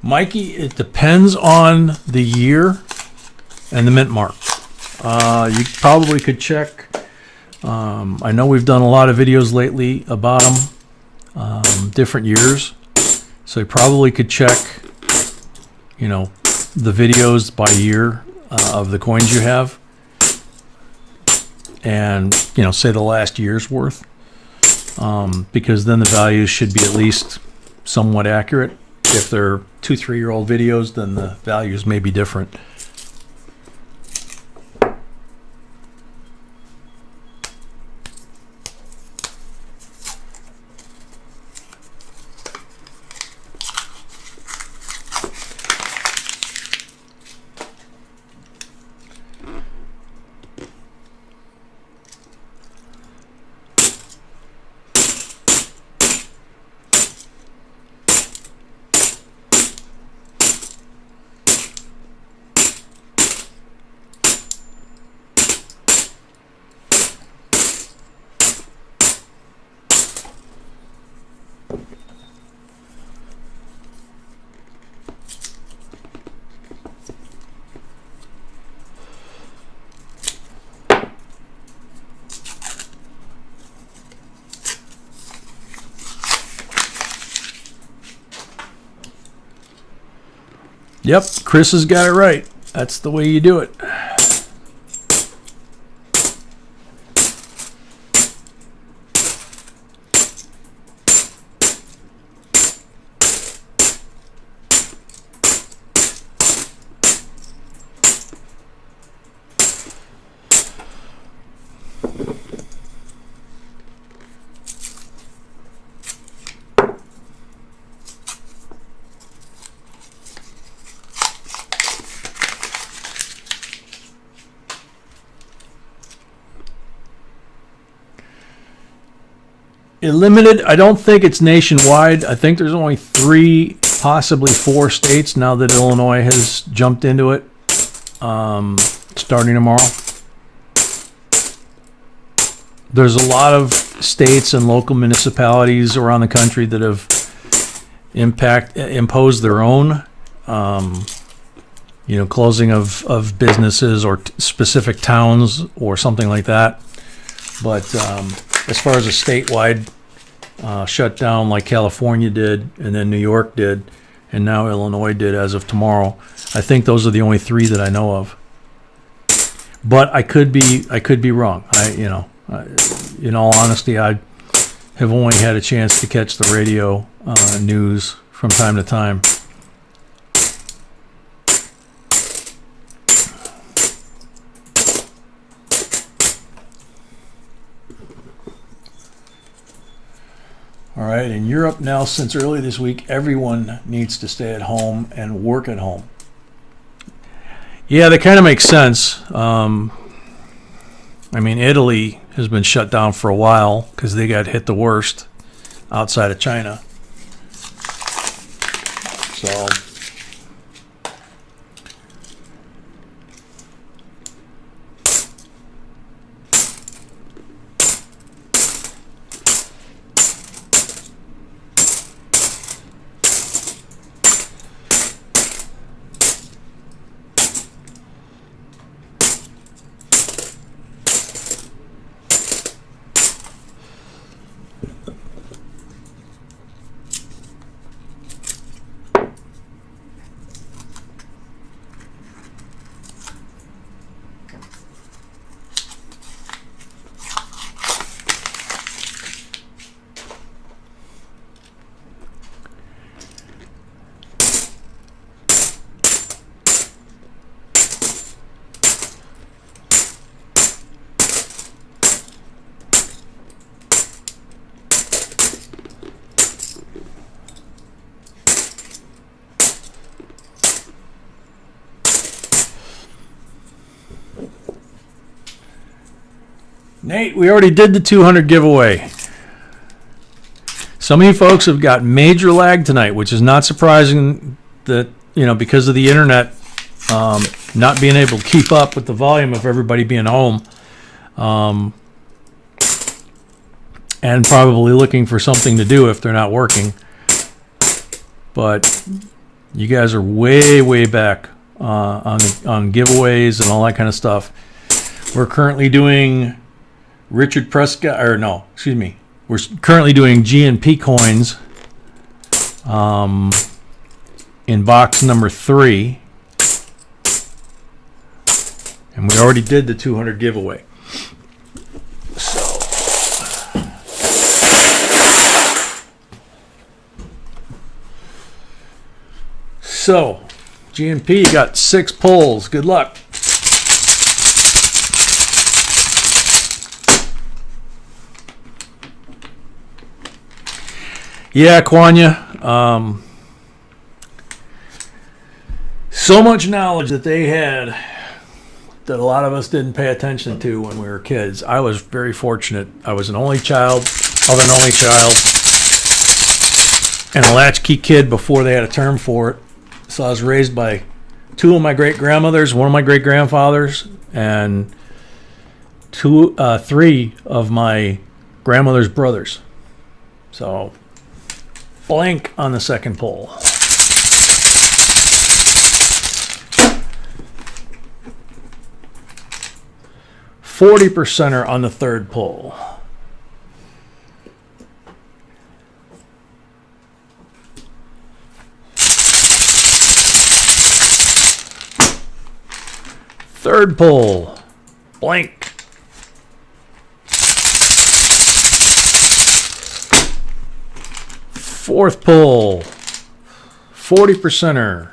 Mikey, it depends on the year and the mint mark. You probably could check. I know we've done a lot of videos lately about them, different years. So you probably could check, you know, the videos by year of the coins you have. And, you know, say the last year's worth. Because then the values should be at least somewhat accurate. If they're 2-3-year-old videos, then the values may be different. Yep, Chris has got it right. That's the way you do it. Limited, I don't think it's nationwide. I think there's only 3, possibly 4 states now that Illinois has jumped into it, starting tomorrow. There's a lot of states and local municipalities around the country that have imposed their own, you know, closing of businesses or specific towns or something like that. But as far as a statewide shutdown like California did, and then New York did, and now Illinois did as of tomorrow, I think those are the only 3 that I know of. But I could be wrong. In all honesty, I have only had a chance to catch the radio news from time to time. All right, in Europe now, since early this week, everyone needs to stay at home and work at home. Yeah, that kind of makes sense. I mean, Italy has been shut down for a while because they got hit the worst outside of China. So Nate, we already did the 200 giveaway. Some of you folks have got major lag tonight, which is not surprising that, you know, because of the internet not being able to keep up with the volume of everybody being home, and probably looking for something to do if they're not working. But You guys are way back on giveaways and all that kind of stuff. We're currently doing Richard Prescott, or no, excuse me. We're currently doing GNP coins in box number 3. And we already did the 200 giveaway. So, GNP, you got 6 pulls. Good luck. Yeah, Kwanya. So much knowledge that they had that a lot of us didn't pay attention to when we were kids. I was very fortunate. I was an only child of an only child and a latchkey kid before they had a term for it. So I was raised by 2 of my great-grandmothers, 1 of my great-grandfathers, and 3 of my grandmother's brothers. So blank on the second pull. $40% on the third pull. Third pull, blank. Fourth pull, 40%er.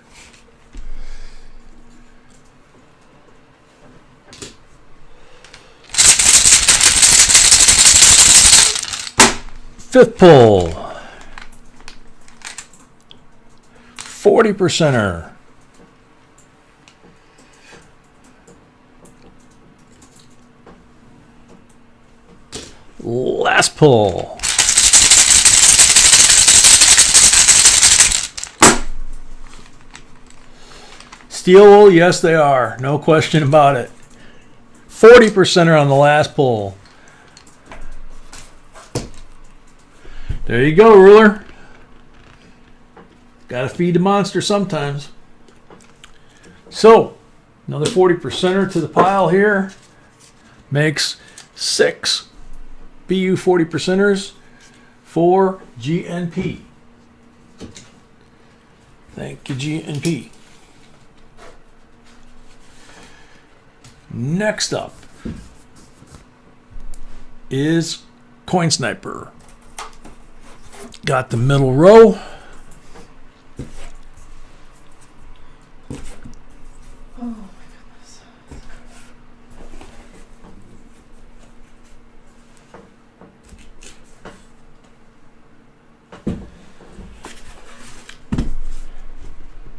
Fifth pull, 40%er. Last pull. Steel wool, yes they are. No question about it. 40%er on the last pull. There you go, ruler. Gotta feed the monster sometimes. So, another 40%er to the pile here. Makes 6 BU 40%ers for GNP. Thank you, GNP. Next up is Coin Sniper. Got the middle row. Oh my goodness.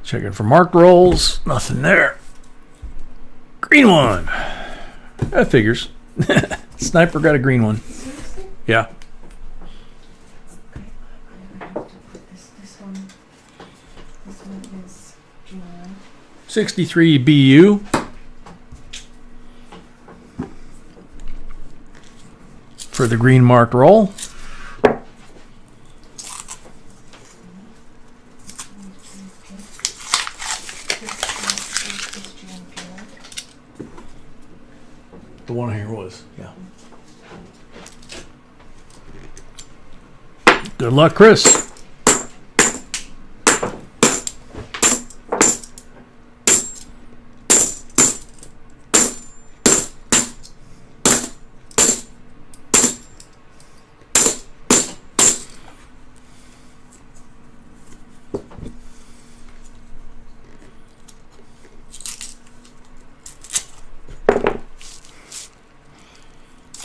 Checking for marked rolls. Nothing there. Green one. That figures. Sniper got a green one. Seriously? Yeah. Okay, I have to put this one. This one is July. 63 BU. For the green marked roll. The one here was, yeah. Good luck, Chris.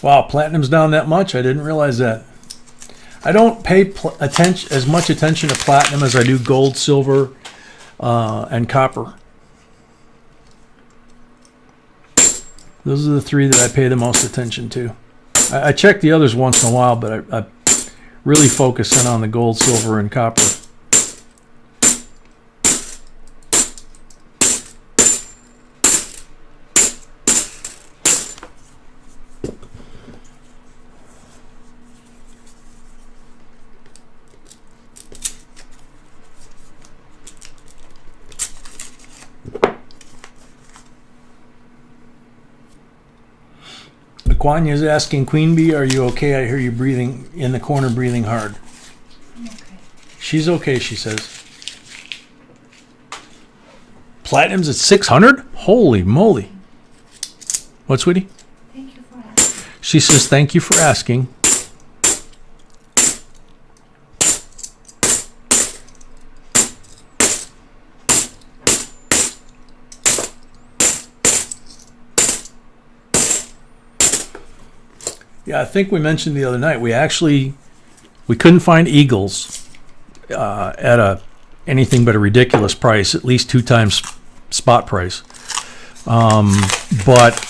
Wow, platinum's down that much? I didn't realize that. I don't pay as much attention to platinum as I do gold, silver, and copper. Those are the 3 that I pay the most attention to. I check the others once in a while, but I really focus in on the gold, silver, and copper. Kwanya is asking, Queen Bee, are you okay? I hear you breathing in the corner, breathing hard. I'm okay. She's okay, she says. Platinum's at 600? Holy moly. What, sweetie? Thank you for asking. She says, thank you for asking. Yeah, I think we mentioned the other night, we couldn't find Eagles at anything but a ridiculous price, at least 2 times spot price. But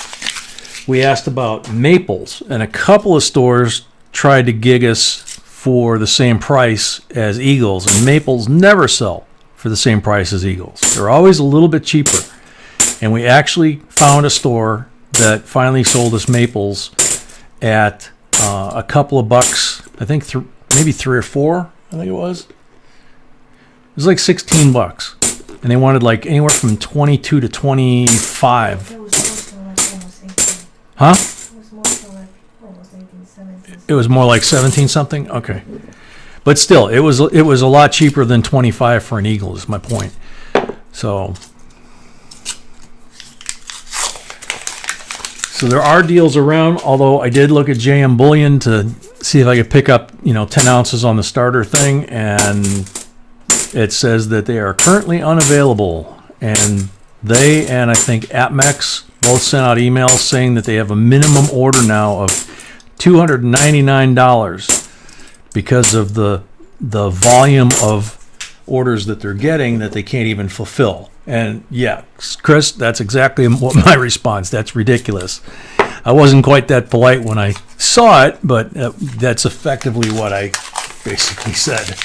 we asked about Maples, and a couple of stores tried to gig us for the same price as Eagles, and Maples never sell for the same price as Eagles. They're always a little bit cheaper. And we actually found a store that finally sold us Maples at a couple of bucks, I think maybe 3 or 4, I think it was. It was like $16, and they wanted like anywhere from 22 to 25. It was also like almost 18. Huh? It was more so like almost 18, 17. It was more like 17 something. Okay, but still, it was a lot cheaper than 25 for an Eagle. Is my point. So there are deals around, although I did look at JM Bullion to see if I could pick up, 10 ounces on the starter thing, and it says that they are currently unavailable. And they and I think APMEX both sent out emails saying that they have a minimum order now of $299 because of the volume of orders that they're getting that they can't even fulfill. And yeah, Chris, that's exactly what my response. That's ridiculous. I wasn't quite that polite when I saw it, but that's effectively what I basically said.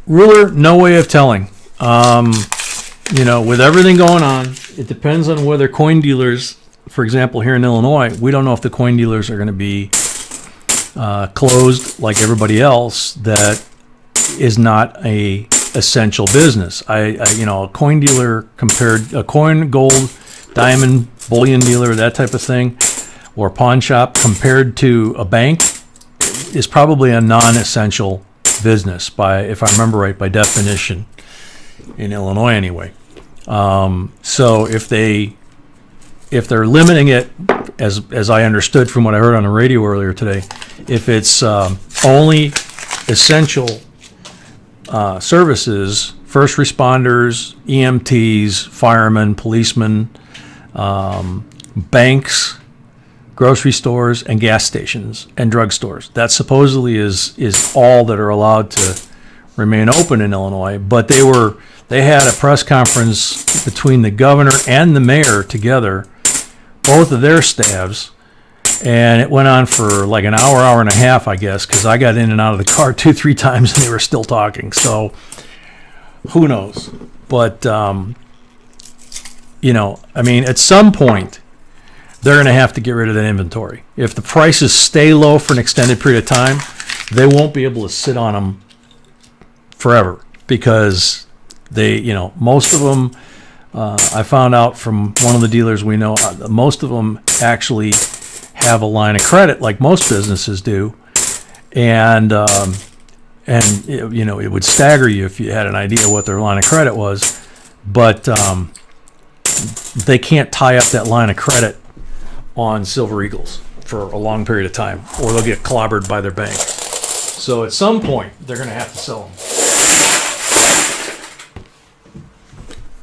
Ruler, no way of telling. With everything going on, it depends on whether coin dealers, for example, here in Illinois, we don't know if the coin dealers are going to be closed like everybody else that is not a essential business. A coin dealer a coin, gold, diamond, bullion dealer, that type of thing, or pawn shop compared to a bank is probably a non-essential business if I remember right, by definition in Illinois anyway. So if they're limiting it, as I understood from what I heard on the radio earlier today, if it's only essential services, first responders, EMTs, firemen, policemen, banks, grocery stores, and gas stations and drugstores. That supposedly is all that are allowed to remain open in Illinois. But they had a press conference between the governor and the mayor together, both of their staffs, and it went on for like an hour and a half, I guess, because I got in and out of the car 2-3 times and they were still talking. So who knows? But at some point, they're going to have to get rid of that inventory. If the prices stay low for an extended period of time, they won't be able to sit on them forever because most of them, I found out from one of the dealers we know, most of them actually have a line of credit like most businesses do. And and it would stagger you if you had an idea what their line of credit was. But they can't tie up that line of credit on Silver Eagles for a long period of time, or they'll get clobbered by their bank. So at some point, they're going to have to sell them.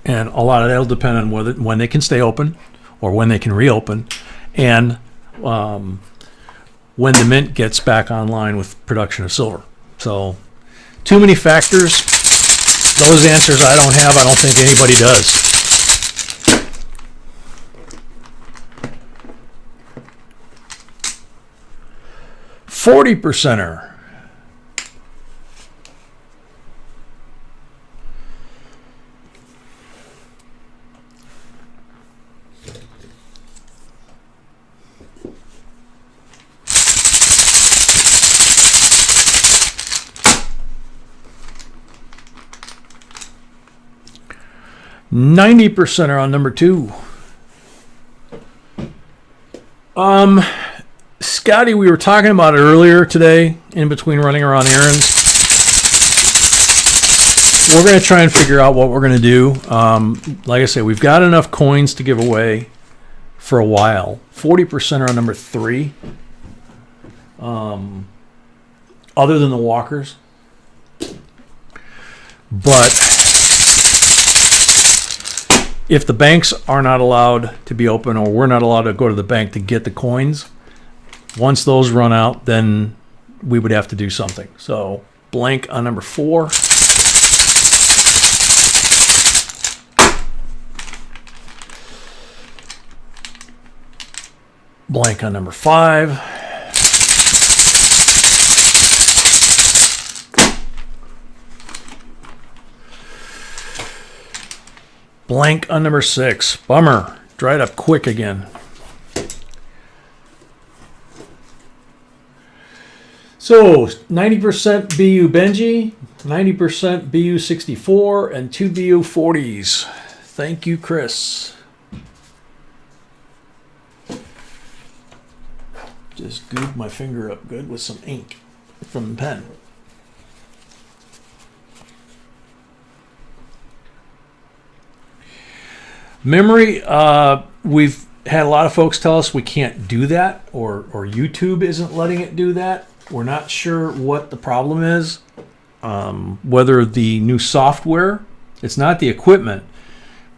And a lot of that will depend on when they can stay open or when they can reopen, and when the mint gets back online with production of silver. So too many factors. Those answers I don't have. I don't think anybody does. $40%er. $90% are on number 2. Scotty, we were talking about it earlier today in between running around errands. We're going to try and figure out what we're going to do. Like I say, we've got enough coins to give away for a while. 40% are on number 3. Other than the walkers. But if the banks are not allowed to be open, or we're not allowed to go to the bank to get the coins, once those run out, then we would have to do something. So blank on number 4. Blank on number 5. Blank on number 6. Bummer. Dried up quick again. So 90% BU Benji, 90% BU 64, and 2 BU 40s. Thank you, Chris. Just gooed my finger up good with some ink from the pen. Memory, we've had a lot of folks tell us we can't do that, or YouTube isn't letting it do that. We're not sure what the problem is, whether the new software, it's not the equipment,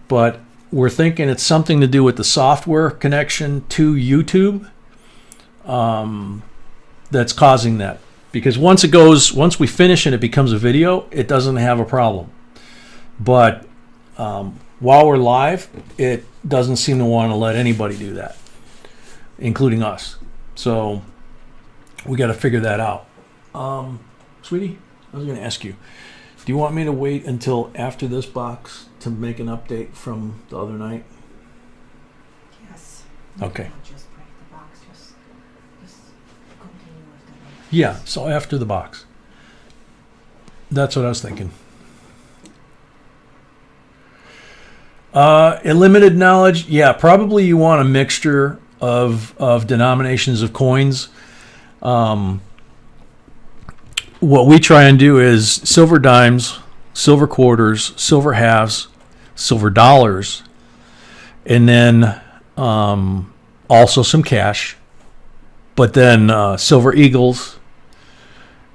but we're thinking it's something to do with the software connection to YouTube that's causing that. Because once we finish and it becomes a video, it doesn't have a problem. But while we're live, it doesn't seem to want to let anybody do that, including us. So we got to figure that out. Sweetie, I was going to ask you, do you want me to wait until after this box to make an update from the other night? Yes. Okay. I'll just break the box. Just continue with the next. Yeah, so after the box. That's what I was thinking. Limited knowledge, yeah, probably you want a mixture of denominations of coins. What we try and do is silver dimes, silver quarters, silver halves, silver dollars, and then also some cash, but then silver eagles,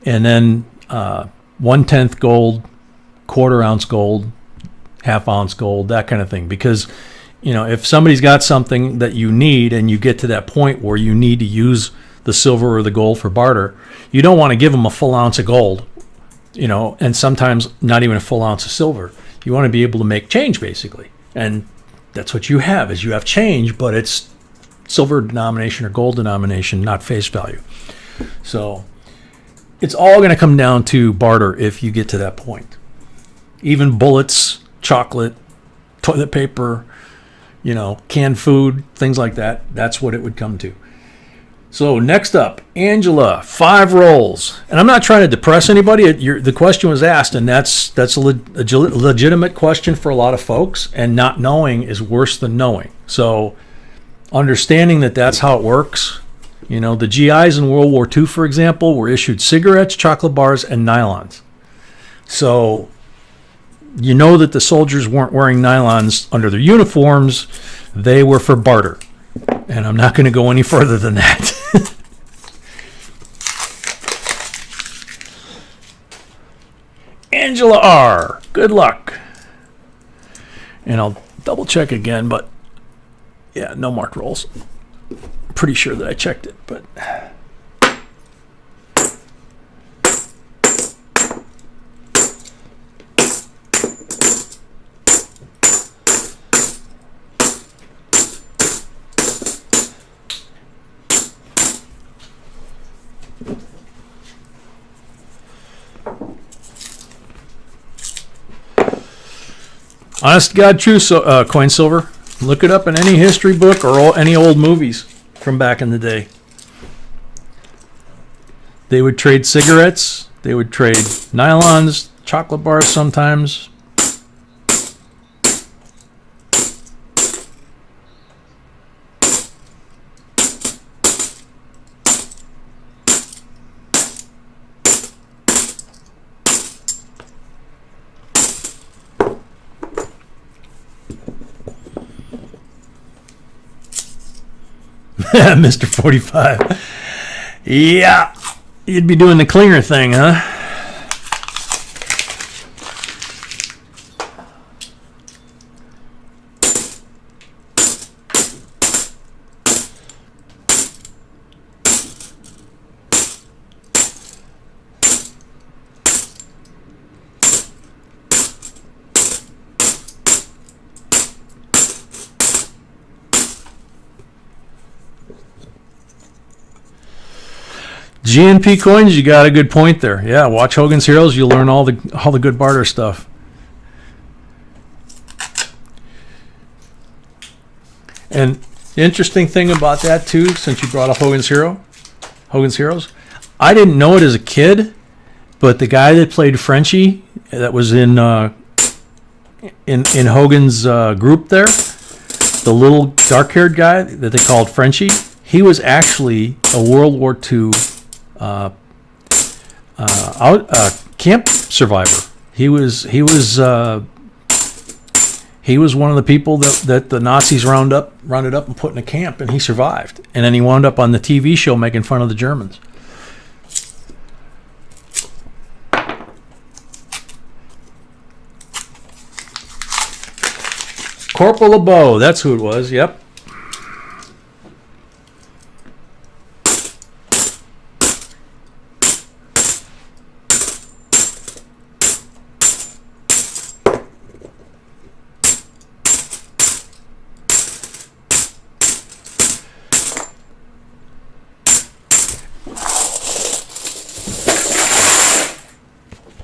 and then 1/10 gold, quarter ounce gold, half ounce gold, that kind of thing. Because, if somebody's got something that you need and you get to that point where you need to use the silver or the gold for barter, you don't want to give them a full ounce of gold, and sometimes not even a full ounce of silver. You want to be able to make change, basically. And that's what you have, is you have change, but it's silver denomination or gold denomination, not face value. So it's all going to come down to barter if you get to that point. Even bullets, chocolate, toilet paper, canned food, things like that. That's what it would come to. So next up, Angela, 5 rolls. And I'm not trying to depress anybody. The question was asked, and that's a legitimate question for a lot of folks. And not knowing is worse than knowing. So understanding that that's how it works, You know, the GIs in World War II, for example, were issued cigarettes, chocolate bars, and nylons. So you know that the soldiers weren't wearing nylons under their uniforms. They were for barter. And I'm not going to go any further than that. Angela R., good luck. And I'll double check again, but yeah, no marked rolls. Pretty sure that I checked it, but honest to God, true. So, Coin Silver. Look it up in any history book or any old movies from back in the day. They would trade cigarettes. They would trade nylons, chocolate bars sometimes. Mr. 45. Yeah, you'd be doing the clinger thing, huh? GNP coins, you got a good point there. Yeah, watch Hogan's Heroes. You'll learn all the good barter stuff. And the interesting thing about that too, since you brought up Hogan's Heroes, I didn't know it as a kid, but the guy that played Frenchie, that was in Hogan's group there, the little dark-haired guy that they called Frenchie, he was actually a World War II camp survivor. He was one of the people that the Nazis rounded up and put in a camp, and he survived. And then he wound up on the TV show making fun of the Germans. Corporal LeBeau, that's who it was. Yep.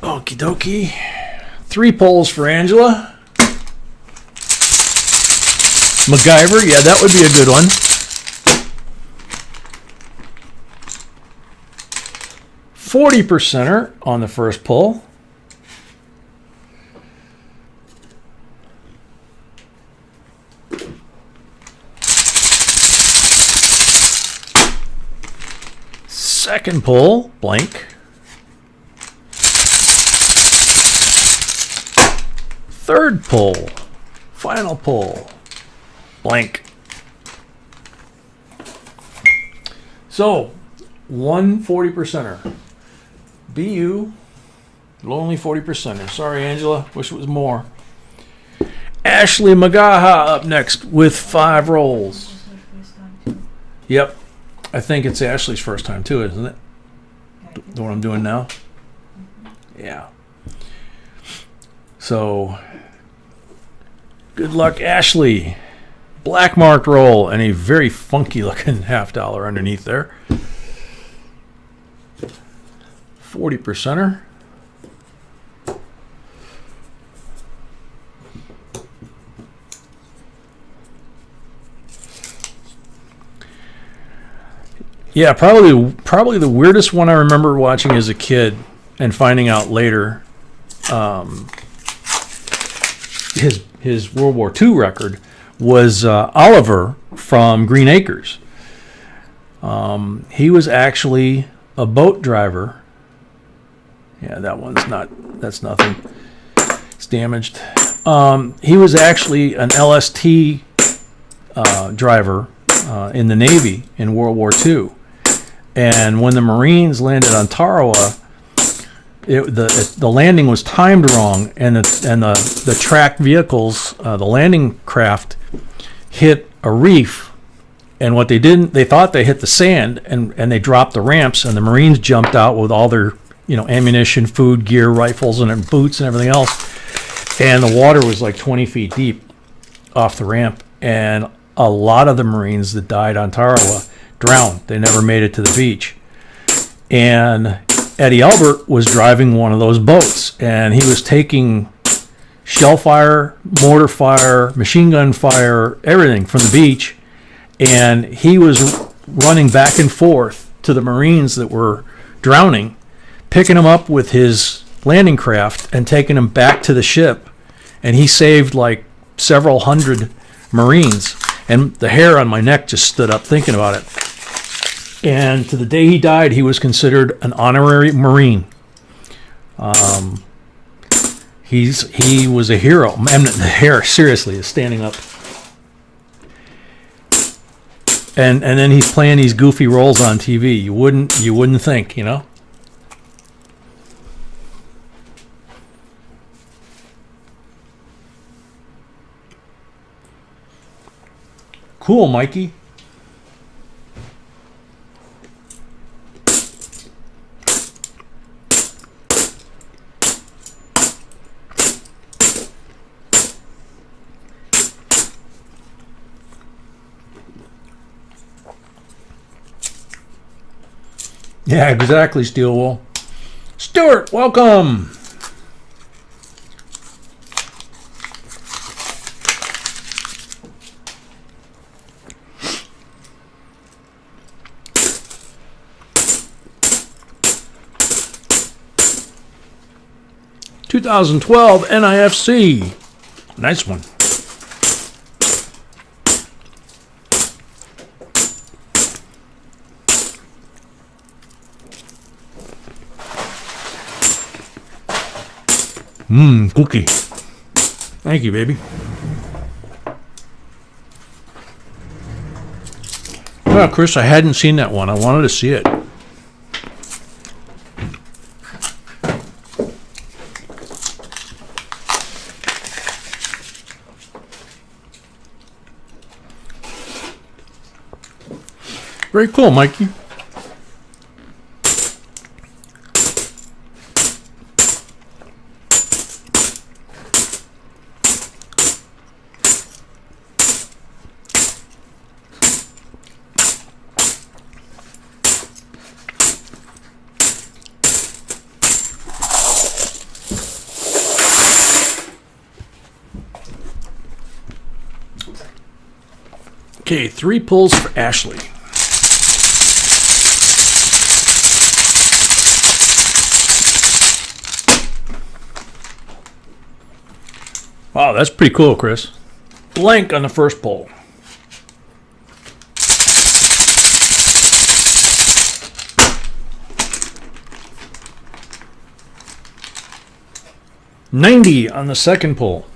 Okie dokie. 3 polls for Angela. MacGyver, yeah, that would be a good one. $40% on the first poll. Second poll, blank. Third poll, final poll, blank. So, 40%er. BU, lonely 40%er. Sorry, Angela. Wish it was more. Ashley Magaha up next with 5 rolls. Yep. I think it's Ashley's first time too, isn't it? The one I'm doing now? Yeah. So, good luck, Ashley. Black marked roll and a very funky looking $50 underneath there. 40%er. Yeah, probably the weirdest one I remember watching as a kid and finding out later. His World War II record was Oliver from Green Acres. He was actually a boat driver. Yeah, that's nothing. It's damaged. He was actually an LST driver in the Navy in World War II. And when the Marines landed on Tarawa, the landing was timed wrong, and the tracked vehicles, the landing craft, hit a reef. And what they didn't, they thought they hit the sand, and they dropped the ramps, and the Marines jumped out with all their ammunition, food, gear, rifles, and boots and everything else. And the water was like 20 feet deep off the ramp, and a lot of the Marines that died on Tarawa drowned. They never made it to the beach. And Eddie Albert was driving one of those boats, and he was taking shell fire, mortar fire, machine gun fire, everything from the beach, and he was running back and forth to the Marines that were drowning, picking them up with his landing craft and taking them back to the ship. And he saved like several hundred Marines, and the hair on my neck just stood up thinking about it. And to the day he died, he was considered an honorary Marine. He was a hero. And the hair, seriously, is standing up. And then he's playing these goofy roles on TV. You wouldn't think, Cool, Mikey. Yeah, exactly, Steelwool. Stuart, welcome. (2012) NIFC. Nice one. Cookie. Thank you, baby. Well, Chris, I hadn't seen that one. I wanted to see it. Very cool, Mikey. Okay, 3 pulls for Ashley. Wow, that's pretty cool, Chris. Blank on the first pull. $90 on the second pull.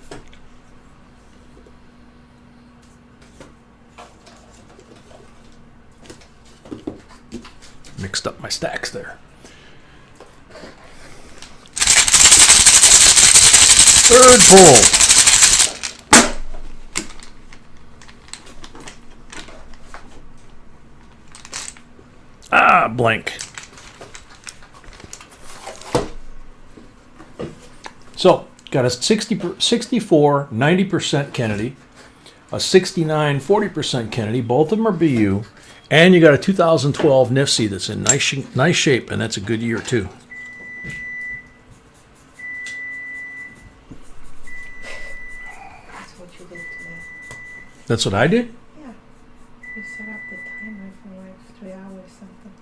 Mixed up my stacks there. Third pull. Blank. So, got a 64, 90% Kennedy, a 69, 40% Kennedy. Both of them are BU. And you got a 2012 NIFC that's in nice shape, and that's a good year, too. That's what you did today. That's what I did? Yeah. You set up the timer for like 3 hours something.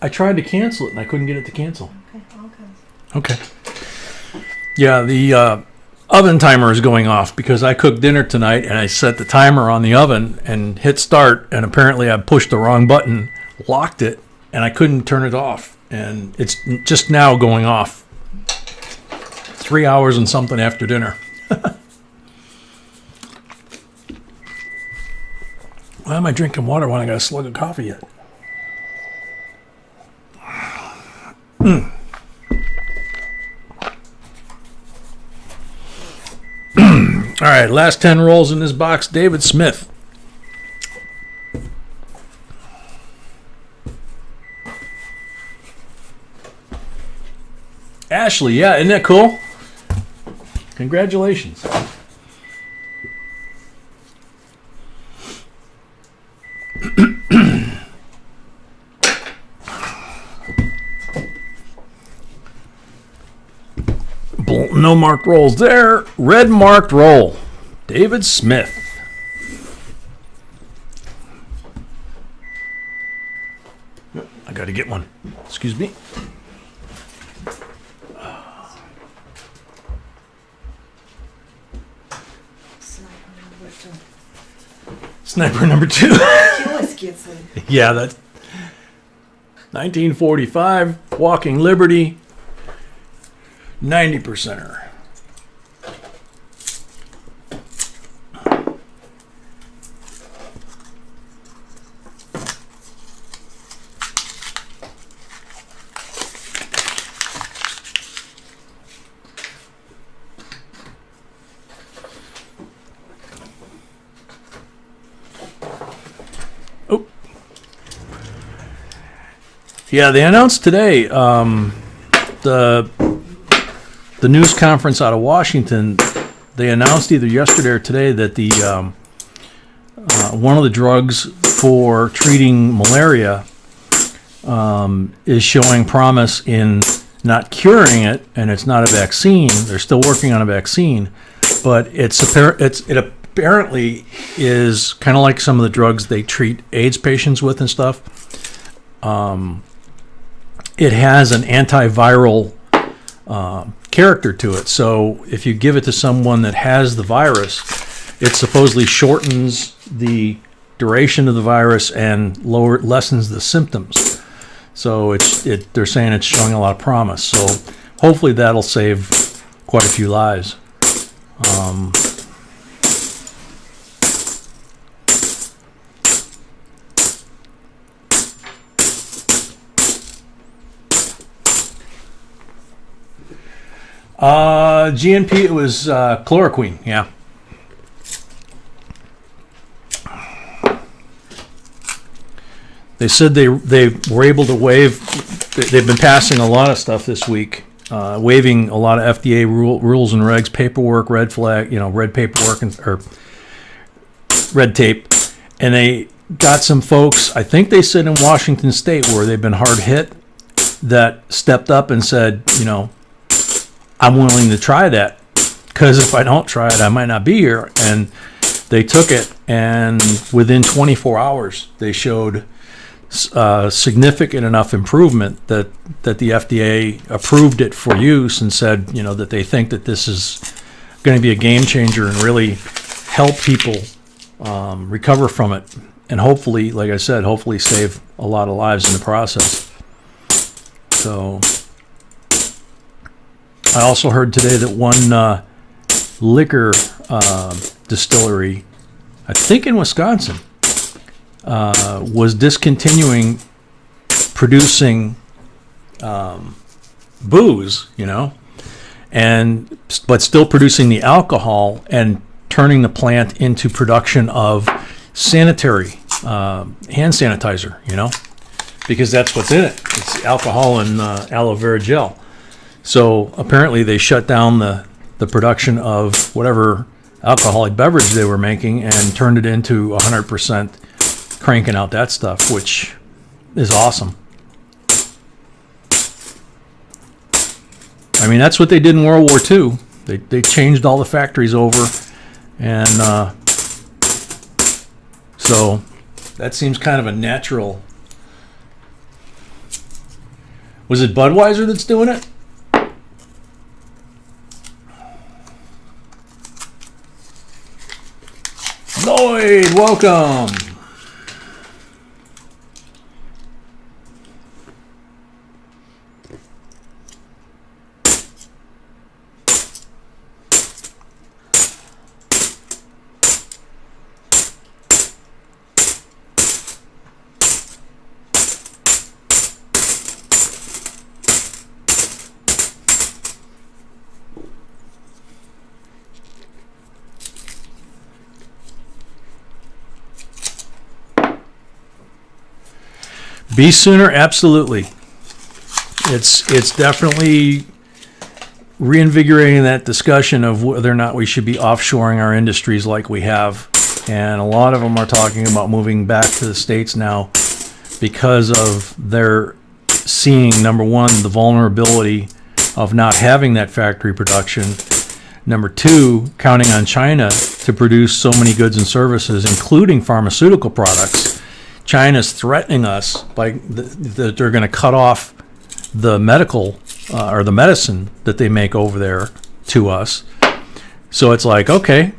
I tried to cancel it, and I couldn't get it to cancel. Okay, I'll cancel. Okay. Yeah, the oven timer is going off because I cooked dinner tonight, and I set the timer on the oven and hit start, and apparently I pushed the wrong button locked it, and I couldn't turn it off. And it's just now going off. 3 hours and something after dinner. Why am I drinking water when I got a slug of coffee yet? All right, last 10 rolls in this box. David Smith. Ashley, yeah, isn't that cool? Congratulations. No marked rolls there. Red marked roll. David Smith. I got to get one. Excuse me. Sniper number 2. Yeah, that's 1945. Walking Liberty. 90%er. Oh. Yeah, they announced today the news conference out of Washington. They announced either yesterday or today that the one of the drugs for treating malaria is showing promise in not curing it, and it's not a vaccine. They're still working on a vaccine, but it apparently is kind of like some of the drugs they treat AIDS patients with and stuff. It has an antiviral character to it. So if you give it to someone that has the virus, it supposedly shortens the duration of the virus and lessens the symptoms. So they're saying it's showing a lot of promise. So hopefully that'll save quite a few lives. GNP, it was chloroquine, yeah. They said they were able to waive. They've been passing a lot of stuff this week, waiving a lot of FDA rules and regs, paperwork, red flag, red paperwork or red tape, and they got some folks. I think they said in Washington State where they've been hard hit that stepped up and said, I'm willing to try that, because if I don't try it, I might not be here. And they took it, and within 24 hours, they showed significant enough improvement that the FDA approved it for use and said, that they think that this is going to be a game changer and really help people recover from it. And hopefully, like I said, hopefully save a lot of lives in the process. So I also heard today that one liquor distillery, I think in Wisconsin, was discontinuing producing booze, but still producing the alcohol and turning the plant into production of sanitary hand sanitizer, because that's what's in it. It's alcohol and aloe vera gel. So apparently they shut down the production of whatever alcoholic beverage they were making and turned it into 100% cranking out that stuff, which is awesome. I mean, that's what they did in World War II. They changed all the factories over, and so that seems kind of a natural. Was it Budweiser that's doing it? Lloyd, welcome. Be sooner, absolutely. It's definitely reinvigorating that discussion of whether or not we should be offshoring our industries like we have. And a lot of them are talking about moving back to the States now because of their seeing, number one, the vulnerability of not having that factory production. Number two, counting on China to produce so many goods and services, including pharmaceutical products. China's threatening us by that they're going to cut off the medical or the medicine that they make over there to us. So it's like, okay,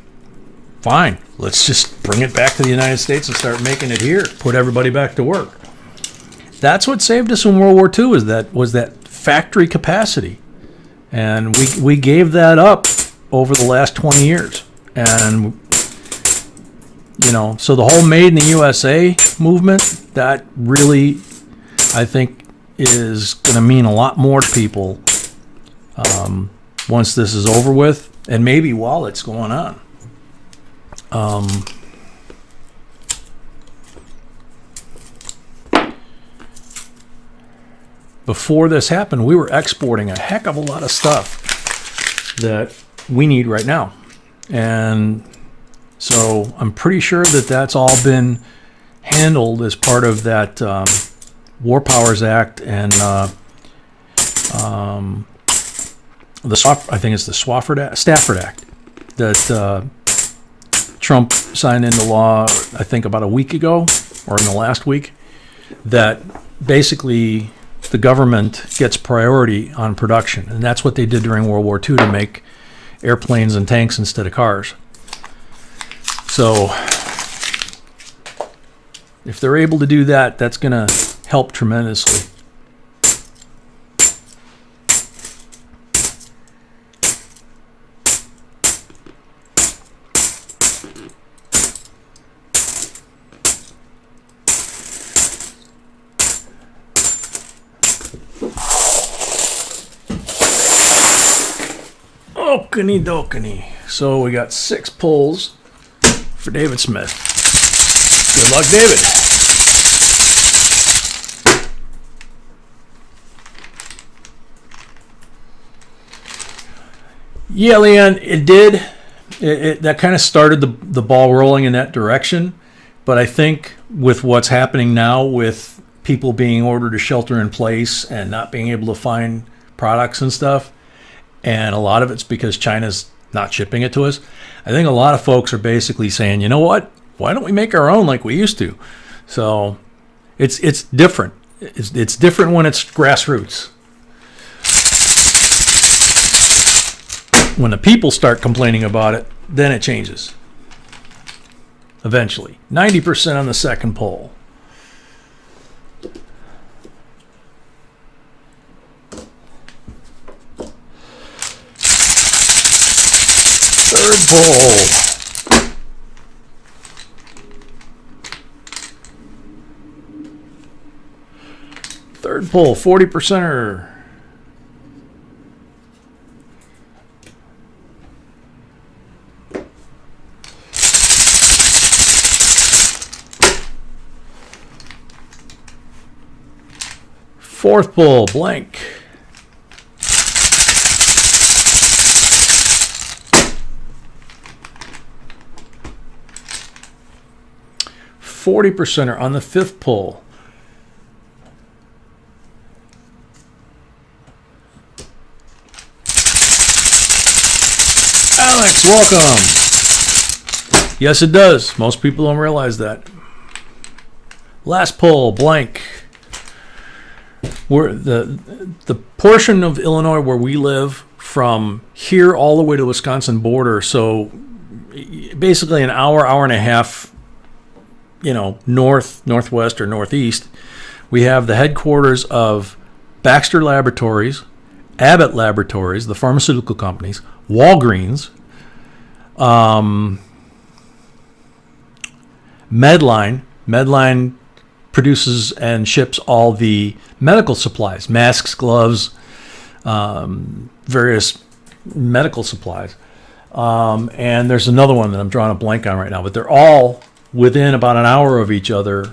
fine, let's just bring it back to the United States and start making it here. Put everybody back to work. That's what saved us in World War II. Was that factory capacity, and we gave that up over the last 20 years. And so the whole Made in the USA movement, that really, I think, is going to mean a lot more to people once this is over with, and maybe while it's going on. Before this happened, we were exporting a heck of a lot of stuff that we need right now. And so I'm pretty sure that that's all been handled as part of that War Powers Act and I think it's the Stafford Act that Trump signed into law, I think about a week ago or in the last week, that basically the government gets priority on production. And that's what they did during World War II to make airplanes and tanks instead of cars. So if they're able to do that, that's going to help tremendously. Okany dokany. So we got 6 pulls for David Smith. Good luck, David. Yeah, Leon, it did. That kind of started the ball rolling in that direction. But I think with what's happening now with people being ordered to shelter in place and not being able to find products and stuff, and a lot of it's because China's not shipping it to us, I think a lot of folks are basically saying, you know what? Why don't we make our own like we used to? So it's different. It's different when it's grassroots. When the people start complaining about it, then it changes. Eventually. 90% on the second poll. Third poll. Third poll, 40%er. Fourth poll, blank. %er on the fifth poll. Alex, welcome. Yes, it does. Most people don't realize that. Last poll, blank. We're the portion of Illinois where we live from here all the way to the Wisconsin border, so basically an hour and a half, north, northwest, or northeast, we have the headquarters of Baxter Laboratories, Abbott Laboratories, the pharmaceutical companies, Walgreens, Medline. Medline produces and ships all the medical supplies, masks, gloves, various medical supplies. And there's another one that I'm drawing a blank on right now, but they're all within about an hour of each other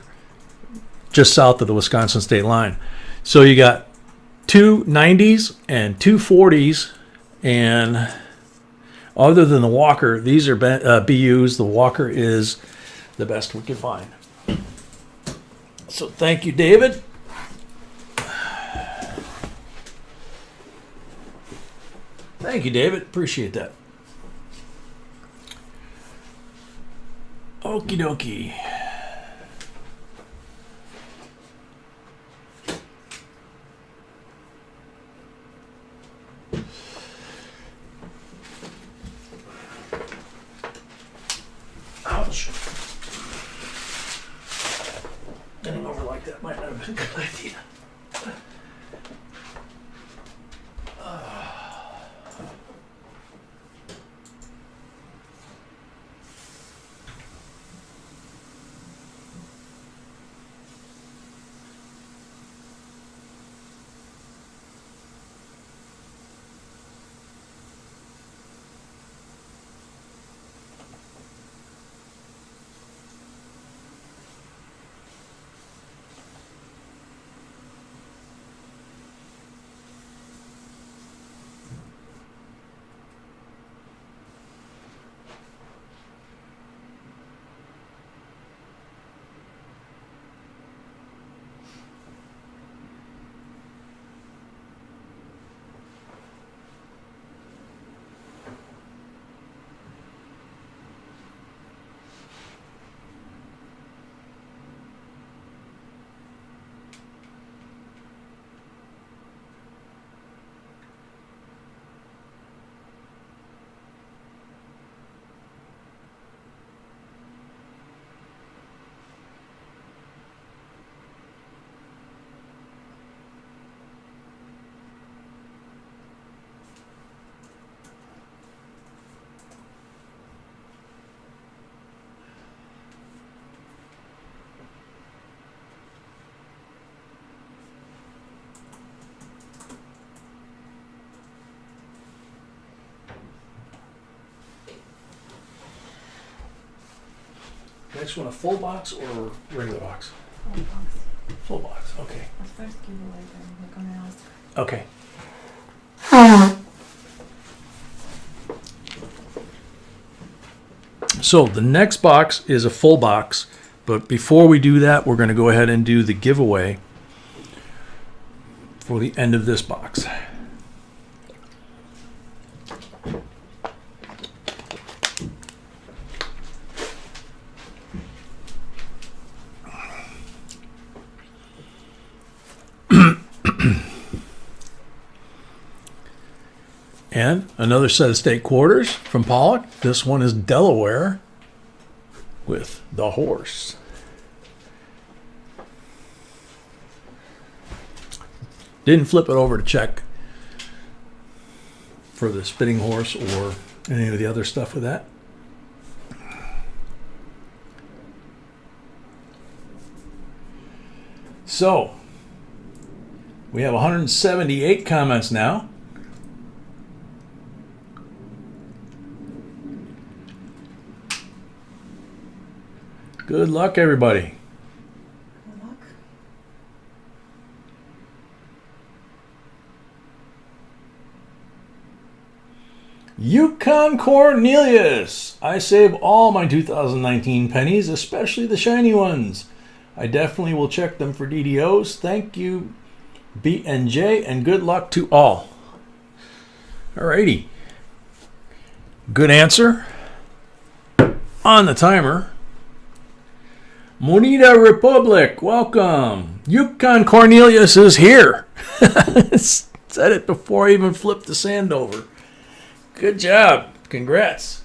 just south of the Wisconsin state line. So you got two 90s and two 40s, and other than the Walker, these are BUs. The Walker is the best we can find. So thank you, David. Thank you, David. Appreciate that. Okie dokie. Ouch. Getting over like that might not have been a good idea. Next one, a full box or regular box? Full box. Full box, okay. Let's first giveaway, then we're gonna ask. Okay. So the next box is a full box, but before we do that, we're going to go ahead and do the giveaway for the end of this box. And another set of state quarters from Pollock. This one is Delaware with the horse. Didn't flip it over to check for the spitting horse or any of the other stuff with that. So, we have 178 comments now. Good luck, everybody. Good luck. Yukon Cornelius. I save all my 2019 pennies, especially the shiny ones. I definitely will check them for DDOs. Thank you, B&J, and good luck to all. Alrighty. Good answer. On the timer. Moneda Republic, welcome. Yukon Cornelius is here. Said it before I even flipped the sand over. Good job. Congrats.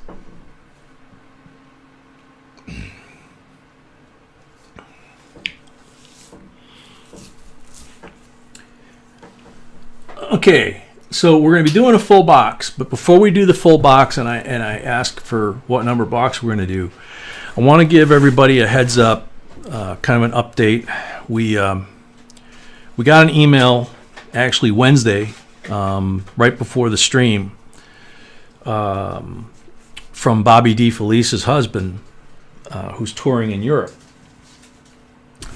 Okay, so we're going to be doing a full box, but before we do the full box and I ask for what number box we're going to do, I want to give everybody a heads up, kind of an update. We got an email actually Wednesday, right before the stream, from Bobby D. Felice's husband, who's touring in Europe.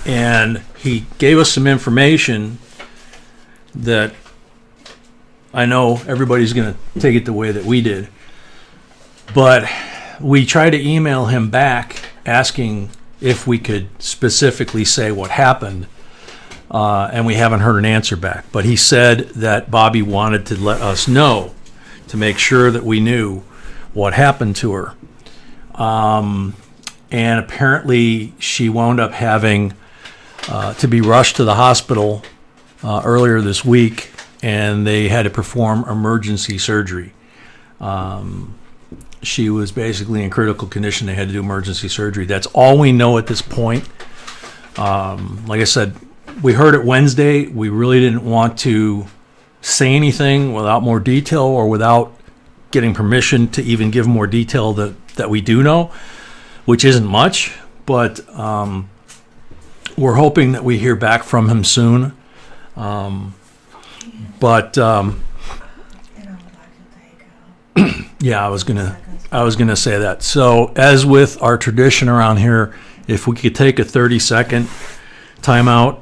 And he gave us some information that I know everybody's going to take it the way that we did. But we tried to email him back asking if we could specifically say what happened, and we haven't heard an answer back. But he said that Bobby wanted to let us know to make sure that we knew what happened to her. And apparently she wound up having to be rushed to the hospital earlier this week, and they had to perform emergency surgery. She was basically in critical condition. They had to do emergency surgery. That's all we know at this point. Like I said, we heard it Wednesday. We really didn't want to say anything without more detail or without getting permission to even give more detail that we do know, which isn't much. But we're hoping that we hear back from him soon. Yeah, I was gonna say that. So, as with our tradition around here, if we could take a 30-second timeout,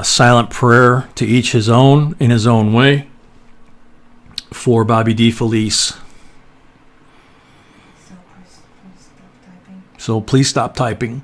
silent prayer to each his own in his own way for Bobby DeFelice. So please stop typing.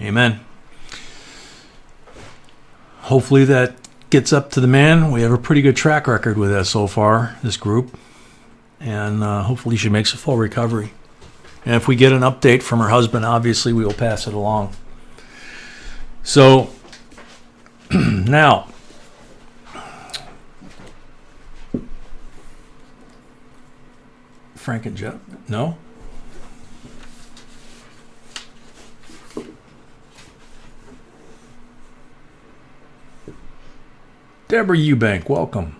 Amen. Hopefully that gets up to the man. We have a pretty good track record with that so far, this group. And hopefully she makes a full recovery. And if we get an update from her husband, obviously we will pass it along. So, now, Frank and Jeff, no? Deborah Eubank, welcome.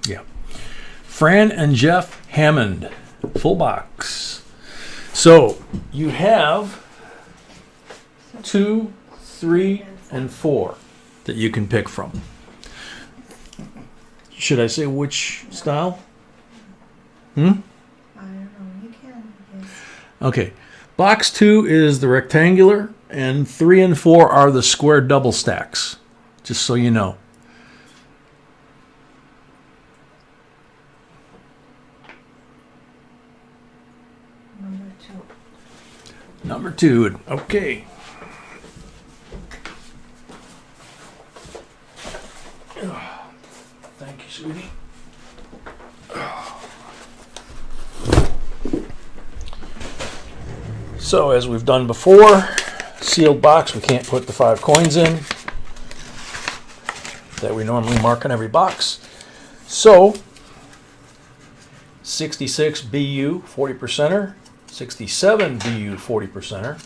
Yeah. Fran and Jeff Hammond, full box. So you have 2, 3, and 4 that you can pick from. Should I say which style? I don't know. You can. Yes. Okay. Box 2 is the rectangular, and 3 and 4 are the square double stacks, just so you know. Number 2. Okay. Thank you, sweetie. So, as we've done before, sealed box, we can't put the 5 coins in that we normally mark on every box. So, 66 BU 40%er, 67 BU 40%er,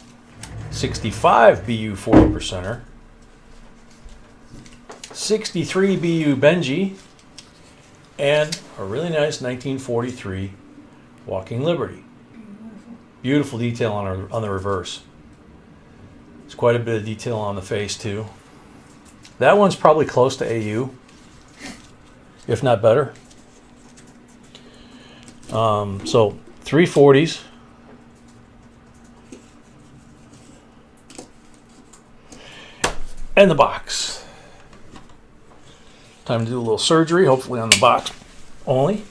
65 BU 40%er, 63 BU Benji, and a really nice 1943 Walking Liberty. Beautiful detail on the reverse. There's quite a bit of detail on the face too. That one's probably close to AU, if not better. So 3 40s. And the box. Time to do a little surgery, hopefully on the box only.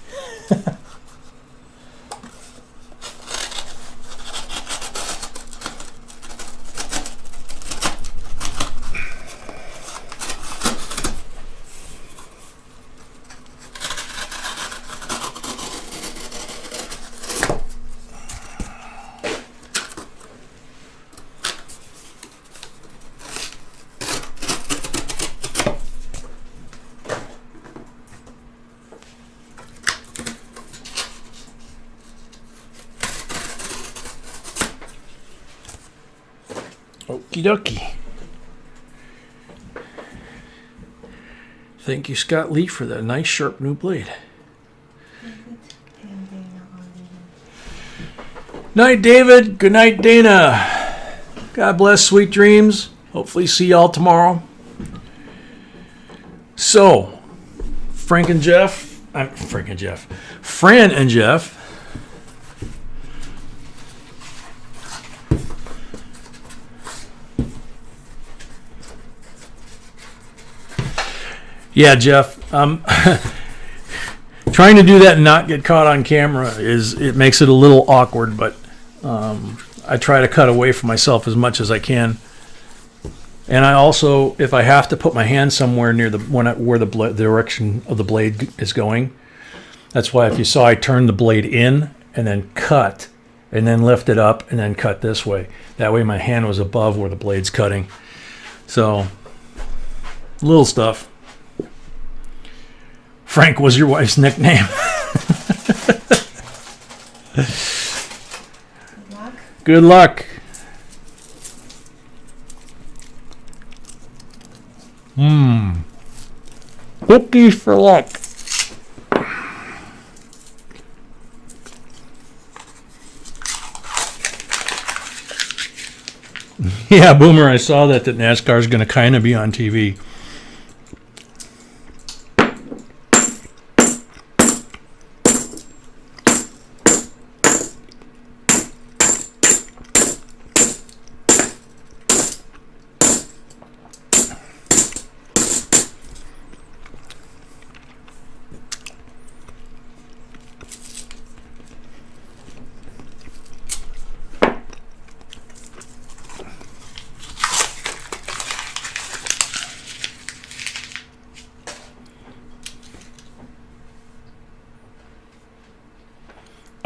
Okie dokie. Thank you, Scott Lee, for that nice sharp new blade. Night, David. Good night, Dana. God bless, sweet dreams. Hopefully see y'all tomorrow. So, Fran and Jeff. Yeah, Jeff. Trying to do that and not get caught on camera it makes it a little awkward, but I try to cut away from myself as much as I can. And I also, if I have to put my hand somewhere near where the direction of the blade is going, that's why if you saw I turned the blade in and then cut and then lift it up and then cut this way. That way my hand was above where the blade's cutting. So, little stuff. Frank was your wife's nickname. Good luck. Good luck. Cookies for luck. Yeah, Boomer, I saw that NASCAR is going to kind of be on TV.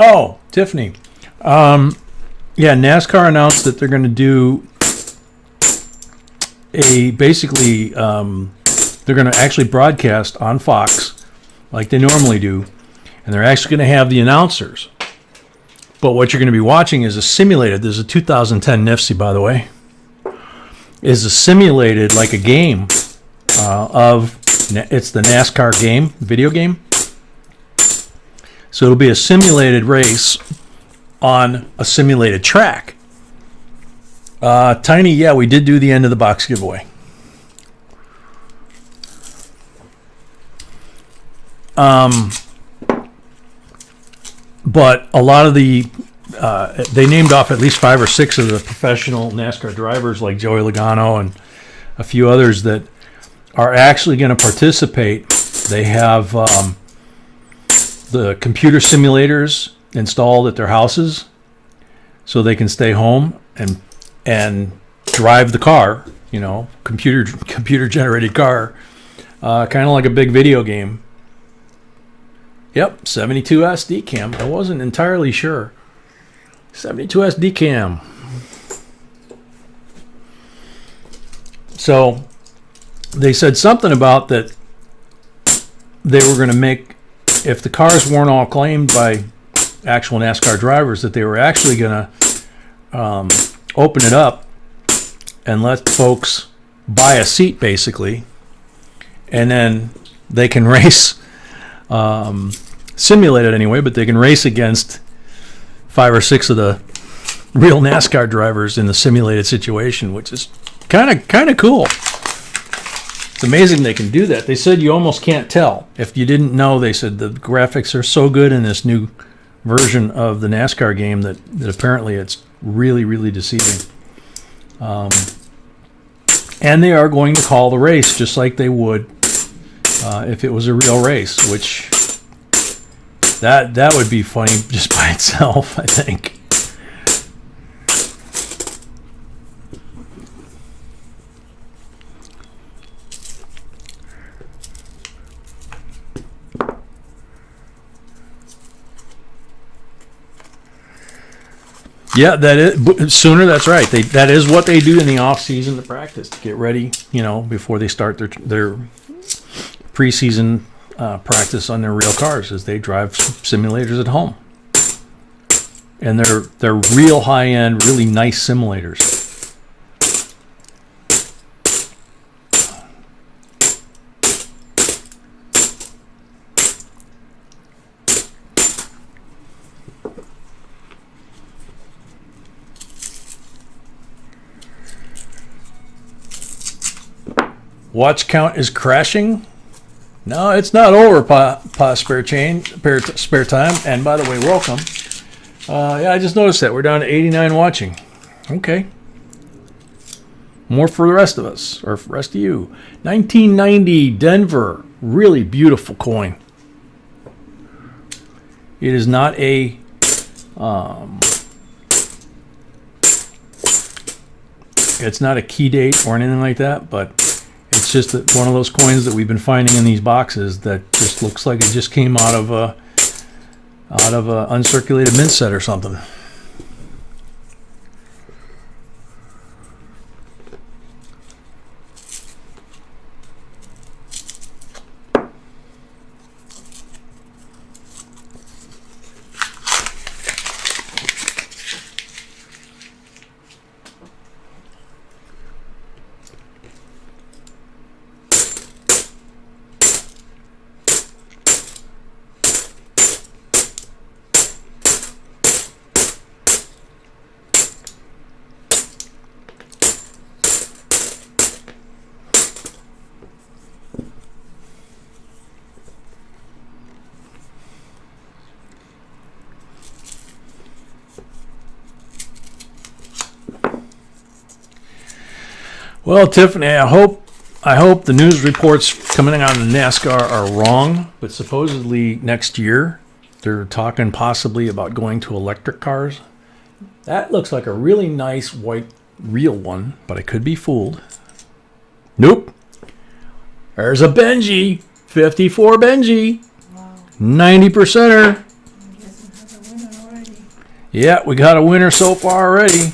Oh, Tiffany. Yeah, NASCAR announced that they're going to do they're going to actually broadcast on Fox like they normally do, and they're actually going to have the announcers. But what you're going to be watching is a simulated, there's a 2010 NIFSI, by the way, is a simulated, like a game it's the NASCAR game, video game. So it'll be a simulated race on a simulated track. Tiny, yeah, we did do the end of the box giveaway. But a lot of they named off at least 5 or 6 of the professional NASCAR drivers like Joey Logano and a few others that are actually going to participate. They have the computer simulators installed at their houses so they can stay home and drive the car, computer generated car, kind of like a big video game. Yep, 72 SD cam. I wasn't entirely sure. 72 SD cam. So they said something about that they were going to make, if the cars weren't all claimed by actual NASCAR drivers, that they were actually going to open it up and let folks buy a seat, basically, and then they can race, simulated anyway, but they can race against 5 or 6 of the real NASCAR drivers in the simulated situation, which is kind of cool. It's amazing they can do that. They said you almost can't tell. If you didn't know, they said the graphics are so good in this new version of the NASCAR game that apparently it's really, really deceiving. And they are going to call the race just like they would if it was a real race, which that would be funny just by itself, I think. Yeah, that is sooner. That's right. That is what they do in the off season to practice, to get ready. Before they start their preseason practice on their real cars, as they drive simulators at home, and they're real high end, really nice simulators. Watch count is crashing. No, it's not over, spare time. And by the way, welcome. Yeah, I just noticed that we're down to 89 watching. Okay. More for the rest of us, or for the rest of you. 1990 Denver, really beautiful coin. It is not a it's not a key date or anything like that, but it's just one of those coins that we've been finding in these boxes that just looks like it just came out of a uncirculated mint set or something. Well, Tiffany, I hope the news reports coming out of NASCAR are wrong, but supposedly next year they're talking possibly about going to electric cars. That looks like a really nice white real one, but I could be fooled. Nope. There's a Benji, 54 Benji, Wow. 90%er. I guess it has a winner already. Yeah, we got a winner so far already.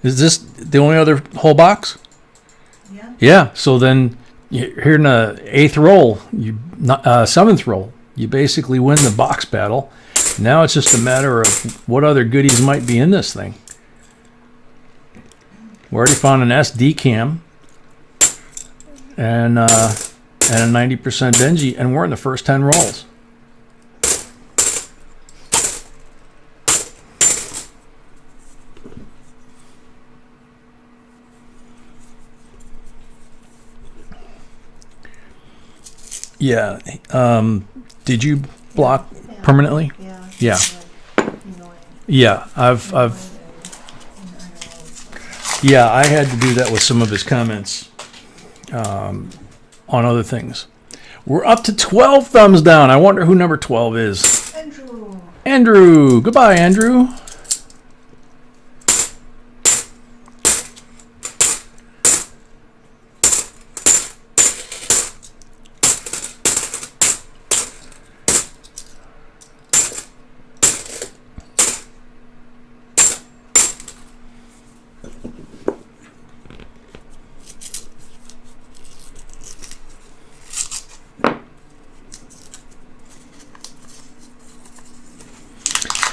Is this the only other whole box? Yeah. Yeah. So then here in the 8th roll, 7th roll, you basically win the box battle. Now it's just a matter of what other goodies might be in this thing. We already found an SD cam and a 90% Benji, and we're in the first 10 rolls. Yeah. Did you block permanently? Yeah. Yeah. Like, annoying. Yeah. Yeah, I had to do that with some of his comments on other things. We're up to 12 thumbs down. I wonder who number 12 is. Andrew. Andrew. Goodbye, Andrew.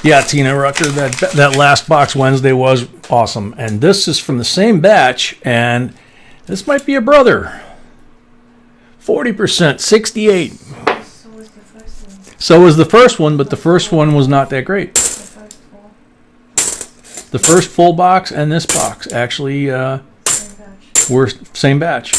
Yeah, Tina Rucker, that last box Wednesday was awesome. And this is from the same batch, and this might be a brother. 40%, 68. So was the first one. So was the first one, but the first one was not that great. The first full. The first full box and this box actually Same batch. were same batch.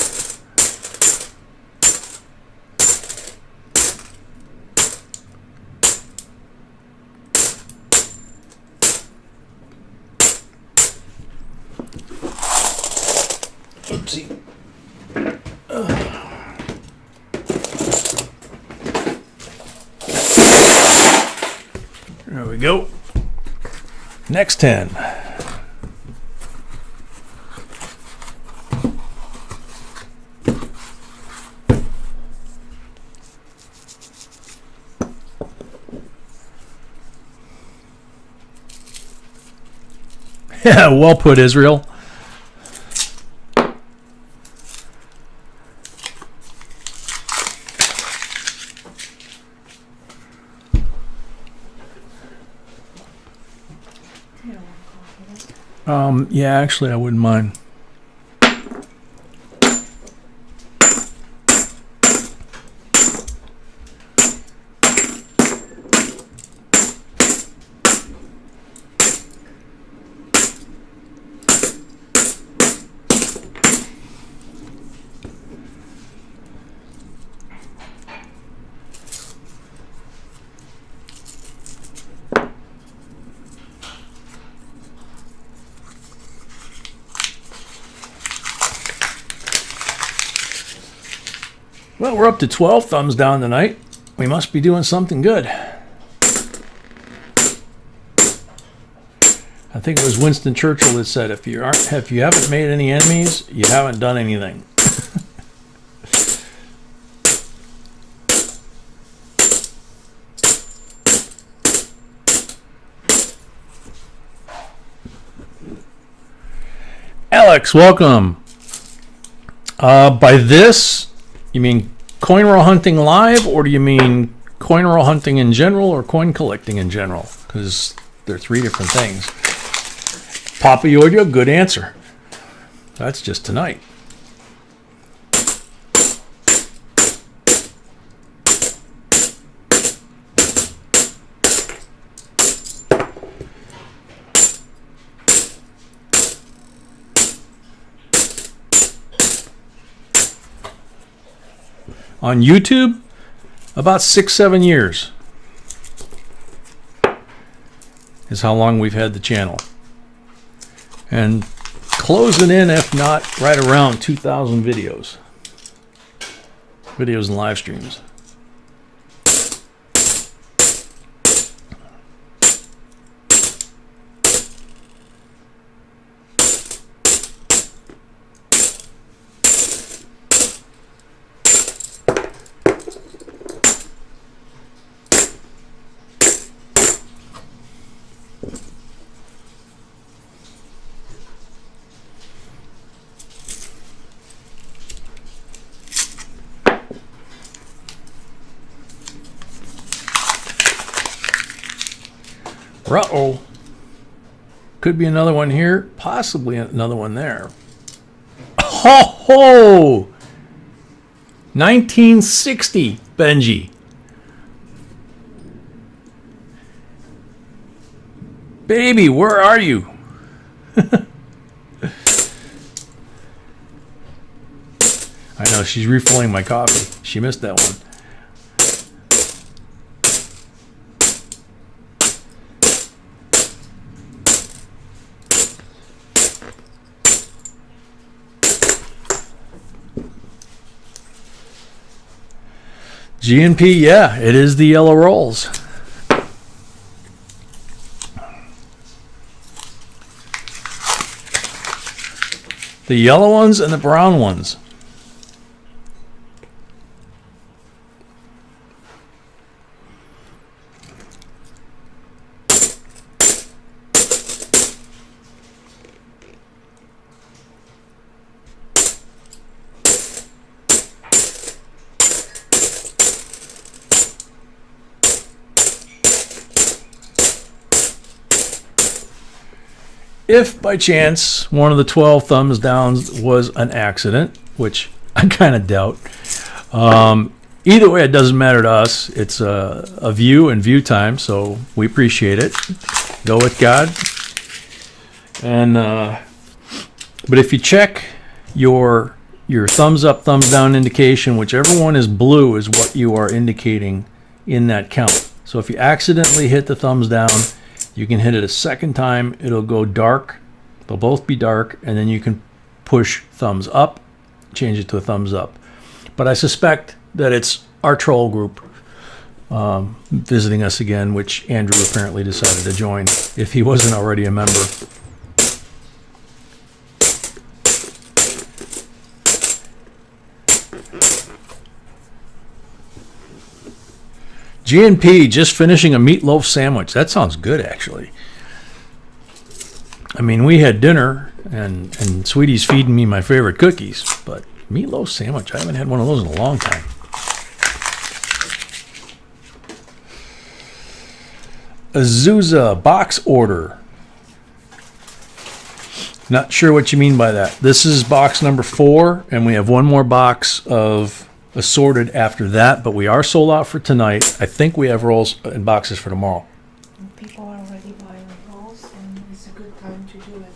Oopsie. There we go. Next 10. Yeah, well put, Israel. You don't want coffee, Yeah, actually, I wouldn't mind. Well, we're up to 12 thumbs down tonight. We must be doing something good. I think it was Winston Churchill that said, if you haven't made any enemies, you haven't done anything. Alex, welcome. By this, you mean coin roll hunting live, or do you mean coin roll hunting in general, or coin collecting in general? Because they're three different things. Papa Yodio, good answer. That's just tonight. On YouTube, about 6-7 years is how long we've had the channel. And closing in, if not right around 2,000 videos and live streams. Uh-oh. Could be another one here, possibly another one there. Ho ho! 1960, Benji. Baby, where are you? I know, she's refilling my coffee. She missed that one. GNP, yeah, it is the yellow rolls. The yellow ones and the brown ones. If by chance one of the 12 thumbs downs was an accident, which I kind of doubt, either way, it doesn't matter to us. It's a view and view time, so we appreciate it. Go with God. And but if you check your thumbs up, thumbs down indication, whichever one is blue is what you are indicating in that count. So if you accidentally hit the thumbs down, you can hit it a second time. It'll go dark. They'll both be dark, and then you can push thumbs up, change it to a thumbs up. But I suspect that it's our troll group visiting us again, which Andrew apparently decided to join if he wasn't already a member. GNP, just finishing a meatloaf sandwich. That sounds good, actually. I mean, we had dinner, and Sweetie's feeding me my favorite cookies, but meatloaf sandwich, I haven't had one of those in a long time. Azusa, box order. Not sure what you mean by that. This is box number 4, and we have one more box of assorted after that, but we are sold out for tonight. I think we have rolls and boxes for tomorrow. And people are already buying rolls, and it's a good time to do it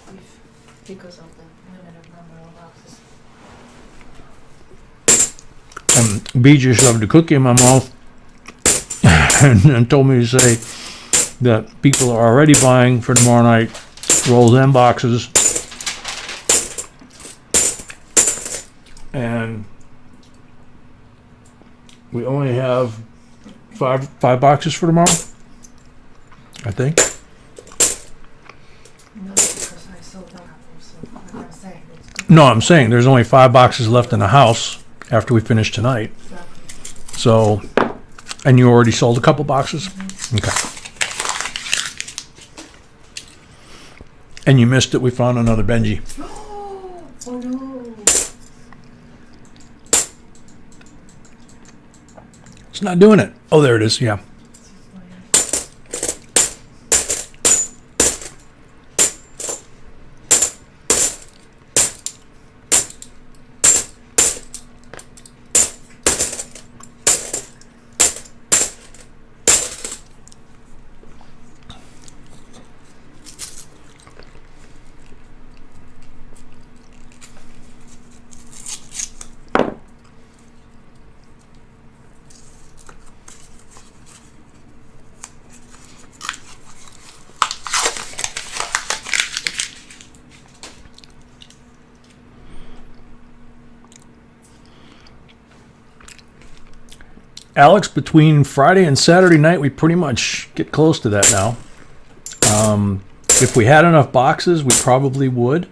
because of the limited number of boxes. And B just shoved a cookie in my mouth and told me to say that people are already buying for tomorrow night rolls and boxes. And we only have five boxes for tomorrow, I think. No, because I sold out, so I'm gonna say it's No, I'm saying there's only 5 boxes left in the house after we finish tonight. exactly. So, and you already sold a couple boxes? Okay. And you missed it. We found another Benji. Oh no. It's not doing it. Oh, there it is. Yeah. Alex, between Friday and Saturday night, we pretty much get close to that now. If we had enough boxes, we probably would.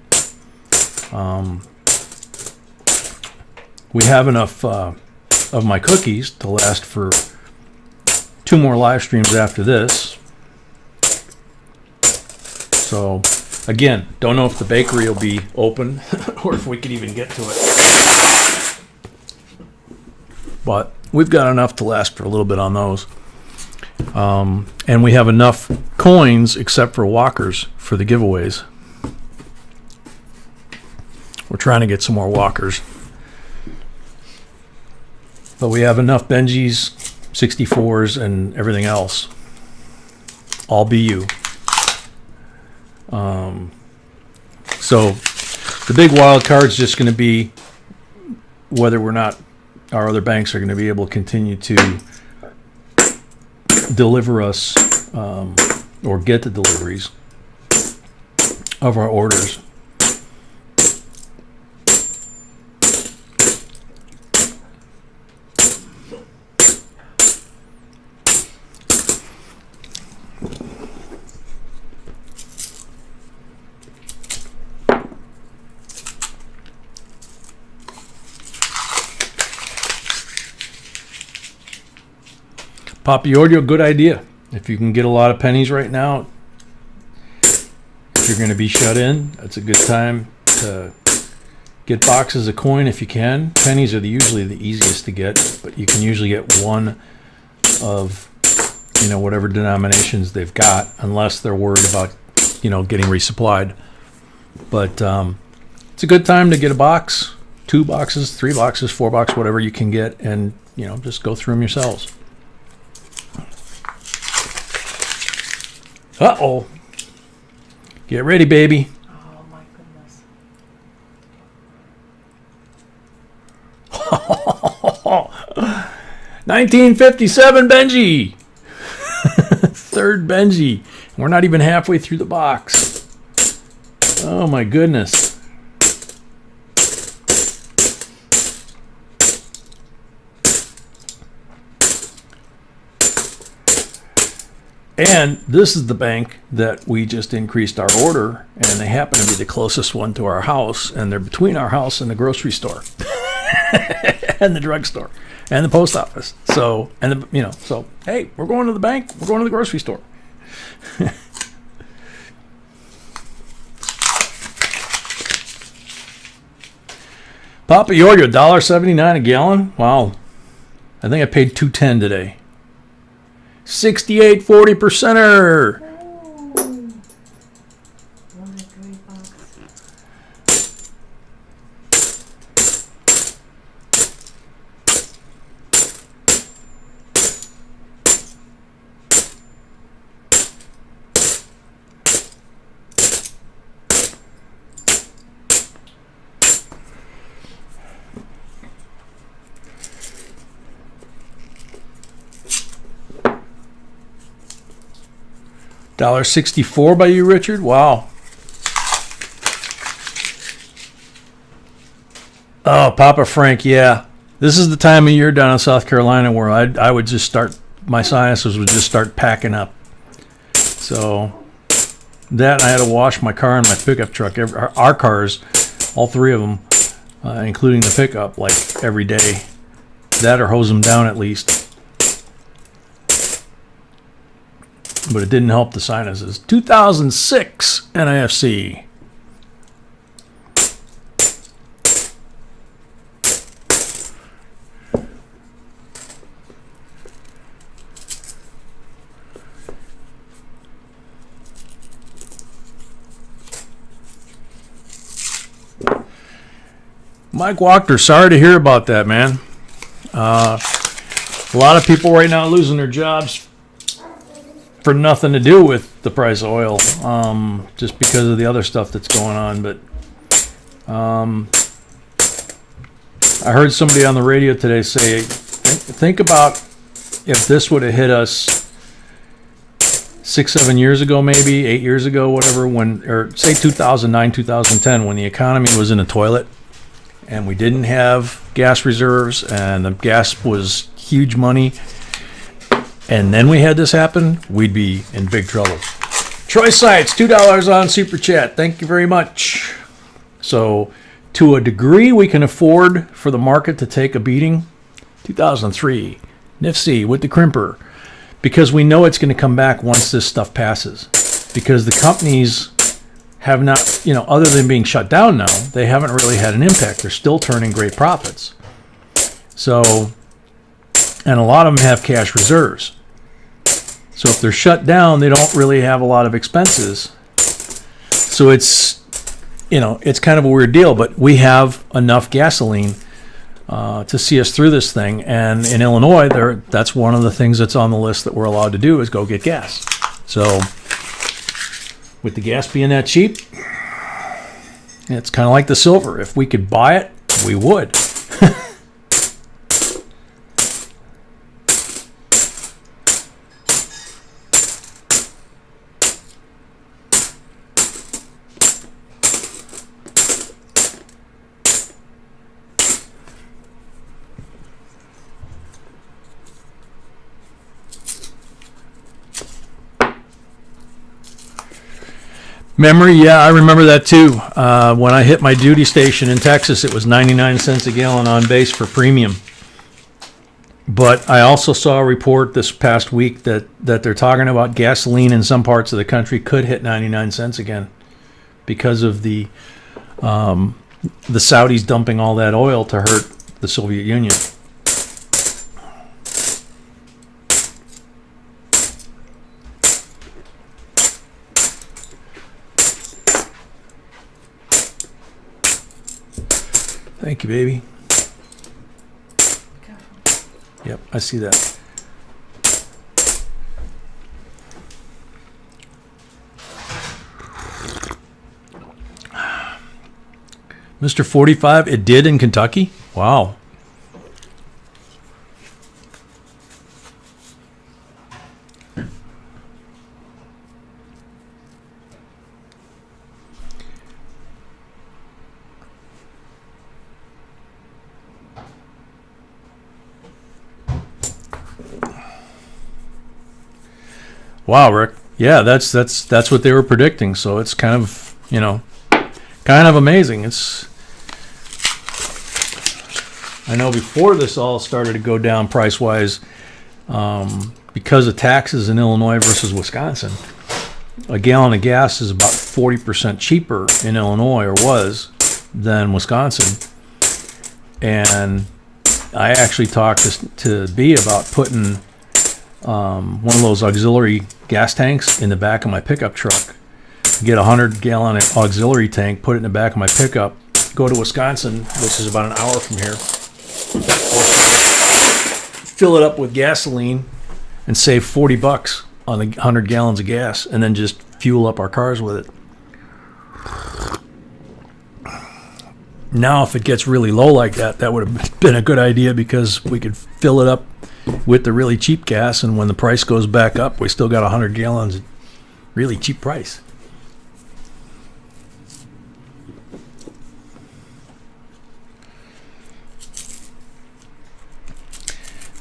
We have enough of my cookies to last for 2 more live streams after this. So, again, don't know if the bakery will be open or if we could even get to it. But we've got enough to last for a little bit on those. And we have enough coins, except for walkers, for the giveaways. We're trying to get some more walkers. But we have enough Benjis, 64s, and everything else. All BU. So the big wild card is just going to be whether or not our other banks are going to be able to continue to deliver us or get the deliveries of our orders. Papiordio, good idea. If you can get a lot of pennies right now, if you're going to be shut in, that's a good time to get boxes of coin if you can. Pennies are usually the easiest to get, but you can usually get one of, whatever denominations they've got, unless they're worried about, getting resupplied. But it's a good time to get a box, 2 boxes, 3 boxes, 4 boxes, whatever you can get, and just go through them yourselves. Uh-oh. Get ready, baby. Oh my goodness. 1957 Benji. 3rd Benji. We're not even halfway through the box. Oh my goodness. And this is the bank that we just increased our order, and they happen to be the closest one to our house, and they're between our house and the grocery store, and the drugstore, and the post office. So, so hey, we're going to the bank, we're going to the grocery store. Papa Yoyo, $1.79 a gallon. Wow, I think I paid $2.10 today. 68 40%er. Only 3 bucks. $1.64 by you, Richard. Wow. Oh, Papa Frank, yeah. This is the time of year down in South Carolina where I would just start, my sinuses would just start packing up. So that, I had to wash my car and my pickup truck, our cars, all three of them, including the pickup, like every day. That or hose them down at least. But it didn't help the sinuses. 2006 NIFC. Mike Wachter, sorry to hear about that, man. A lot of people right now losing their jobs for nothing to do with the price of oil, just because of the other stuff that's going on. But I heard somebody on the radio today say, think about if this would have hit us 6-7 years ago, maybe 8 years ago, whatever, when, or say 2009, 2010, when the economy was in the toilet and we didn't have gas reserves and the gas was huge money, and then we had this happen, we'd be in big trouble. Troy Sites, $2 on Super Chat. Thank you very much. So, to a degree, we can afford for the market to take a beating. 2003, NIFC with the crimper, because we know it's going to come back once this stuff passes. Because the companies have not, other than being shut down now, they haven't really had an impact. They're still turning great profits. So, and a lot of them have cash reserves. So if they're shut down, they don't really have a lot of expenses. So it's, it's kind of a weird deal, but we have enough gasoline to see us through this thing. And in Illinois, that's one of the things that's on the list that we're allowed to do is go get gas. So with the gas being that cheap, it's kind of like the silver. If we could buy it, we would. Memory, yeah, I remember that too. When I hit my duty station in Texas, it was 99 cents a gallon on base for premium. But I also saw a report this past week that they're talking about gasoline in some parts of the country could hit 99 cents again because of the Saudis dumping all that oil to hurt the Soviet Union. Thank you, baby. Yep, I see that. Mr. 45, it did in Kentucky? Wow. Wow, Rick. Yeah, that's what they were predicting. So it's kind of, kind of amazing. I know before this all started to go down price-wise, because of taxes in Illinois versus Wisconsin, a gallon of gas is about 40% cheaper in Illinois, or was, than Wisconsin. And I actually talked to B about putting one of those auxiliary gas tanks in the back of my pickup truck. Get a 100-gallon auxiliary tank, put it in the back of my pickup, go to Wisconsin, which is about an hour from here, fill it up with gasoline and save $40 on the 100 gallons of gas, and then just fuel up our cars with it. Now, if it gets really low like that, that would have been a good idea, because we could fill it up with the really cheap gas, and when the price goes back up, we still got 100 gallons at really cheap price.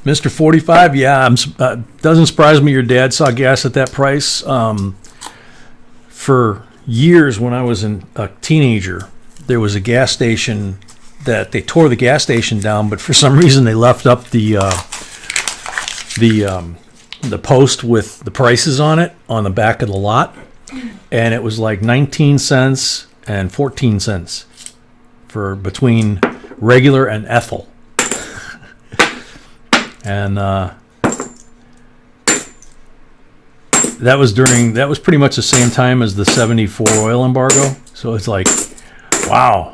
Mr. 45, yeah, doesn't surprise me your dad saw gas at that price. For years when I was a teenager, there was a gas station that they tore the gas station down, but for some reason they left up the post with the prices on it on the back of the lot, and it was like 19 cents and 14 cents for between regular and ethyl. And that was pretty much the same time as the 74 oil embargo. So it's like, wow.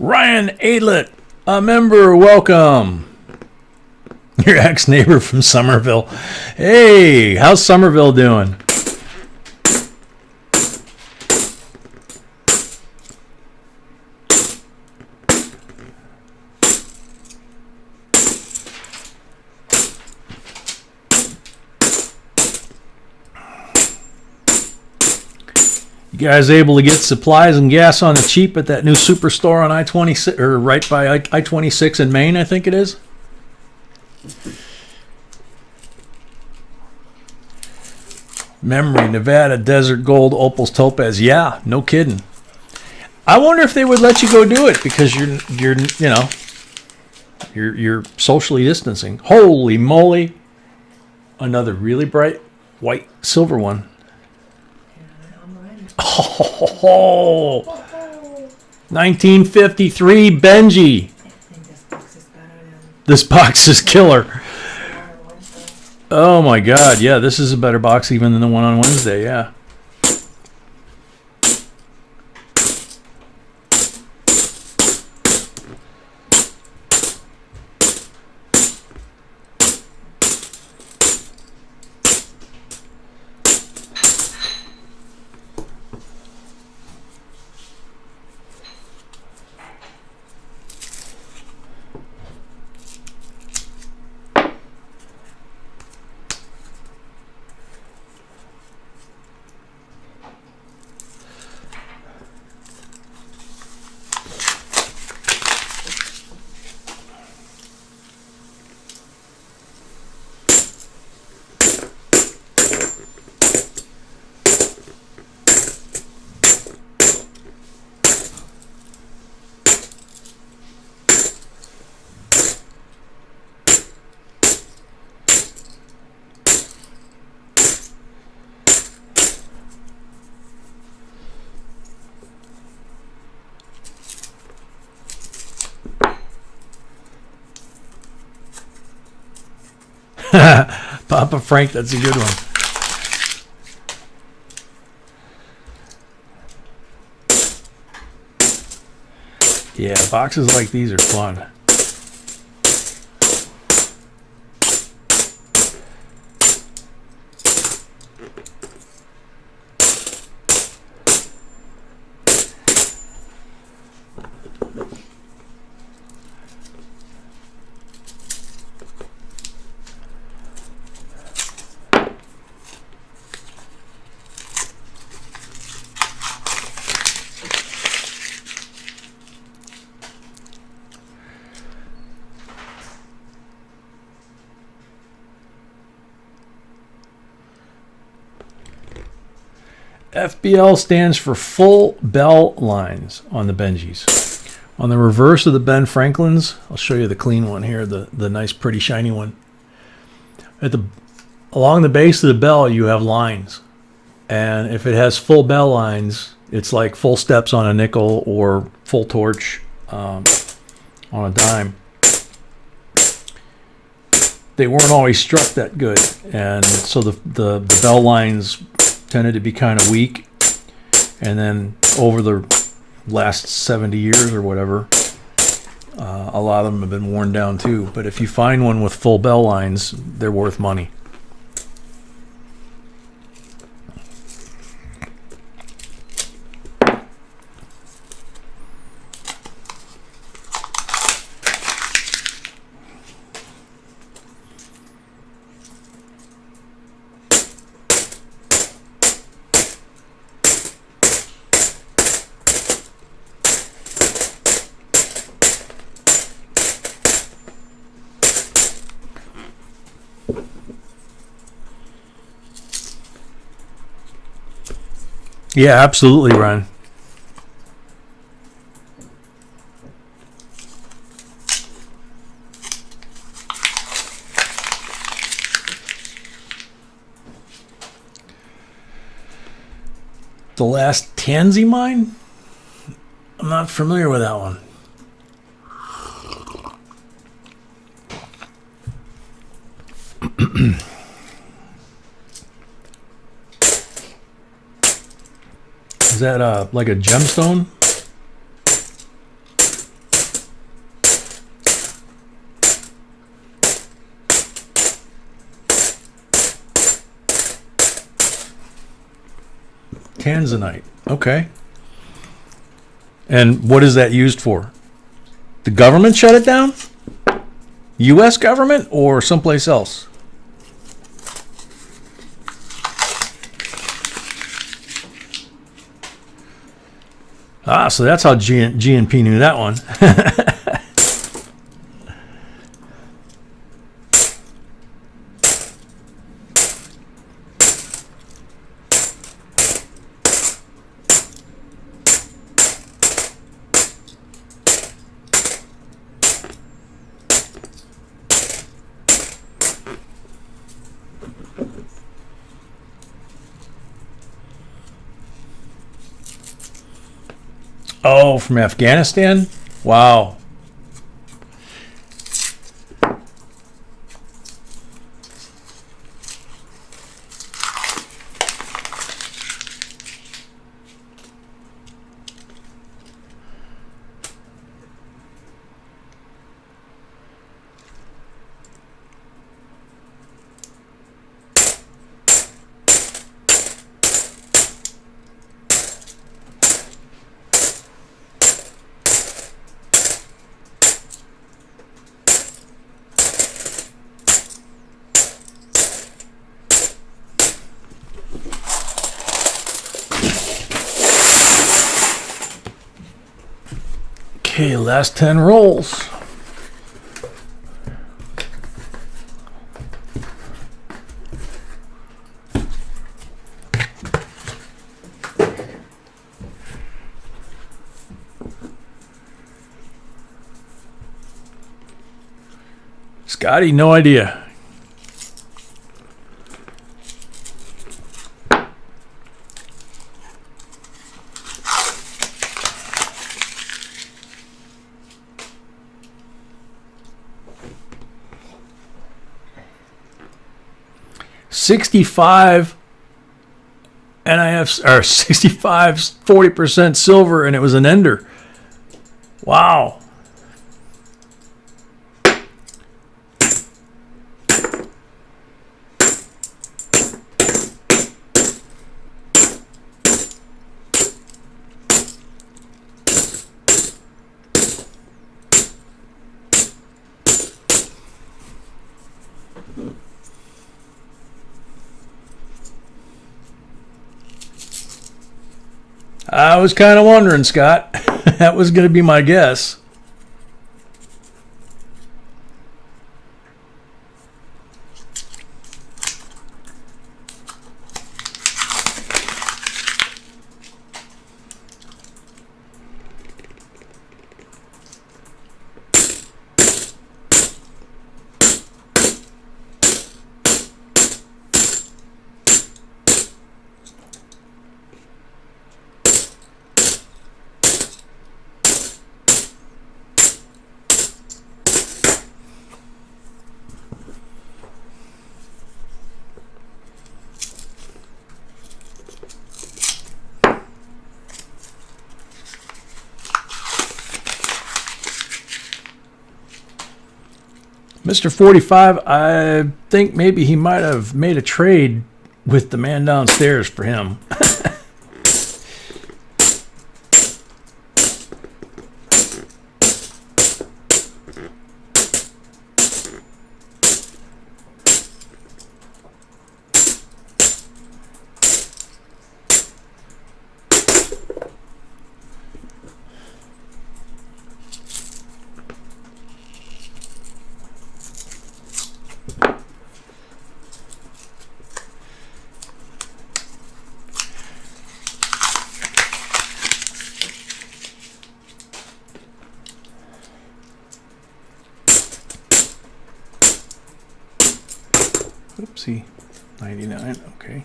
Ryan Aidlet, a member, welcome. Your ex-neighbor from Somerville. Hey, how's Somerville doing? You guys able to get supplies and gas on the cheap at that new superstore on I-26, or right by I-26 in Maine, I think it is? Memory, Nevada, Desert Gold, Opals, Topaz. Yeah, no kidding. I wonder if they would let you go do it because you're socially distancing. Holy moly! Another really bright white silver one. Oh, 1953 Benji. I think this box is better than This box is killer. Oh my god, yeah, this is a better box even than the one on Wednesday, yeah. Papa Frank, that's a good one. Yeah, boxes like these are fun. FBL stands for full bell lines on the Benjis. On the reverse of the Ben Franklins, I'll show you the clean one here, the nice, pretty, shiny one. Along the base of the bell, you have lines. And if it has full bell lines, it's like full steps on a nickel or full torch on a dime. They weren't always struck that good. And so the bell lines tended to be kind of weak, and then over the last 70 years or whatever, A lot of them have been worn down too. But if you find one with full bell lines, they're worth money. Yeah, absolutely, Ron. The last Tansy mine? I'm not familiar with that one. Is that like a gemstone? Tanzanite. Okay. And what is that used for? The government shut it down? U.S. government or someplace else? Ah, so that's how GNP knew that one. Oh, from Afghanistan? Wow. Okay, last 10 rolls. Scotty, no idea. $65 NIF or 65 40% silver, and it was an ender. Wow. I was kind of wondering, Scott. That was going to be my guess. Mr. 45, I think maybe he might have made a trade with the man downstairs for him. Oopsie, 99, okay.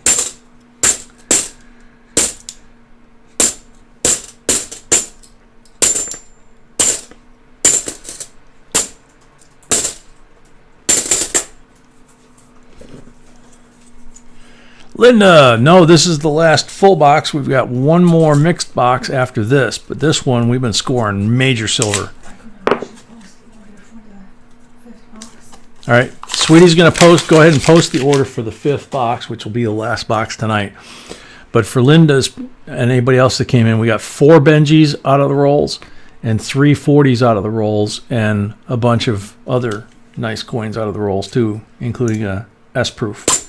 Linda, no, this is the last full box. We've got one more mixed box after this, but this one we've been scoring major silver. All right, Sweetie's going to go ahead and post the order for the 5th box, which will be the last box tonight. But for Linda's and anybody else that came in, we got 4 Benjis out of the rolls and 3 40s out of the rolls and a bunch of other nice coins out of the rolls too, including a S-proof.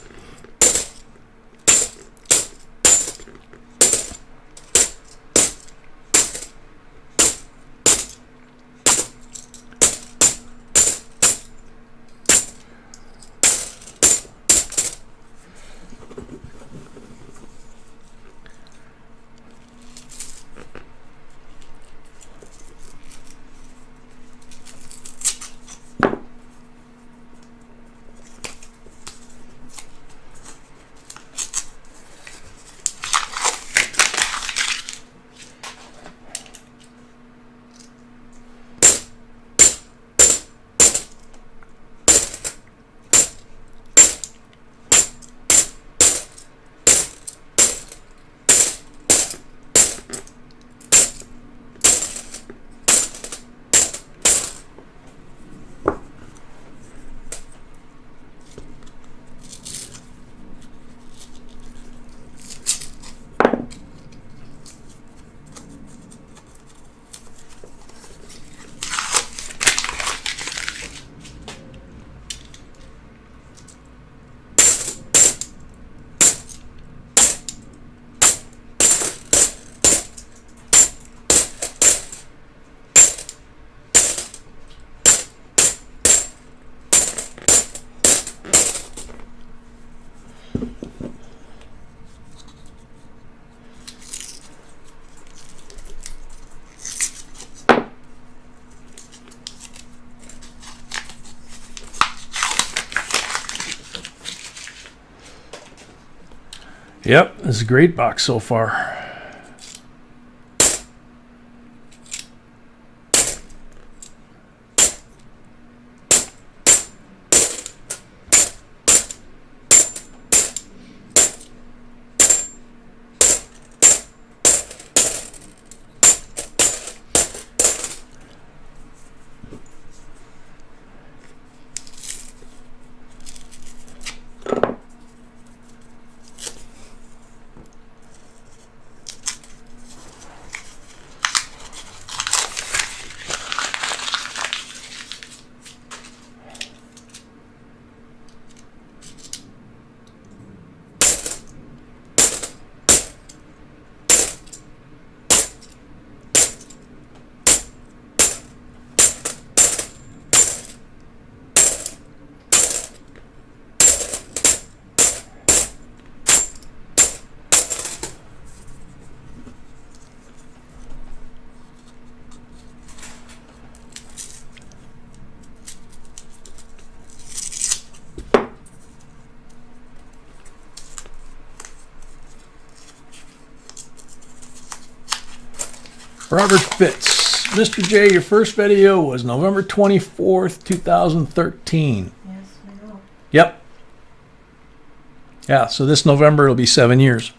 Yep, this is a great box so far. Robert Fitz. Mr. J, your first video was November 24th, 2013. Yes, I know. Yep. Yeah, so this November it'll be 7 years.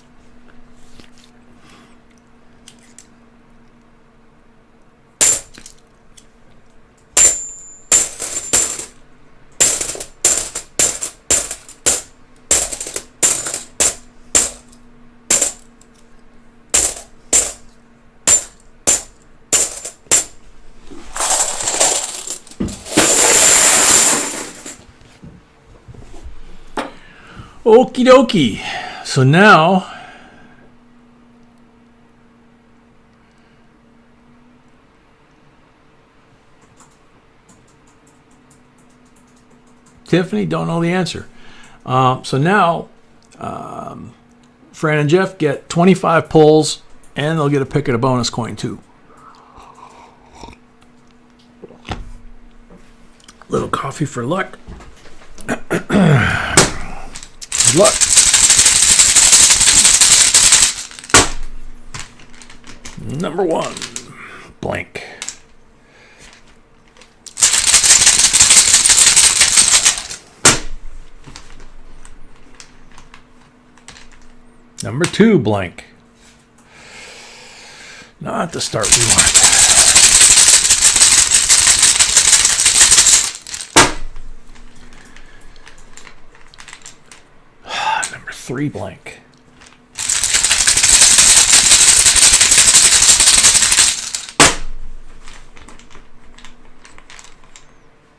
Okie dokie. So now Tiffany, don't know the answer. So now Fran and Jeff get 25 pulls, and they'll get a pick at a bonus coin too. Little coffee for luck. Good luck. Number 1, blank. Number 2, blank. Not the start we want. Number 3, blank.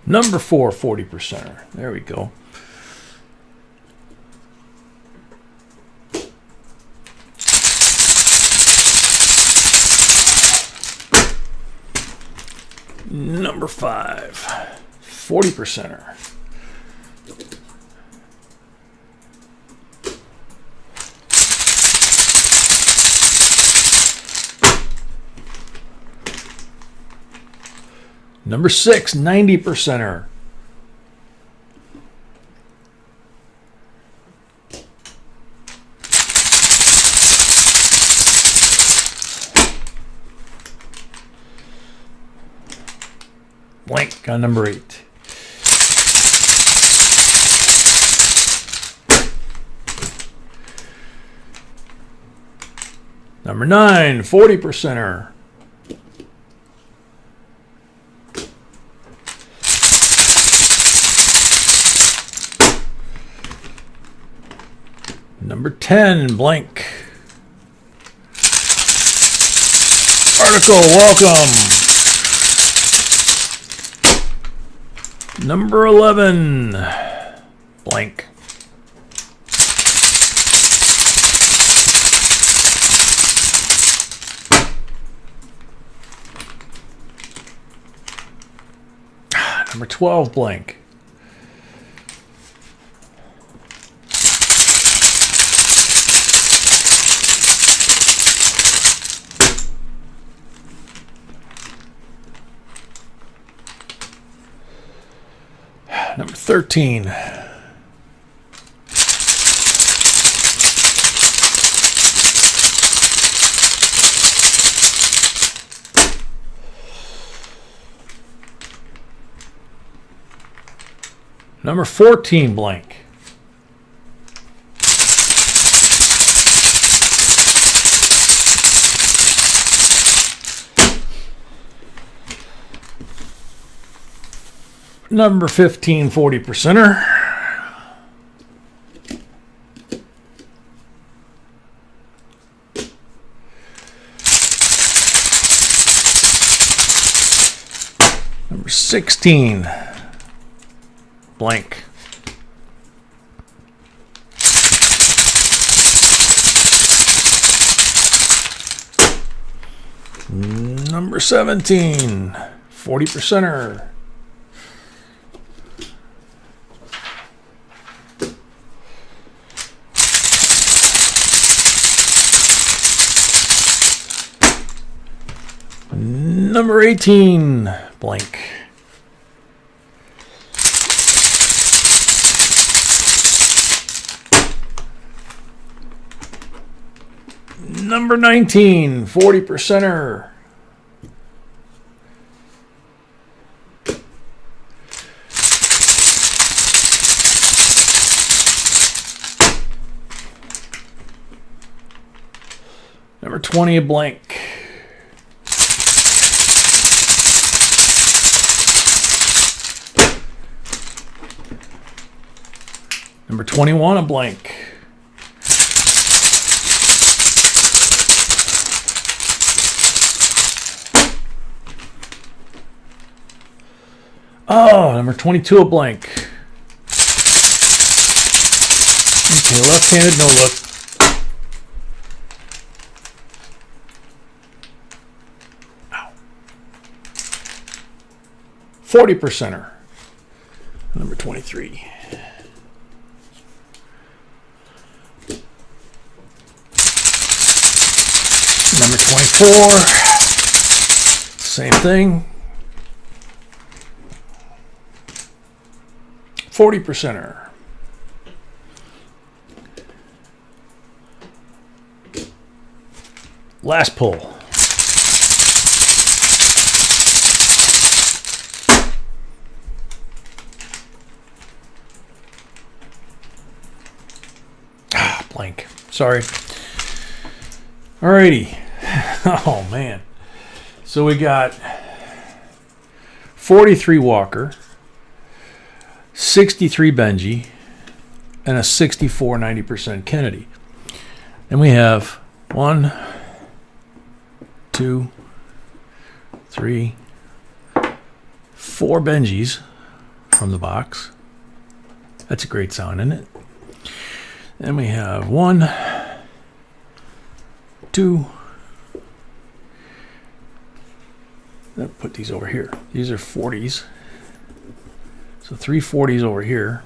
Number 4, 40%er. There we go. Number 5, 40%er. Number 6, 90%er. Blank on number 8. Number 9, 40%er. Number 10, blank. Article, welcome. Number 11, blank. Number 12, blank. Number 13. Number 14, blank. Number 15, 40%er. Number 16, blank. Number 17, 40%er. Number 18, blank. Number 19, 40%er. Number 20, a blank. Number 21, a blank. Oh, number 22, a blank. a left-handed no look. Ow. 40%er. Number 23. Number 24. Same thing. 40%er. Last pull. Blank. Sorry. Alrighty. Oh man. So we got 43 Walker, 63 Benji, and a 64 90% Kennedy. And we have 1, 2, 3, 4 Benjis from the box. That's a great sound, isn't it? Then we have 1, 2. I'll put these over here. These are 40s. So 3 40s over here.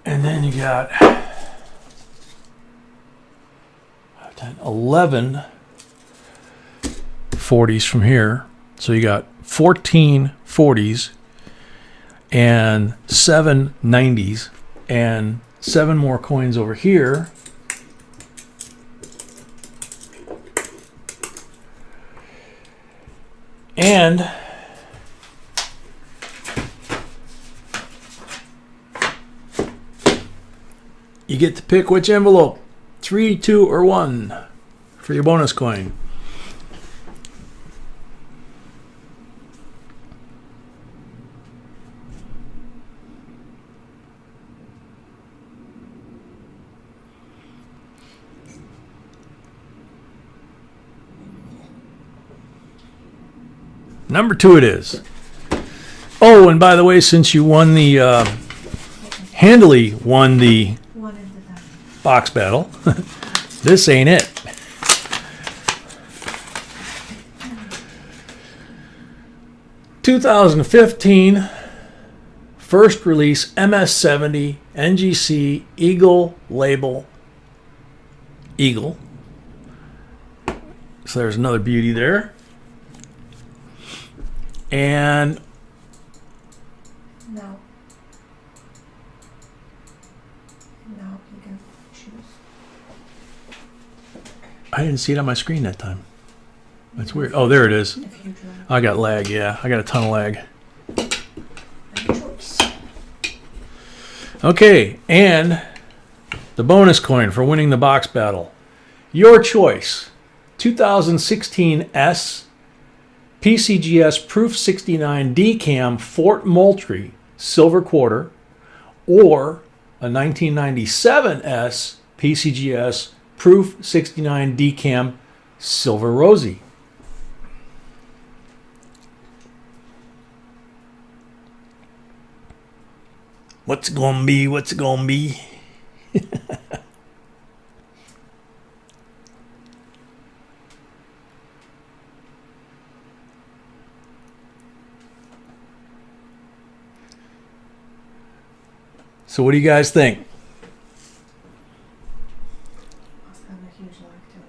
And then you got 10, 11 40s from here. So you got 14 40s and 7 90s and 7 more coins over here. And you get to pick which envelope, 3, 2, or 1 for your bonus coin. Number 2 it is. Oh, and by the way, since you won the, handily won the box battle, this ain't it. (2015) first release MS-70 NGC Eagle label. Eagle. So there's another beauty there. And no, you can choose. I didn't see it on my screen that time. That's weird. Oh, there it is. If you draw I got lag, yeah. I got a ton of lag. your choice. Okay, and the bonus coin for winning the box battle. Your choice. 2016 S PCGS Proof 69 DCAM Fort Moultrie silver quarter, or a 1997 S PCGS Proof 69 DCAM silver rosy. What's it gonna be? What's it gonna be? So what do you guys think? Must have a huge like to it.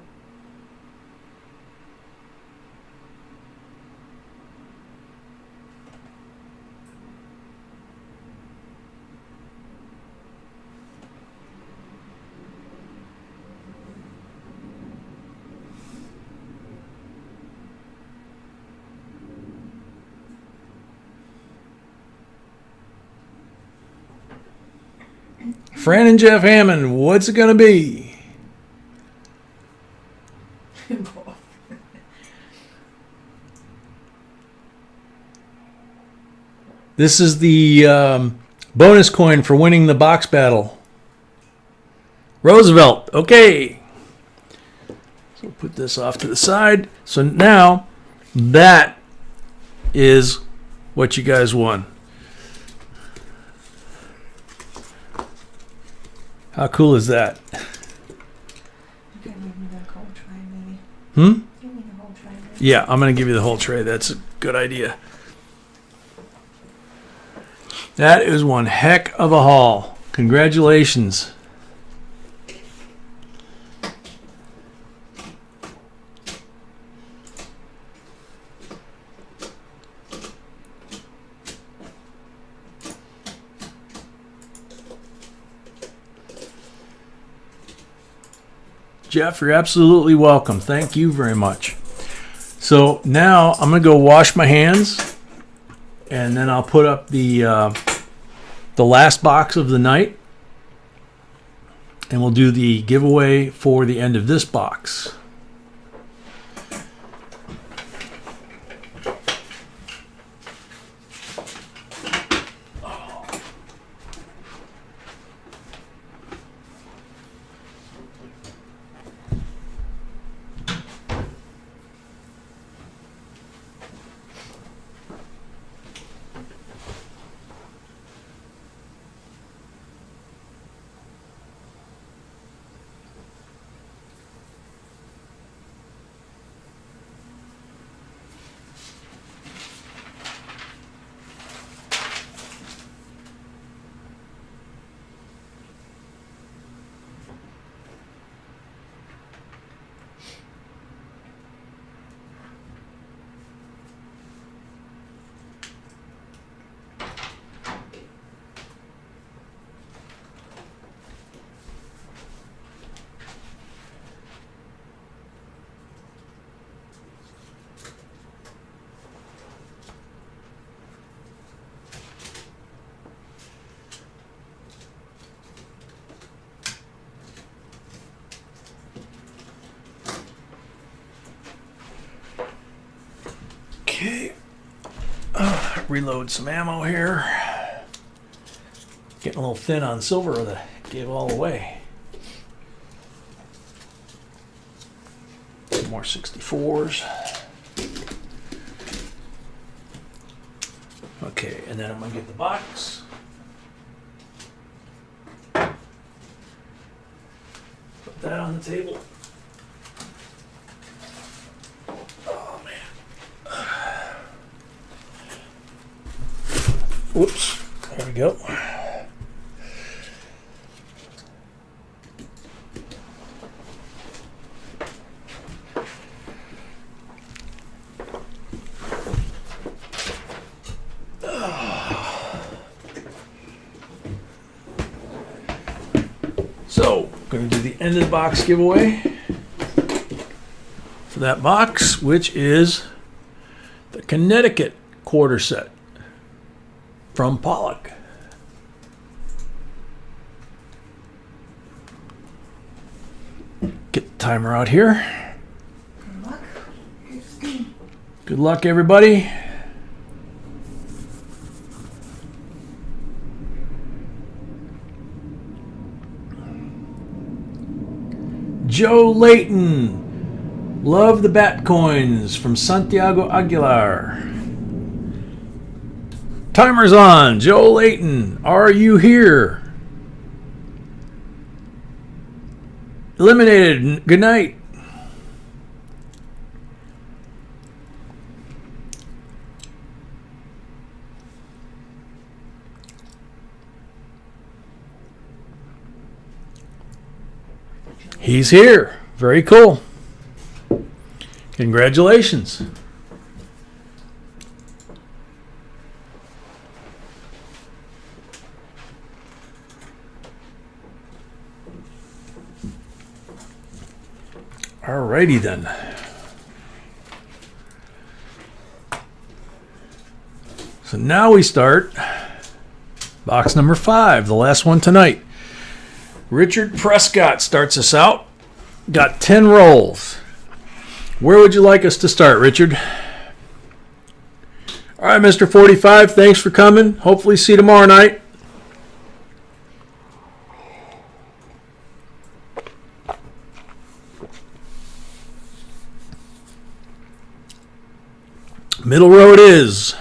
Fran and Jeff Hammond, what's it gonna be? This is the bonus coin for winning the box battle. Roosevelt. Okay. So put this off to the side. So now that is what you guys won. How cool is that? You can give me the whole tray, maybe. Give me the whole tray, maybe. Yeah, I'm going to give you the whole tray. That's a good idea. That is one heck of a haul. Congratulations. Jeff, you're absolutely welcome. Thank you very much. So now I'm going to go wash my hands, and then I'll put up the last box of the night, and we'll do the giveaway for the end of this box. Okay, reload some ammo here. Getting a little thin on silver that gave all away. Some more 64s. Okay, and then I'm gonna get the box. Put that on the table. Whoops, there we go. So, going to do the end of the box giveaway for that box, which is the Connecticut quarter set from Pollock. Get the timer out here. Good luck. Good luck, everybody. Joe Layton, love the bat coins from Santiago Aguilar. Timer's on. Joe Layton, are you here? Eliminated. Good night. He's here. Very cool. Congratulations. Alrighty then. So now we start box number 5, the last one tonight. Richard Prescott starts us out. Got 10 rolls. Where would you like us to start, Richard? All right, Mr. 45, thanks for coming. Hopefully see you tomorrow night. Middle row it is.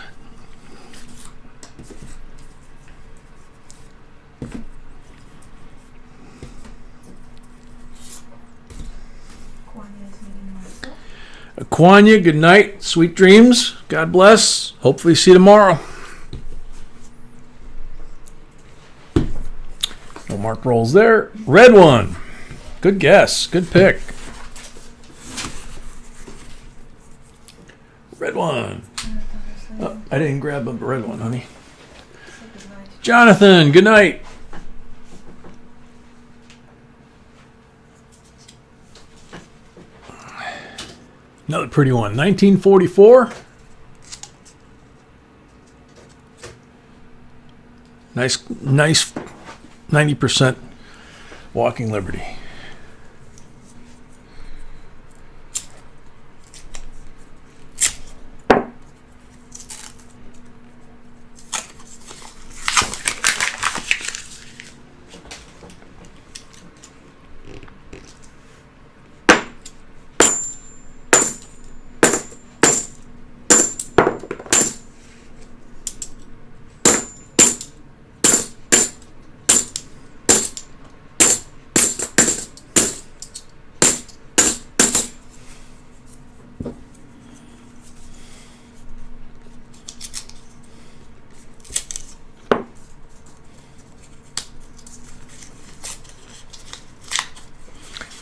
Aquania, good night. Sweet dreams. God bless. Hopefully see you tomorrow. No mark rolls there. Red one. Good guess. Good pick. Red one. Oh, I didn't grab a red one, honey. Jonathan, good night. Another pretty one. 1944. Nice 90% walking liberty.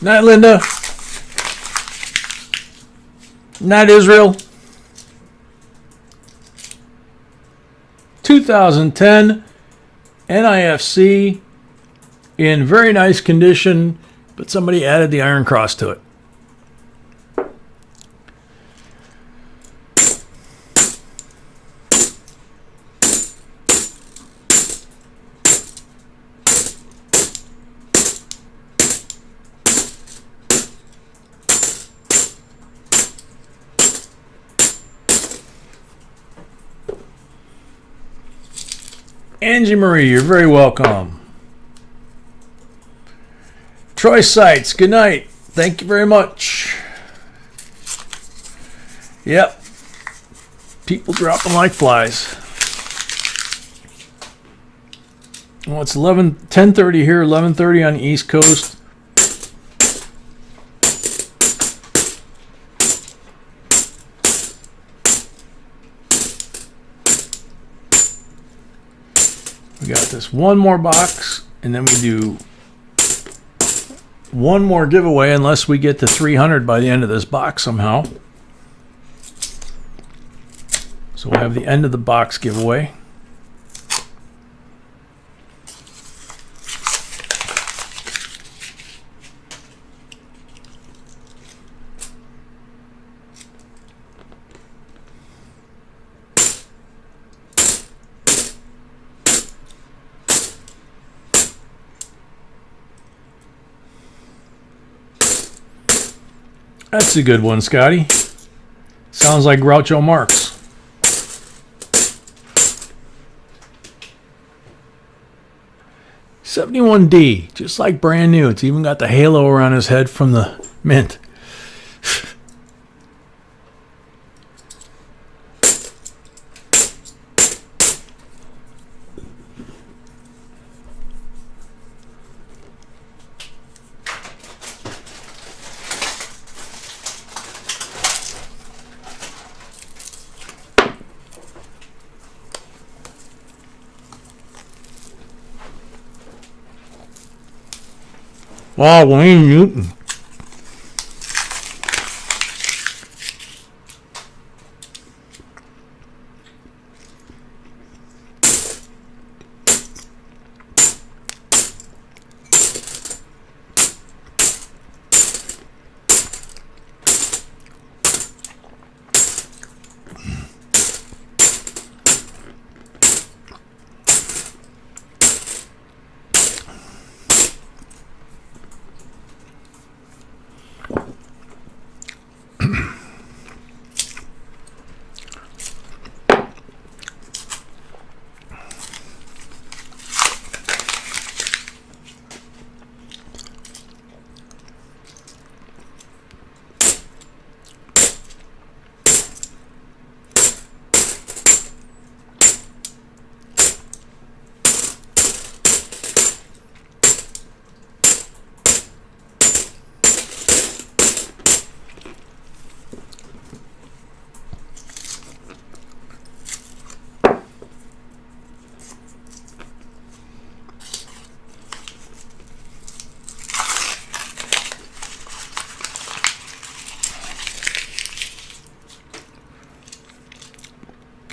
Night, Linda. Night, Israel. 2010 NIFC in very nice condition, but somebody added the Iron Cross to it. Angie Marie, you're very welcome. Troy Sites, good night. Thank you very much. Yep. People dropping like flies. Well, it's 10:30 here, 11:30 on the East Coast. We got this one more box, and then we do one more giveaway unless we get to 300 by the end of this box somehow. So we'll have the end of the box giveaway. That's a good one, Scotty. Sounds like Groucho Marx. $71D, just like brand new. It's even got the halo around his head from the mint. Wow, Wayne Newton.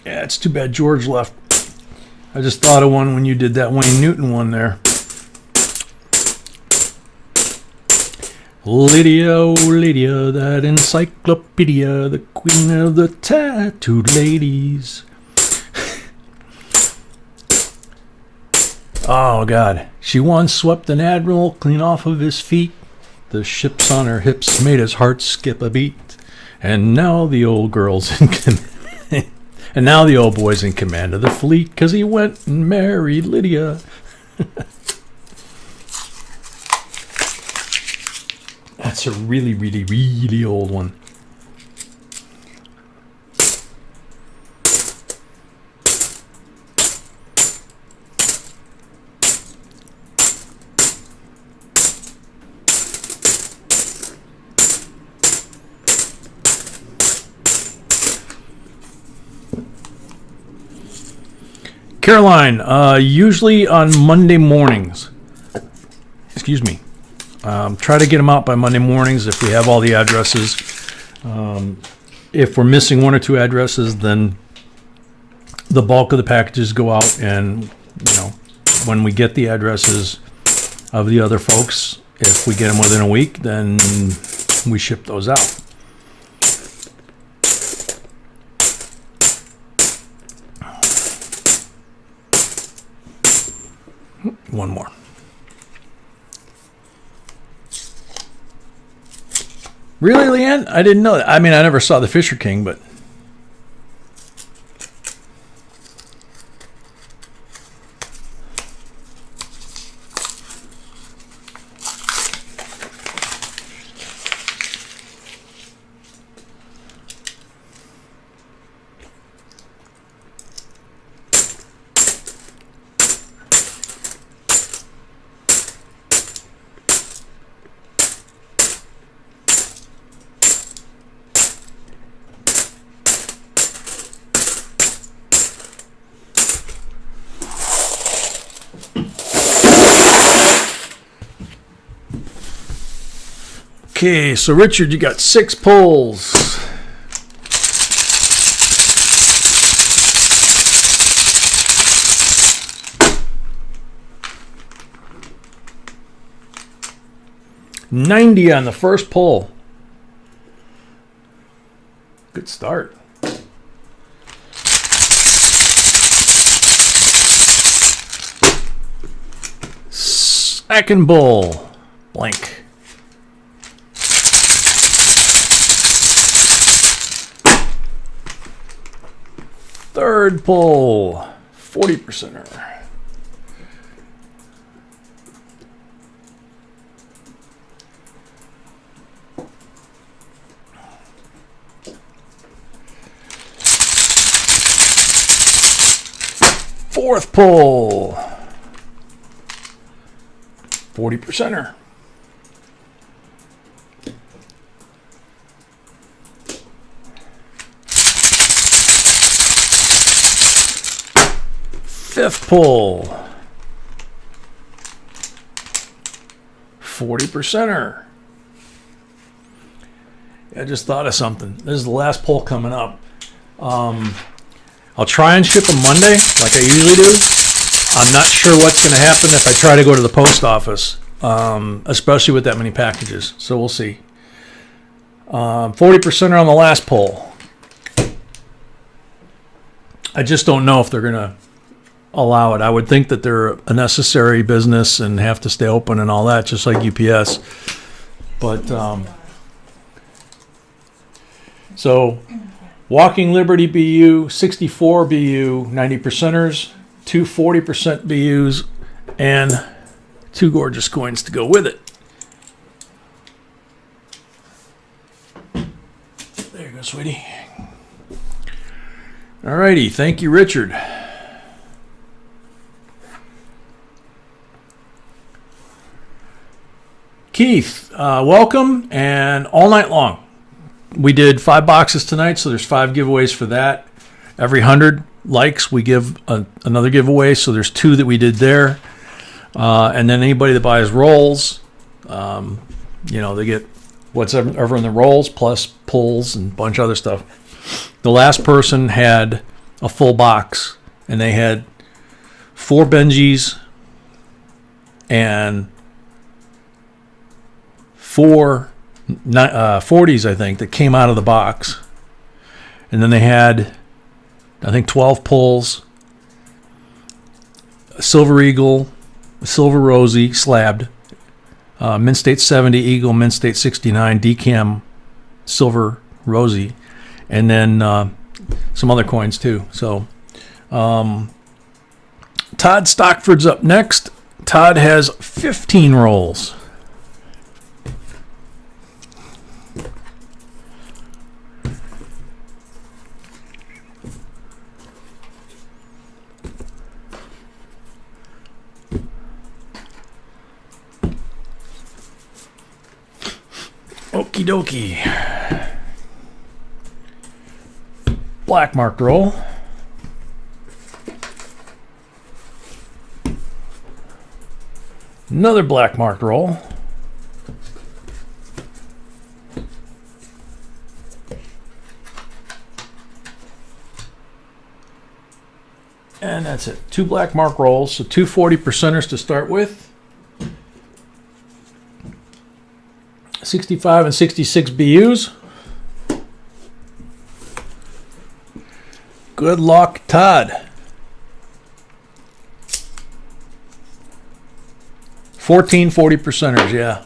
Yeah, it's too bad George left. I just thought of one when you did that Wayne Newton one there. Lydia, oh Lydia, that encyclopedia, the queen of the tattooed ladies. Oh, God. She once swept an admiral clean off of his feet. The ships on her hips made his heart skip a beat. And now the old girl's in command. And now the old boy's in command of the fleet, 'cause he went and married Lydia. That's a really, really, really old one. Caroline, usually on Monday mornings. Excuse me. Try to get them out by Monday mornings if we have all the addresses. If we're missing one or two addresses, then the bulk of the packages go out, and when we get the addresses of the other folks, if we get them within a week, then we ship those out. One more. Really, Leanne? I didn't know that. I mean, I never saw the Fisher King, but... Okay, so Richard, you got 6 pulls. $90 on the first pull. Good start. Second pull. Blank. Third pull, 40%er. Fourth pull, 40%er. Fifth pull, 40%er. I just thought of something. This is the last pull coming up. I'll try and ship them Monday, like I usually do. I'm not sure what's going to happen if I try to go to the post office, especially with that many packages. So we'll see. 40% on the last pull. I just don't know if they're going to allow it. I would think that they're a necessary business and have to stay open and all that, just like UPS. But so Walking Liberty BU, 64 BU, 90%ers, 2 40% BUs, and 2 gorgeous coins to go with it. There you go, sweetie. Alrighty, thank you, Richard. Keith, welcome, and all night long. We did 5 boxes tonight, so there's 5 giveaways for that. Every 100 likes, we give another giveaway, so there's 2 that we did there. And then anybody that buys rolls, they get whatever in the rolls, plus pulls and a bunch of other stuff. The last person had a full box, and they had 4 Benjis and 4 40s, I think, that came out of the box. And then they had, I think, 12 pulls, a Silver Eagle, a Silver Rosie slabbed, Mint State 70 Eagle, Mint State 69 Decam Silver Rosie, and then some other coins too. So Todd Stockford's up next. Todd has 15 rolls. Okie dokie. Black marked roll. Another black marked roll. And that's it. 2 black mark rolls, so 2 40%ers to start with. 65 and 66 BUs. Good luck, Todd. 14 40%ers, yeah.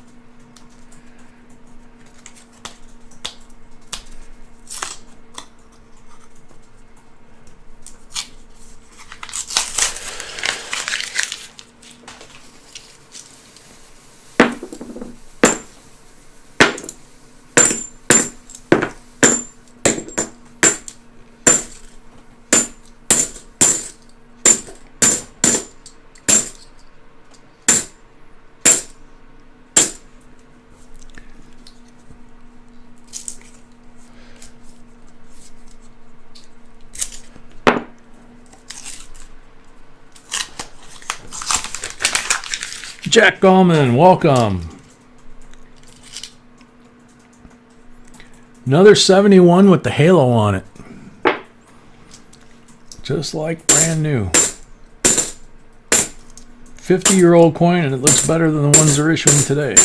Jack Gallman, welcome. Another 71 with the halo on it. Just like brand new. 50-year-old coin, and it looks better than the ones they're issuing today.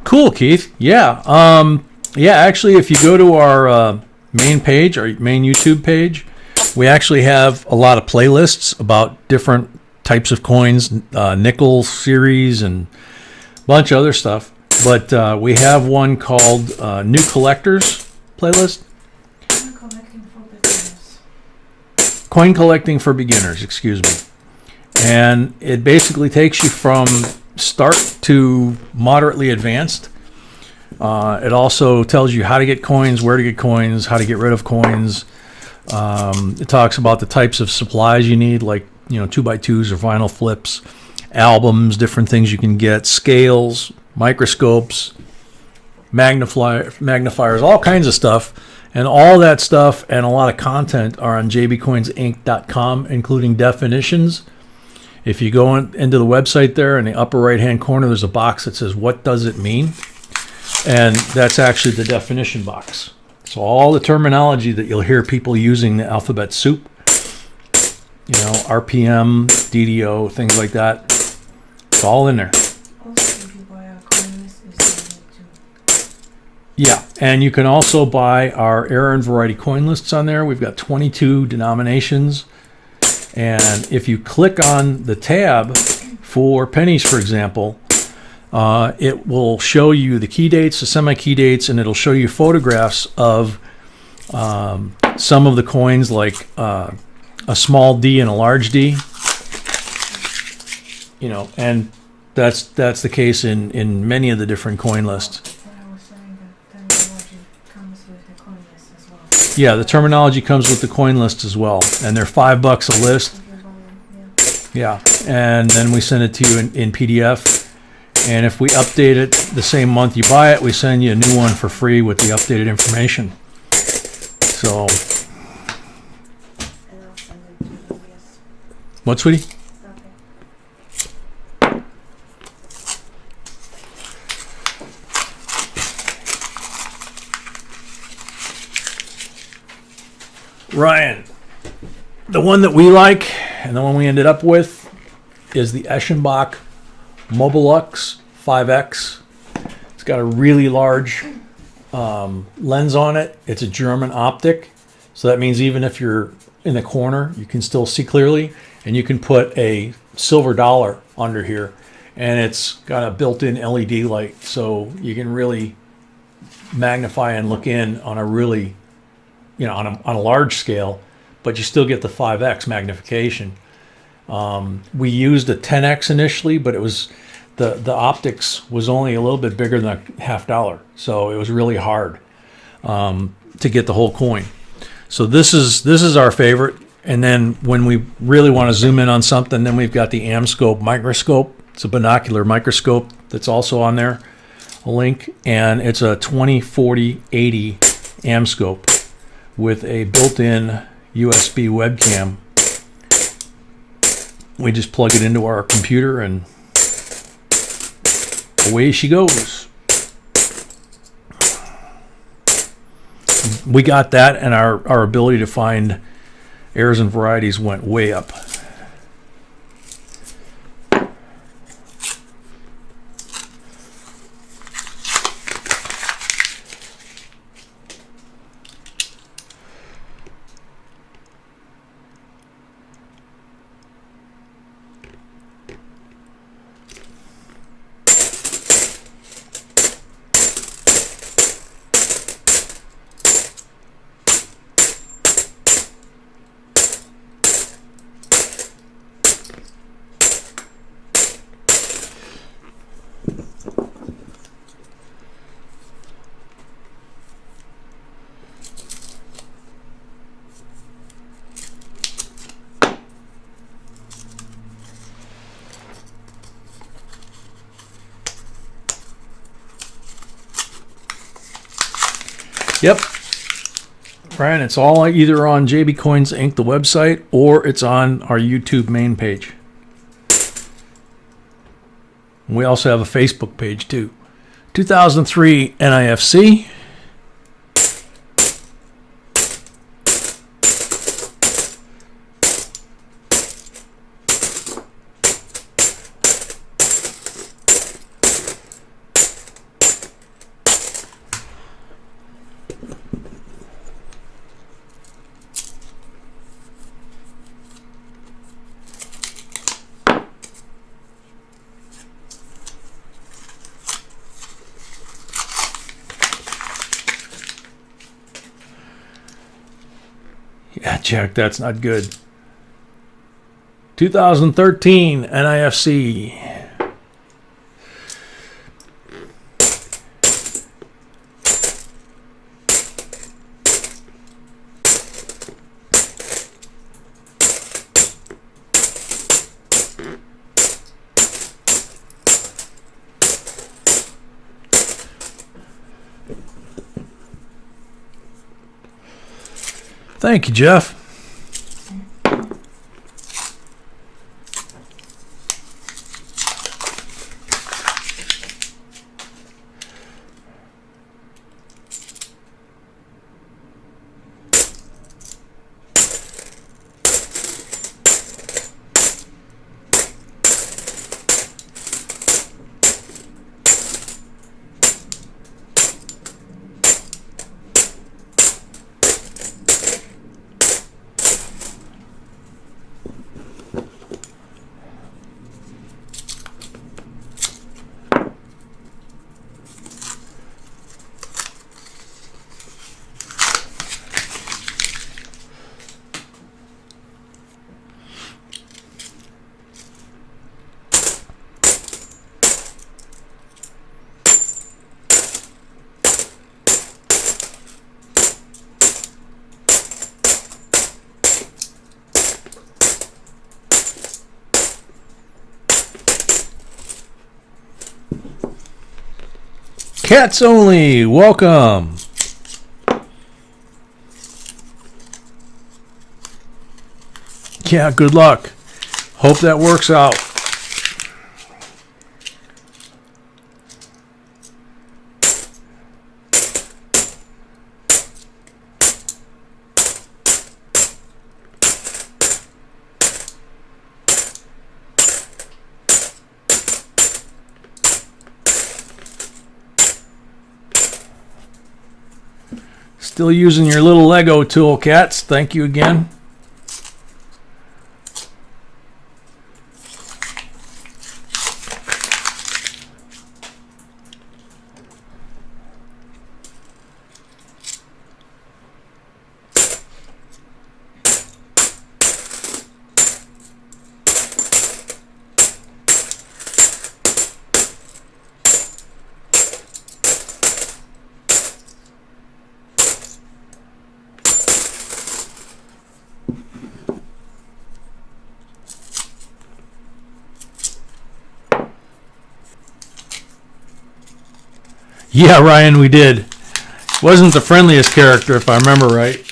Cool, Keith. Yeah. Actually, if you go to our main page, our main YouTube page, we actually have a lot of playlists about different types of coins, nickel series, and a bunch of other stuff. But we have one called New Collectors playlist. Coin collecting for beginners, excuse me. And it basically takes you from start to moderately advanced. It also tells you how to get coins, where to get coins, how to get rid of coins. It talks about the types of supplies you need, like 2x2s or vinyl flips, albums, different things you can get, scales, microscopes, magnifiers, all kinds of stuff. And all that stuff and a lot of content are on JBCOINSINC.com, including definitions. If you go into the website there, in the upper right-hand corner, there's a box that says, "What does it mean?" And that's actually the definition box. So all the terminology that you'll hear people using, the alphabet soup, RPM, DDO, things like that, it's all in there. Also, if you buy our coin list, it's in it too. Yeah, and you can also buy our error and variety coin lists on there. We've got 22 denominations. And if you click on the tab for pennies, for example, it will show you the key dates, the semi-key dates, and it'll show you photographs of some of the coins, like a small D and a large D. And that's the case in many of the different coin lists. But I was saying that terminology comes with the coin list as well. Yeah, the terminology comes with the coin list as well, and they're $5 a list. Yeah, and then we send it to you in PDF, And if we update it the same month you buy it, we send you a new one for free with the updated information. So, And I'll send it to you, yes. what, sweetie? Okay. Ryan, the one that we like and the one we ended up with is the Eschenbach Mobilux 5X. It's got a really large lens on it. It's a German optic, so that means even if you're in the corner, you can still see clearly, and you can put a silver dollar under here, and it's got a built-in LED light, so you can really magnify and look in on a really, on a large scale, but you still get the 5X magnification. We used a 10X initially, but it was the optics was only a little bit bigger than a $half, so it was really hard to get the whole coin. So this is our favorite. And then when we really want to zoom in on something, then we've got the AmScope microscope. It's a binocular microscope that's also on there, a link, and it's a 20/40/80 AmScope with a built-in USB webcam. We just plug it into our computer and away she goes. We got that, and our ability to find errors and varieties went way up. Yep. Brian, it's all either on JBCOINSINC, the website, or it's on our YouTube main page. We also have a Facebook page too. 2003 NIFC. Yeah, Jack, that's not good. 2013 NIFC. Thank you, Jeff. Cats only, welcome. Yeah, good luck. Hope that works out. Still using your little Lego tool, cats. Thank you again. Yeah, Ryan, we did. Wasn't the friendliest character, if I remember right.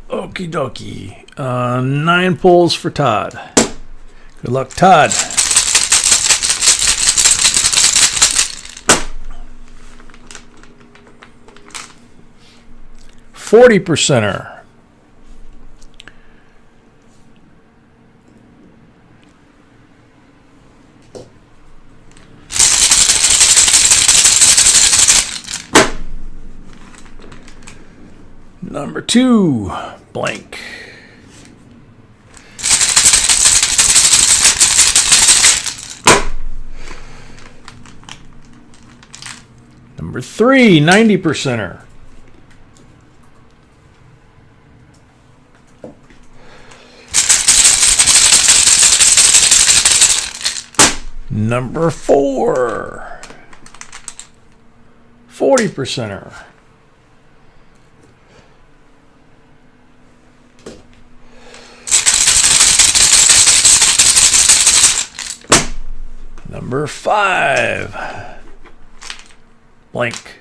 Okie dokie. 9 pulls for Todd. Good luck, Todd. $40%er. Number 2, blank. Number 3, 90%er. Number 4, 40%er. Number 5, blank.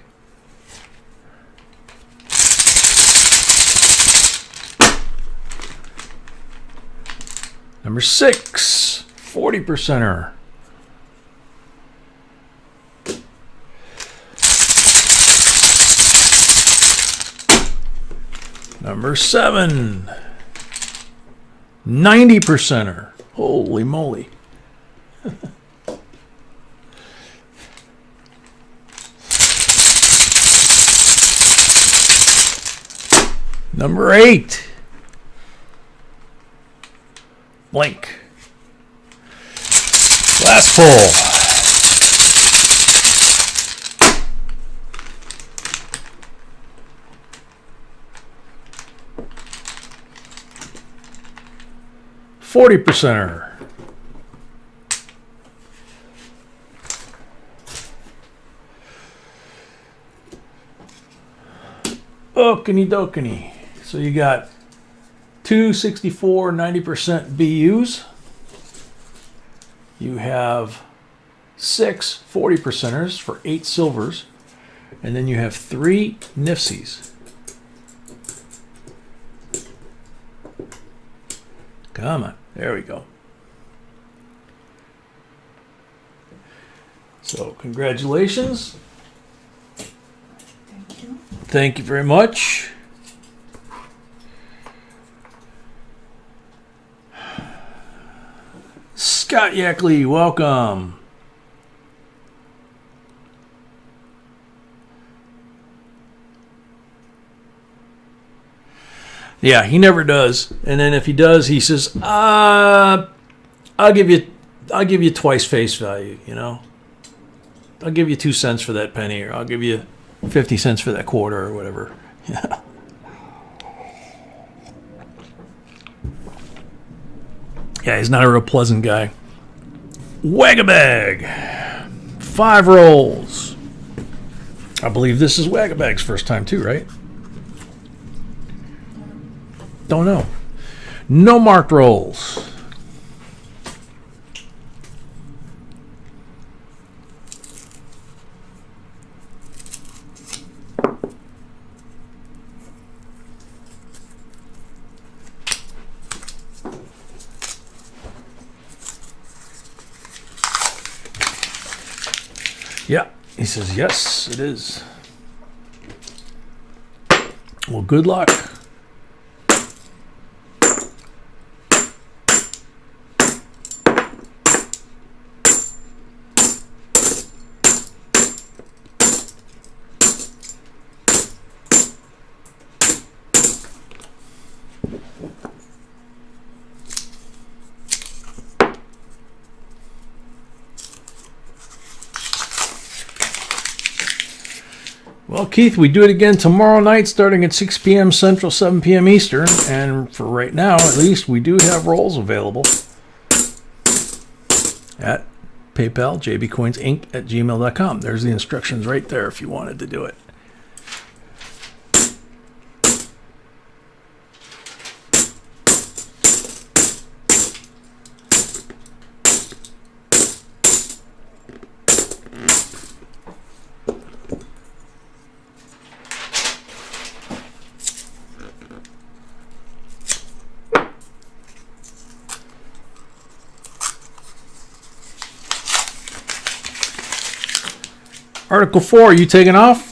Number 6, 40%er. Number 7, 90%er. Holy moly. Number 8, blank. Last pull. $40%er. Okey dokey. So you got 2 64 90% BUs. You have 6 40%ers for 8 silvers. And then you have 3 nifsies. Come on. There we go. So, congratulations. Thank you. Thank you very much. Scott Yackley, welcome. Yeah, he never does. And then if he does, he says, I'll give you twice face value, you know. I'll give you 2 cents for that penny, or I'll give you 50 cents for that quarter, or whatever. Yeah. Yeah, he's not a real pleasant guy. Wag-a-bag. 5 rolls. I believe this is Wag-a-bag's first time too, right? Don't know. No marked rolls. Yeah, he says, yes, it is. Well, good luck. Well, Keith, we do it again tomorrow night starting at 6 p.m. Central, 7 p.m. Eastern. And for right now, at least, we do have rolls available at PayPal, JBCOINSINC at gmail.com. There's the instructions right there if you wanted to do it. Article 4, you taking off?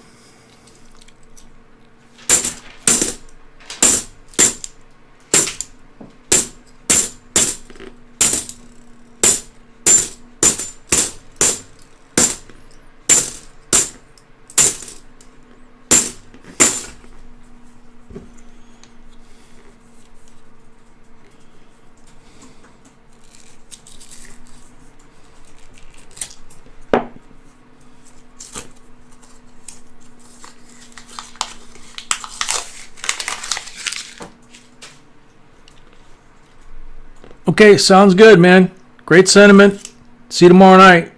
Okay, sounds good, man. Great sentiment. See you tomorrow night.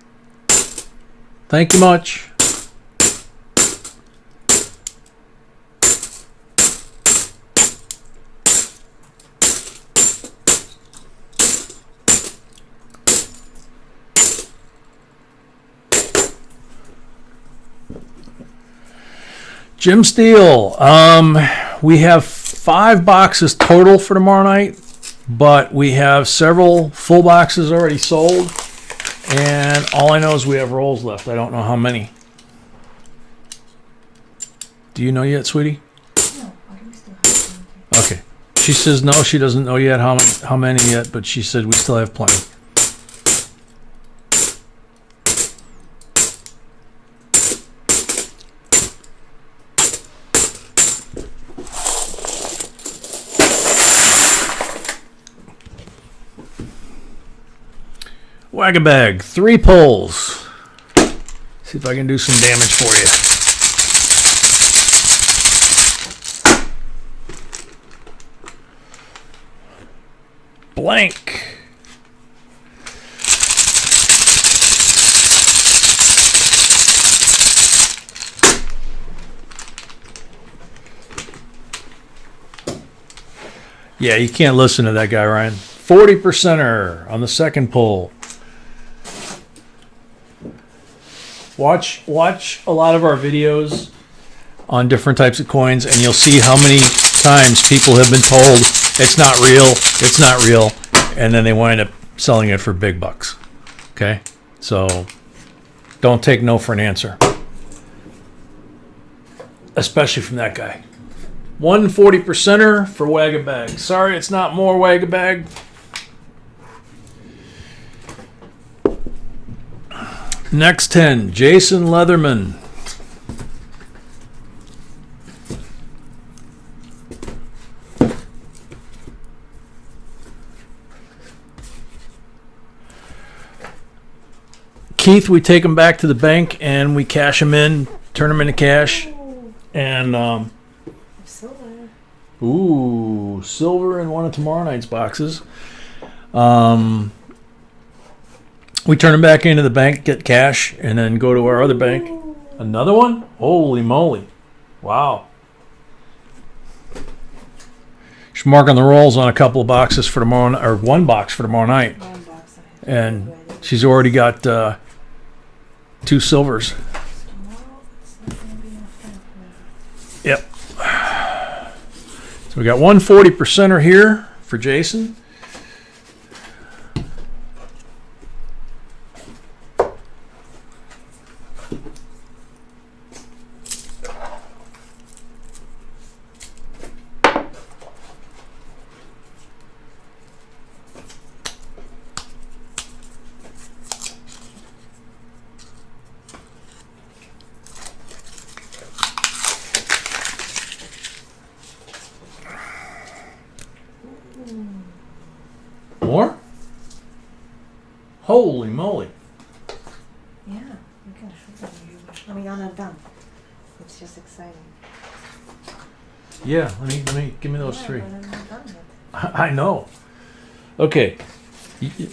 Thank you much. Jim Steele. We have 5 boxes total for tomorrow night, but we have several full boxes already sold, and all I know is we have rolls left. I don't know how many. Do you know yet, sweetie? No, but we still have some. Okay. She says no, she doesn't know yet how many yet, but she said we still have plenty. Wag a bag, 3 pulls. See if I can do some damage for you. Blank. Yeah, you can't listen to that guy, Ryan. 40%er on the second pull. Watch a lot of our videos on different types of coins, and you'll see how many times people have been told it's not real. It's not real. And then they wind up selling it for big bucks. Okay? So don't take no for an answer. Especially from that guy. 140%er for Wag a Bag. Sorry, it's not more Wag a Bag. Next 10, Jason Leatherman. Keith, we take him back to the bank and we cash him in, turn him into cash, and Silver. ooh, silver in one of tomorrow night's boxes. We turn him back into the bank, get cash, and then go to our other bank. Another one? Holy moly! Wow. She's marking the rolls on a couple of boxes for tomorrow, or one box for tomorrow night, One box. and she's already got 2 silvers. Tomorrow, it's not going to be enough time for Yep. So we got 140%er here for Jason. More? Holy moly. Yeah, you can shoot them. I mean, I'm not done. It's just exciting. Yeah, let me give me those Yeah, 3. but I'm not done yet. I know. Okay.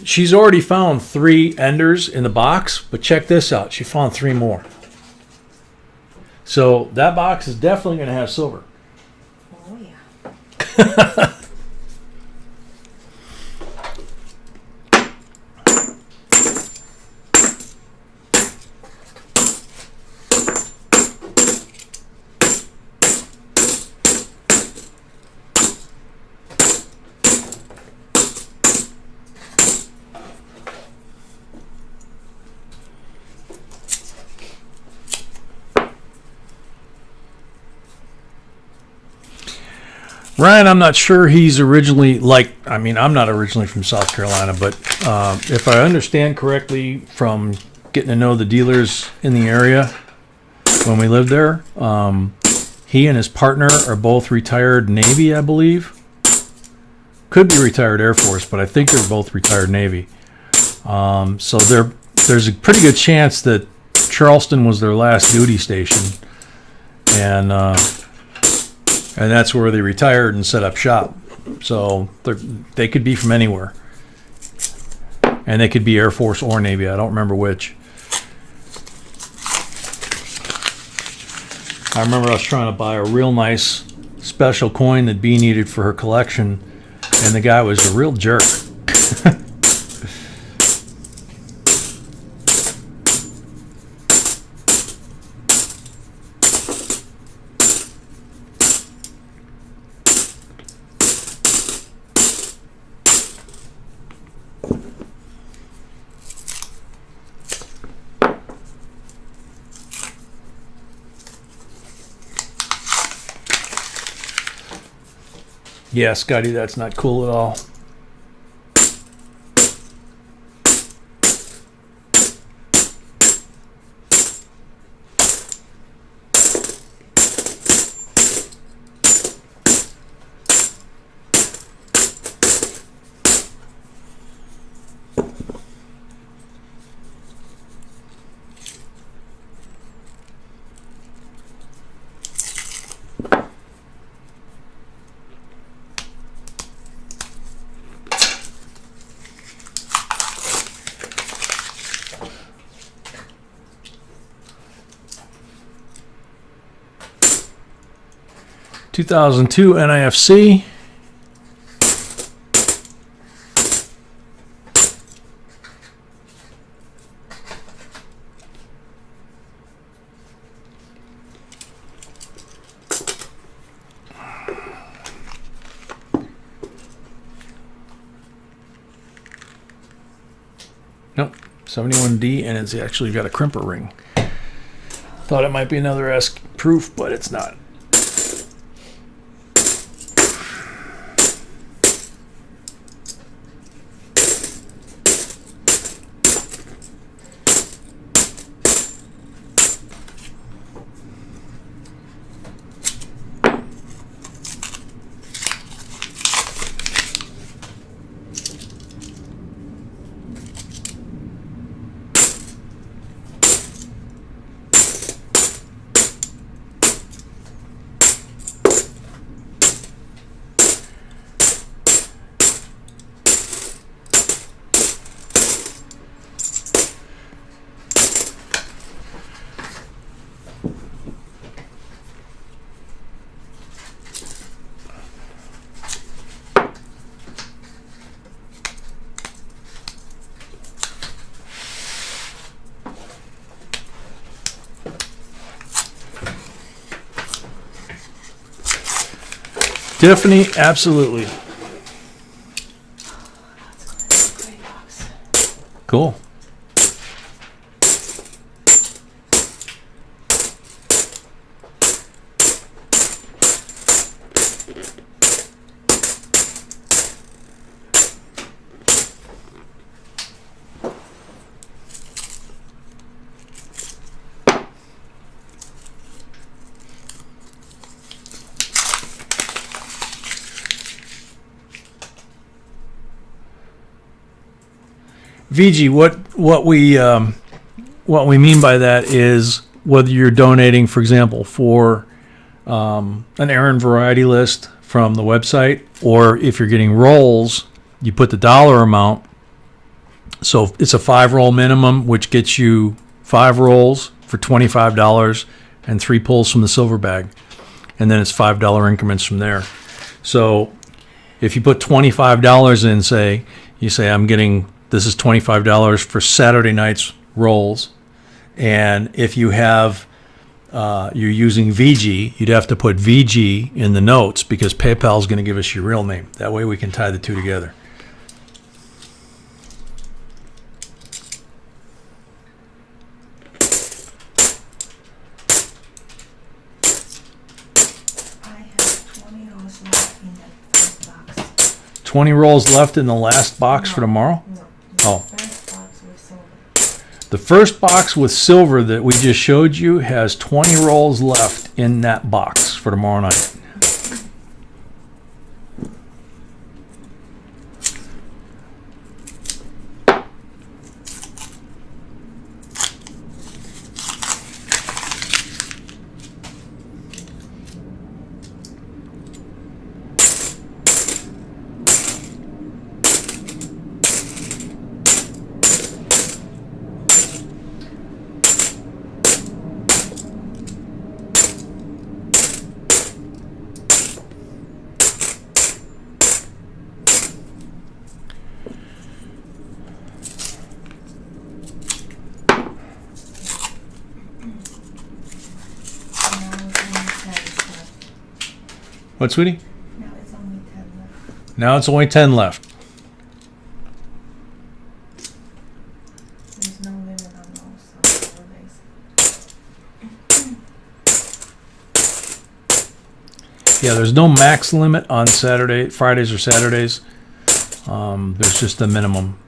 She's already found 3 enders in the box, but check this out. She found 3 more. So that box is definitely going to have silver. Oh, yeah. Ryan, I'm not sure he's originally I'm not originally from South Carolina, but if I understand correctly from getting to know the dealers in the area when we lived there, he and his partner are both retired Navy, I believe. Could be retired Air Force, but I think they're both retired Navy. So there's a pretty good chance that Charleston was their last duty station, and that's where they retired and set up shop. So they could be from anywhere. And they could be Air Force or Navy. I don't remember which. I remember I was trying to buy a real nice special coin that B needed for her collection, and the guy was a real jerk. Yeah, Scotty, that's not cool at all. (2002) NIFC. 71D, and it's actually got a crimper ring. Thought it might be another S proof, but it's not. Tiffany, absolutely. That's a great box. Cool. VG, what we mean by that is whether you're donating, for example, for an Aaron variety list from the website, or if you're getting rolls, you put the dollar amount. So it's a 5-roll minimum, which gets you 5 rolls for $25 and 3 pulls from the silver bag, and then it's $5 increments from there. So if you put $25 in, say you say I'm getting, this is $25 for Saturday night's rolls, and if you have you're using VG, you'd have to put VG in the notes because PayPal is going to give us your real name. That way we can tie the two together. I have 20 rolls left in that first box. 20 rolls left in the last box for tomorrow? No, Oh. first box with silver. The first box with silver that we just showed you has 20 rolls left in that box for tomorrow night. What, sweetie? Now it's only 10 left. Now it's only 10 left. There's no limit on those holidays. Yeah, there's no max limit on Fridays or Saturdays. There's just a minimum.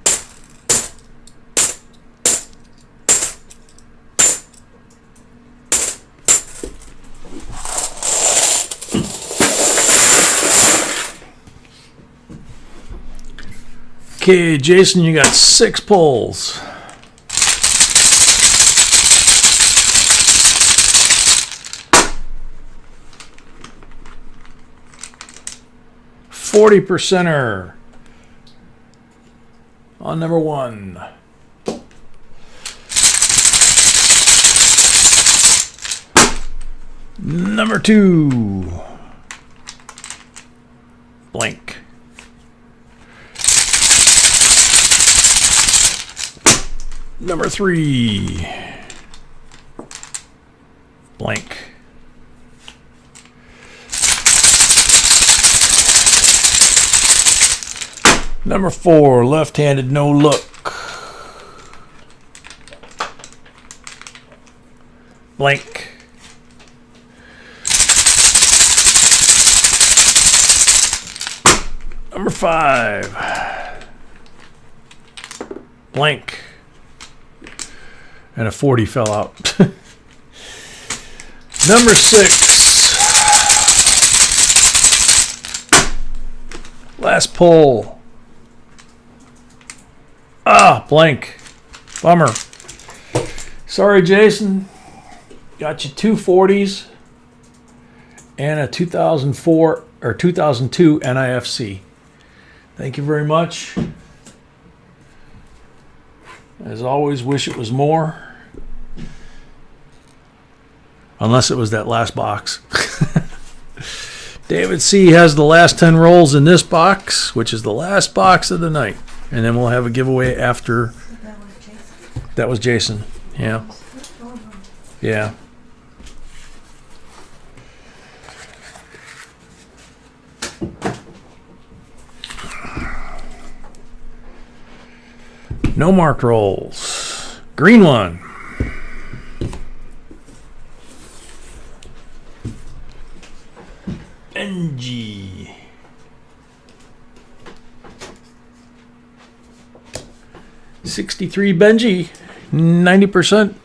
Okay, Jason, you got 6 pulls. $40% on number 1. Number 2. Blank. Number 3. Blank. Number 4, left-handed, no look. Blank. Number 5. Blank. And a 40 fell out. Number 6. Last pull. Ah, blank. Bummer. Sorry, Jason. Got you 2 40s and a 2004 or 2002 NIFC. Thank you very much. As always, wish it was more. Unless it was that last box. David C. has the last 10 rolls in this box, which is the last box of the night. And then we'll have a giveaway after. That was Jason. That was Jason. Yeah. Yeah. No marked rolls. Green one. NG. $63 Benji. 90%.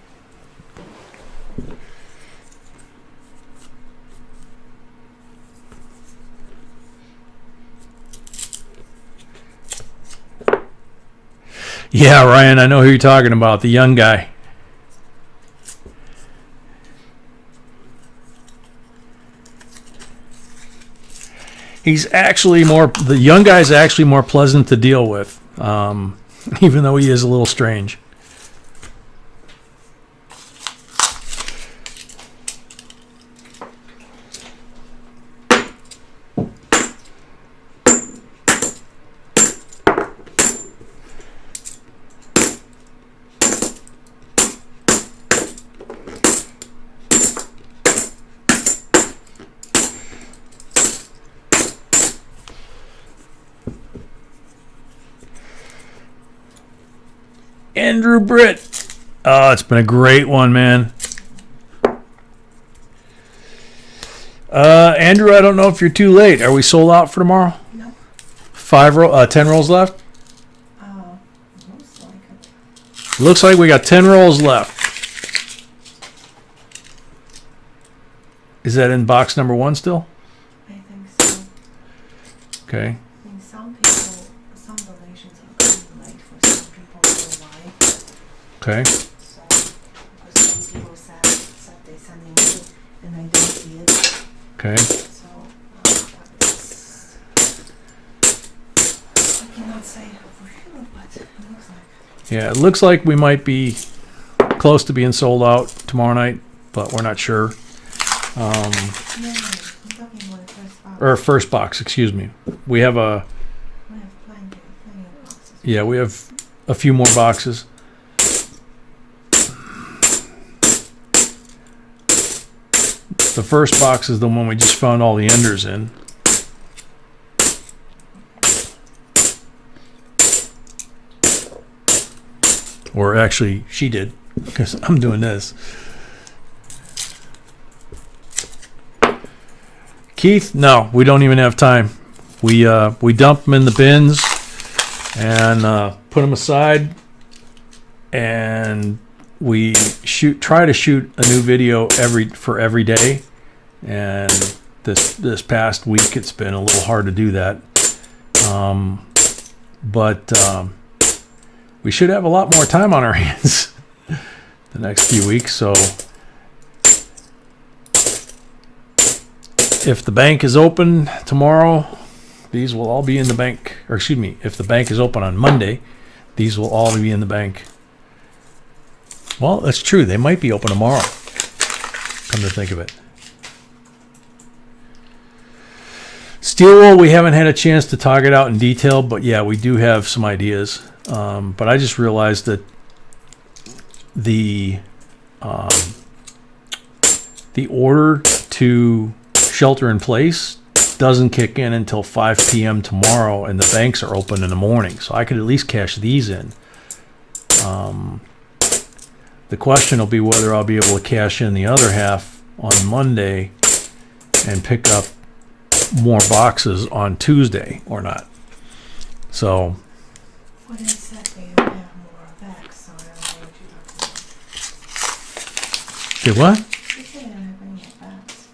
Yeah, Ryan, I know who you're talking about, the young guy. He's actually the young guy's actually more pleasant to deal with, even though he is a little strange. Andrew Britt. Oh, it's been a great one, man. Andrew, I don't know if you're too late. Are we sold out for tomorrow? No. 10 rolls left? Looks like it. Looks like we got 10 rolls left. Is that in box number 1 still? I think so. Okay. I think some donations are coming late for some people, I don't know why. Okay. So, because some people said they sending me and I didn't see it. Okay. So, that's, I cannot say for sure, but it looks like. Yeah, it looks like we might be close to being sold out tomorrow night, but we're not sure. No, I'm talking about the first box. Or first box, excuse me. We have We have plenty of boxes. Yeah, we have a few more boxes. The first box is the one we just found all the enders in. Or actually, she did, because I'm doing this. Keith, no, we don't even have time. We dump them in the bins and put them aside, and we try to shoot a new video for every day. And this past week, it's been a little hard to do that. But we should have a lot more time on our hands the next few weeks. So if the bank is open tomorrow, these will all be in the bank. Or excuse me, if the bank is open on Monday, these will all be in the bank. Well, that's true. They might be open tomorrow, come to think of it. Steel wool, we haven't had a chance to talk it out in detail, but yeah, we do have some ideas. But I just realized that the order to shelter in place doesn't kick in until 5 p.m. tomorrow, and the banks are open in the morning, so I could at least cash these in. The question will be whether I'll be able to cash in the other half on Monday and pick up more boxes on Tuesday or not. So What is that they don't have more back, so I don't know what you're talking about. did what? You say they don't have any more backs.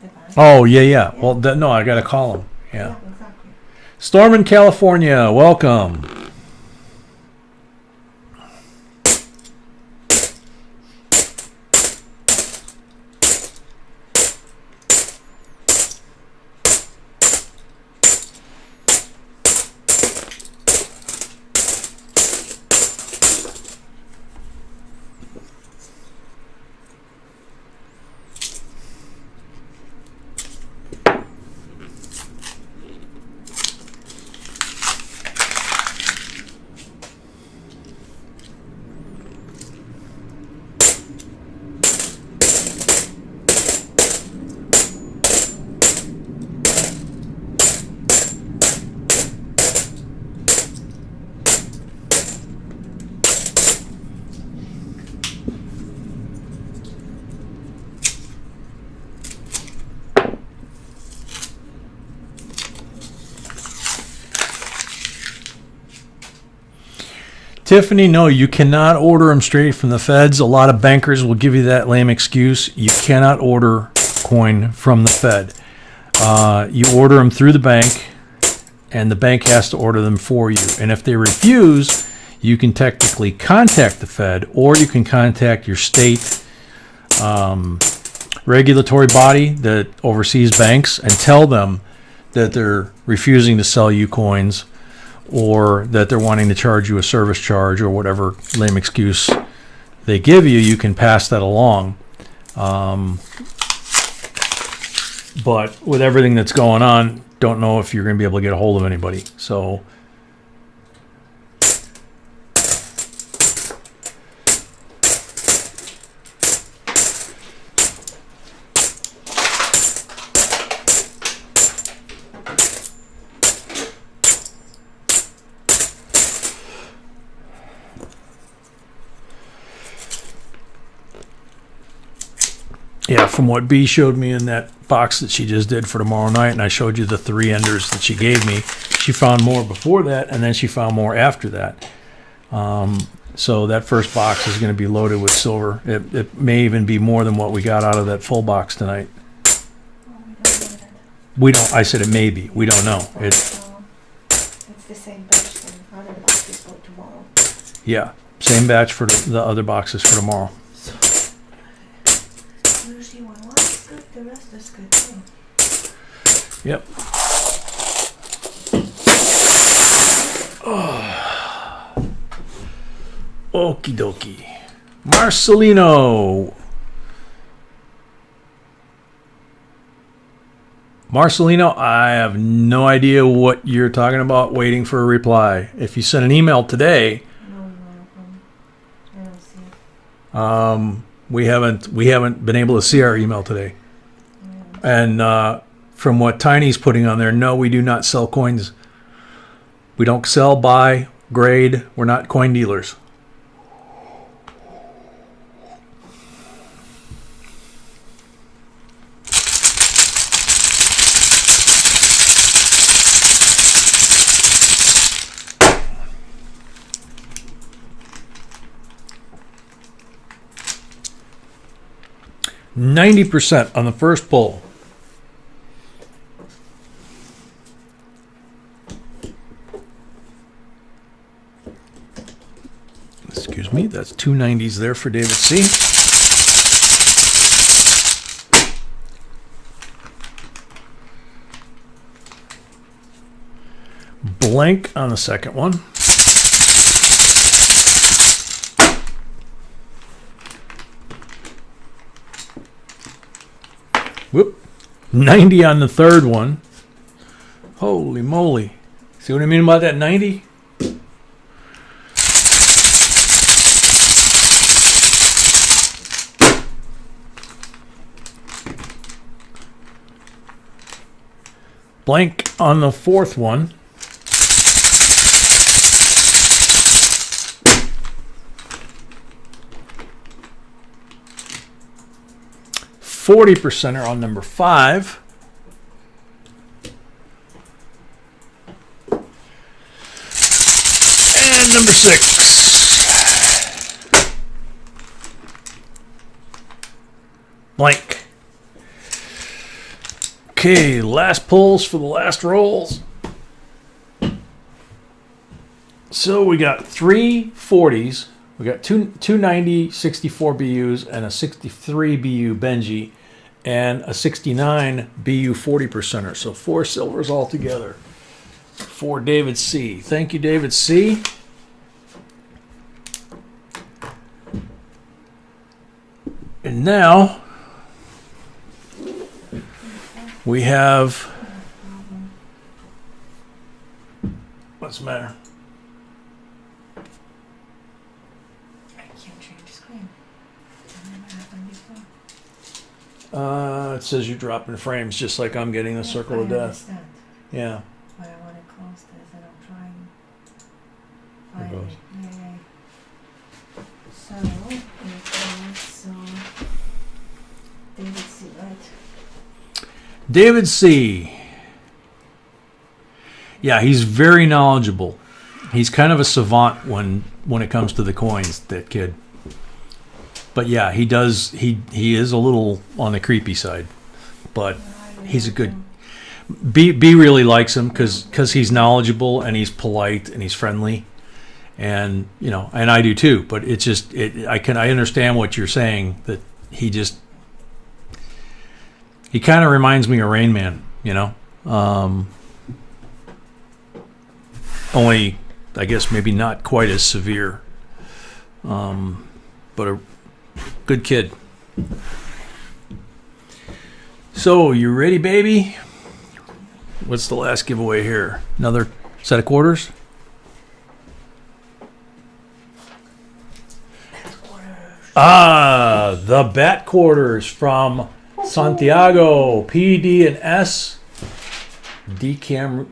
The back? Oh yeah. Well, no, I got to call them. Yeah. Exactly. Storm in California, welcome. Tiffany, no, you cannot order them straight from the feds. A lot of bankers will give you that lame excuse. You cannot order coin from the Fed. You order them through the bank, and the bank has to order them for you. And if they refuse, you can technically contact the Fed, or you can contact your state regulatory body that oversees banks and tell them that they're refusing to sell you coins, or that they're wanting to charge you a service charge, or whatever lame excuse they give you. You can pass that along. But with everything that's going on, don't know if you're going to be able to get a hold of anybody. So yeah, from what B showed me in that box that she just did for tomorrow night, and I showed you the 3 enders that she gave me, she found more before that, and then she found more after that. So that first box is going to be loaded with silver. It may even be more than what we got out of that full box tonight. Well, we don't know that. We don't. I said it may be. We don't know. It's So, it's the same batch then. Other boxes for tomorrow. yeah, same batch for the other boxes for tomorrow. Usually when one is good, the rest is good too. Yep. Okie dokie. Marcelino, I have no idea what you're talking about. Waiting for a reply. If you sent an email today, No email from. I don't see it. we haven't been able to see our email today. And from what Tiny's putting on there, no, we do not sell coins. We don't sell, buy, grade. We're not coin dealers. %90 on the first pull. Excuse me, that's 2 90s there for David C. Blank on the second one. Whoop. 90 on the third one. Holy moly. See what I mean about that 90? Blank on the fourth one. 40% on number 5. And number 6. Blank. Okay, last pulls for the last rolls. So we got 3 40s. We got two 90 64 BUs and a 63 BU Benji and a 69 BU 40%er. So 4 silvers altogether for David C. Thank you, David C. And now we have, what's the matter? I can't change the screen. That never happened before. It says you're dropping frames just like I'm getting the circle of I death. understand, Yeah. but I want to close this and I'm trying. There it goes. Yay. So, it goes, David C, right? David C. Yeah, he's very knowledgeable. He's kind of a savant when it comes to the coins, that kid. But yeah, he is a little on the creepy side. But he's a good. B really likes him because he's knowledgeable and he's polite and he's friendly, and and I do too. But it's just I understand what you're saying, that he kind of reminds me of Rain Man, only I guess maybe not quite as severe, but a good kid. So you ready, baby? What's the last giveaway here? Another set of quarters? The bat quarters from Santiago, PD and S. DCAM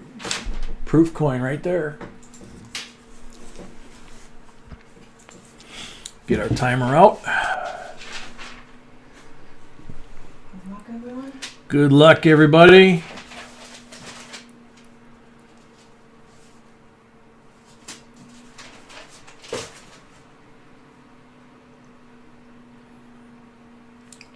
proof coin right there. Get our timer out. Good luck, everyone. Good luck, everybody.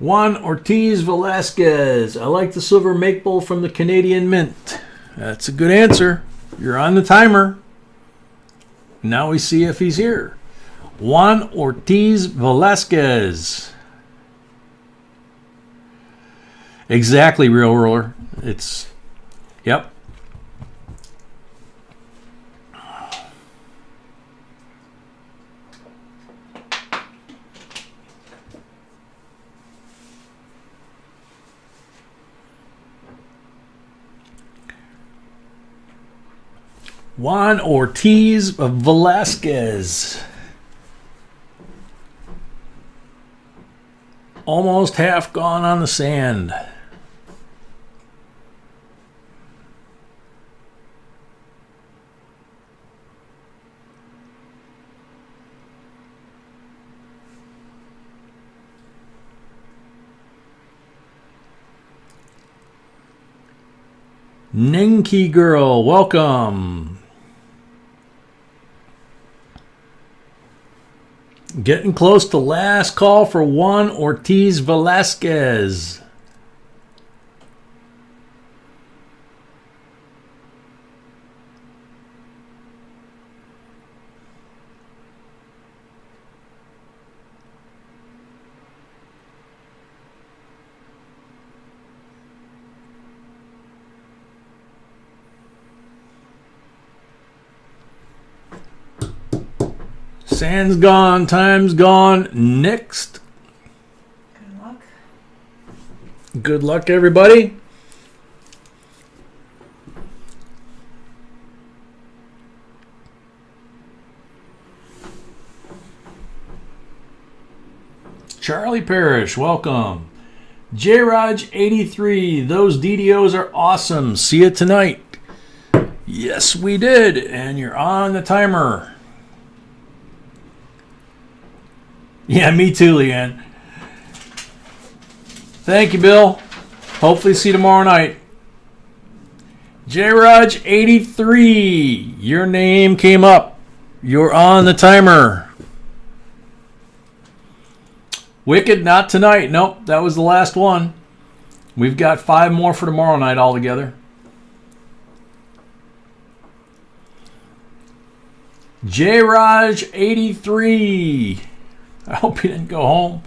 Juan Ortiz Velasquez. I like the silver maple from the Canadian Mint. That's a good answer. You're on the timer. Now we see if he's here. Juan Ortiz Velasquez. Exactly, Real Roller. It's, yep. Juan Ortiz Velasquez. Almost half gone on the sand. Ninky Girl, welcome. Getting close to last call for Juan Ortiz Velasquez. Sand's gone, time's gone. Next. Good luck. Good luck, everybody. Charlie Parrish, welcome. JRaj83, those DDOs are awesome. See you tonight. Yes, we did. And you're on the timer. Yeah, me too, Leanne. Thank you, Bill. Hopefully see you tomorrow night. JRaj83, your name came up. You're on the timer. Wicked, not tonight. Nope, that was the last one. We've got 5 more for tomorrow night altogether. JRaj83. I hope you didn't go home.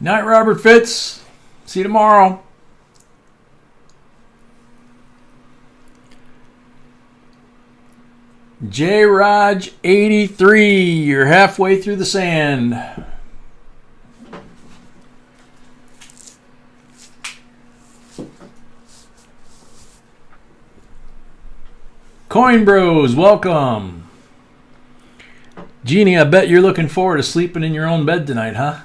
Night, Robert Fitz. See you tomorrow. JRaj83, you're halfway through the sand. Coin Bros, welcome. Jeannie, I bet you're looking forward to sleeping in your own bed tonight, huh?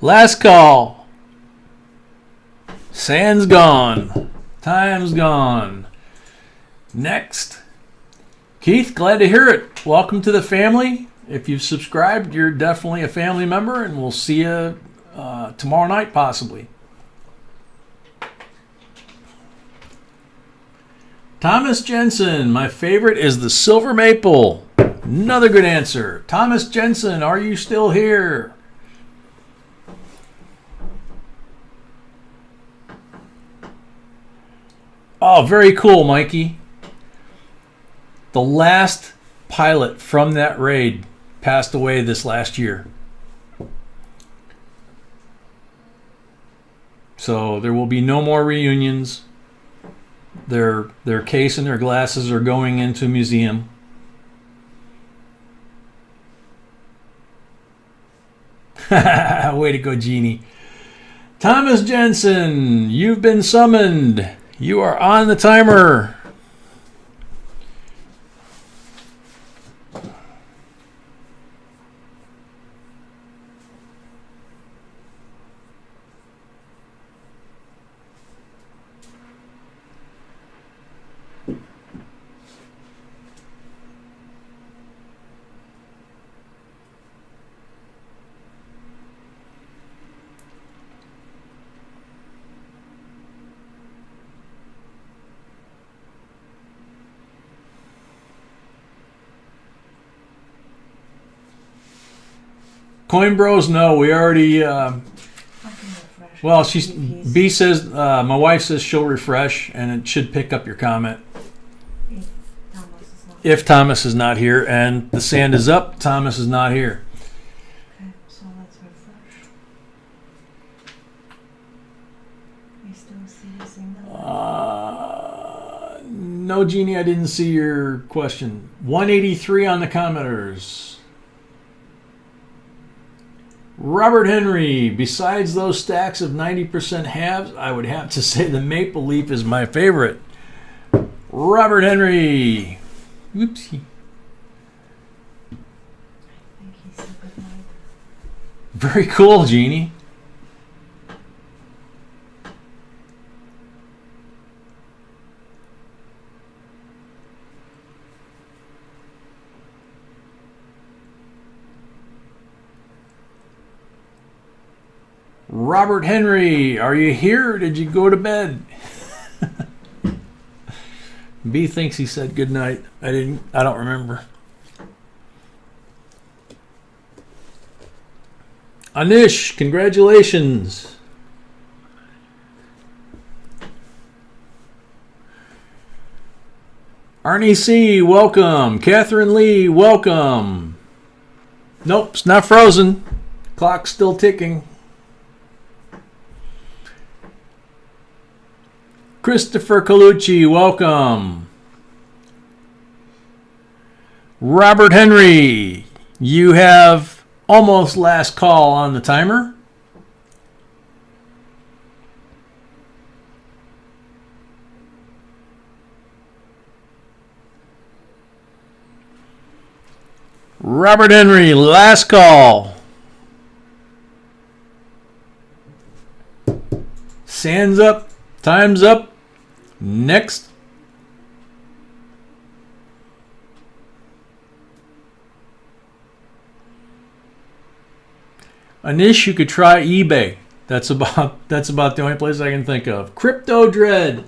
Last call. Sand's gone. Time's gone. Next. Keith, glad to hear it. Welcome to the family. If you've subscribed, you're definitely a family member, and we'll see you tomorrow night, possibly. Thomas Jensen, my favorite is the silver maple. Another good answer. Thomas Jensen, are you still here? Oh, very cool, Mikey. The last pilot from that raid passed away this last year. So there will be no more reunions. Their case and their glasses are going into a museum. Way to go, Jeannie. Thomas Jensen, you've been summoned. You are on the timer. Coin Bros, no, we already. Well, B says my wife says she'll refresh, and it should pick up your comment. If Thomas is not here, and the sand is up, Thomas is not here. Okay, so let's refresh. You still see the same number? No, Jeannie, I didn't see your question. 183 on the commenters. Robert Henry, besides those stacks of 90% halves, I would have to say the Maple Leaf is my favorite. Robert Henry. Whoopsie. I think he said goodnight. Very cool, Jeannie. Robert Henry, are you here or did you go to bed? B thinks he said good night. I don't remember. Anish, congratulations. Arnie C, welcome. Catherine Lee, welcome. Nope, it's not frozen. Clock's still ticking. Christopher Colucci, welcome. Robert Henry, you have almost last call on the timer. Robert Henry, last call. Sands up. Time's up. Next. Anish, you could try eBay. That's about the only place I can think of. Crypto Dread.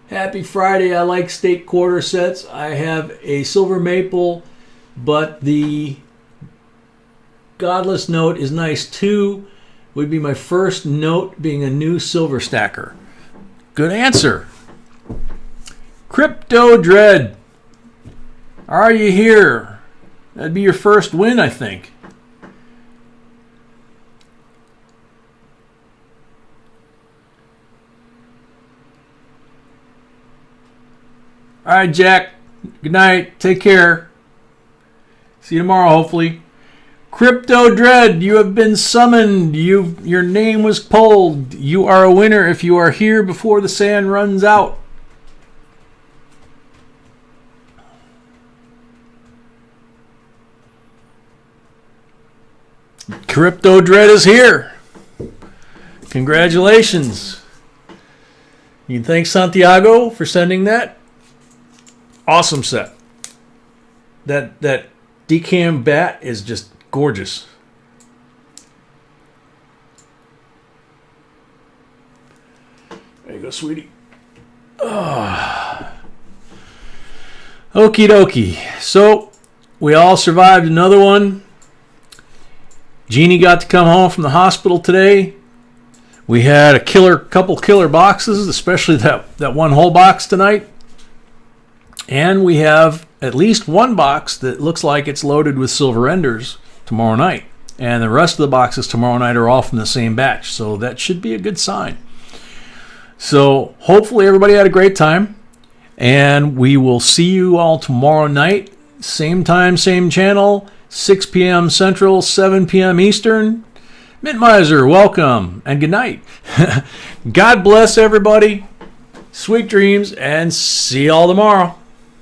Happy Friday. I like steak quarter sets. I have a silver maple, but the Godless note is nice too. Would be my first note being a new silver stacker. Good answer. Crypto Dread. Are you here? That'd be your first win, I think. All right, Jack. Good night. Take care. See you tomorrow, hopefully. Crypto Dread, you have been summoned. Your name was pulled. You are a winner if you are here before the sand runs out. Crypto Dread is here. Congratulations. You can thank Santiago for sending that. Awesome set. That decam bat is just gorgeous. There you go, sweetie. Okie dokie. So, we all survived another one. Jeannie got to come home from the hospital today. We had a couple killer boxes, especially that one whole box tonight. And we have at least one box that looks like it's loaded with silver enders tomorrow night. And the rest of the boxes tomorrow night are all from the same batch. So that should be a good sign. So hopefully everybody had a great time. And we will see you all tomorrow night. Same time, same channel. 6 p.m. Central, 7 p.m. Eastern. Mint Miser, welcome and good night. God bless everybody. Sweet dreams and see you all tomorrow.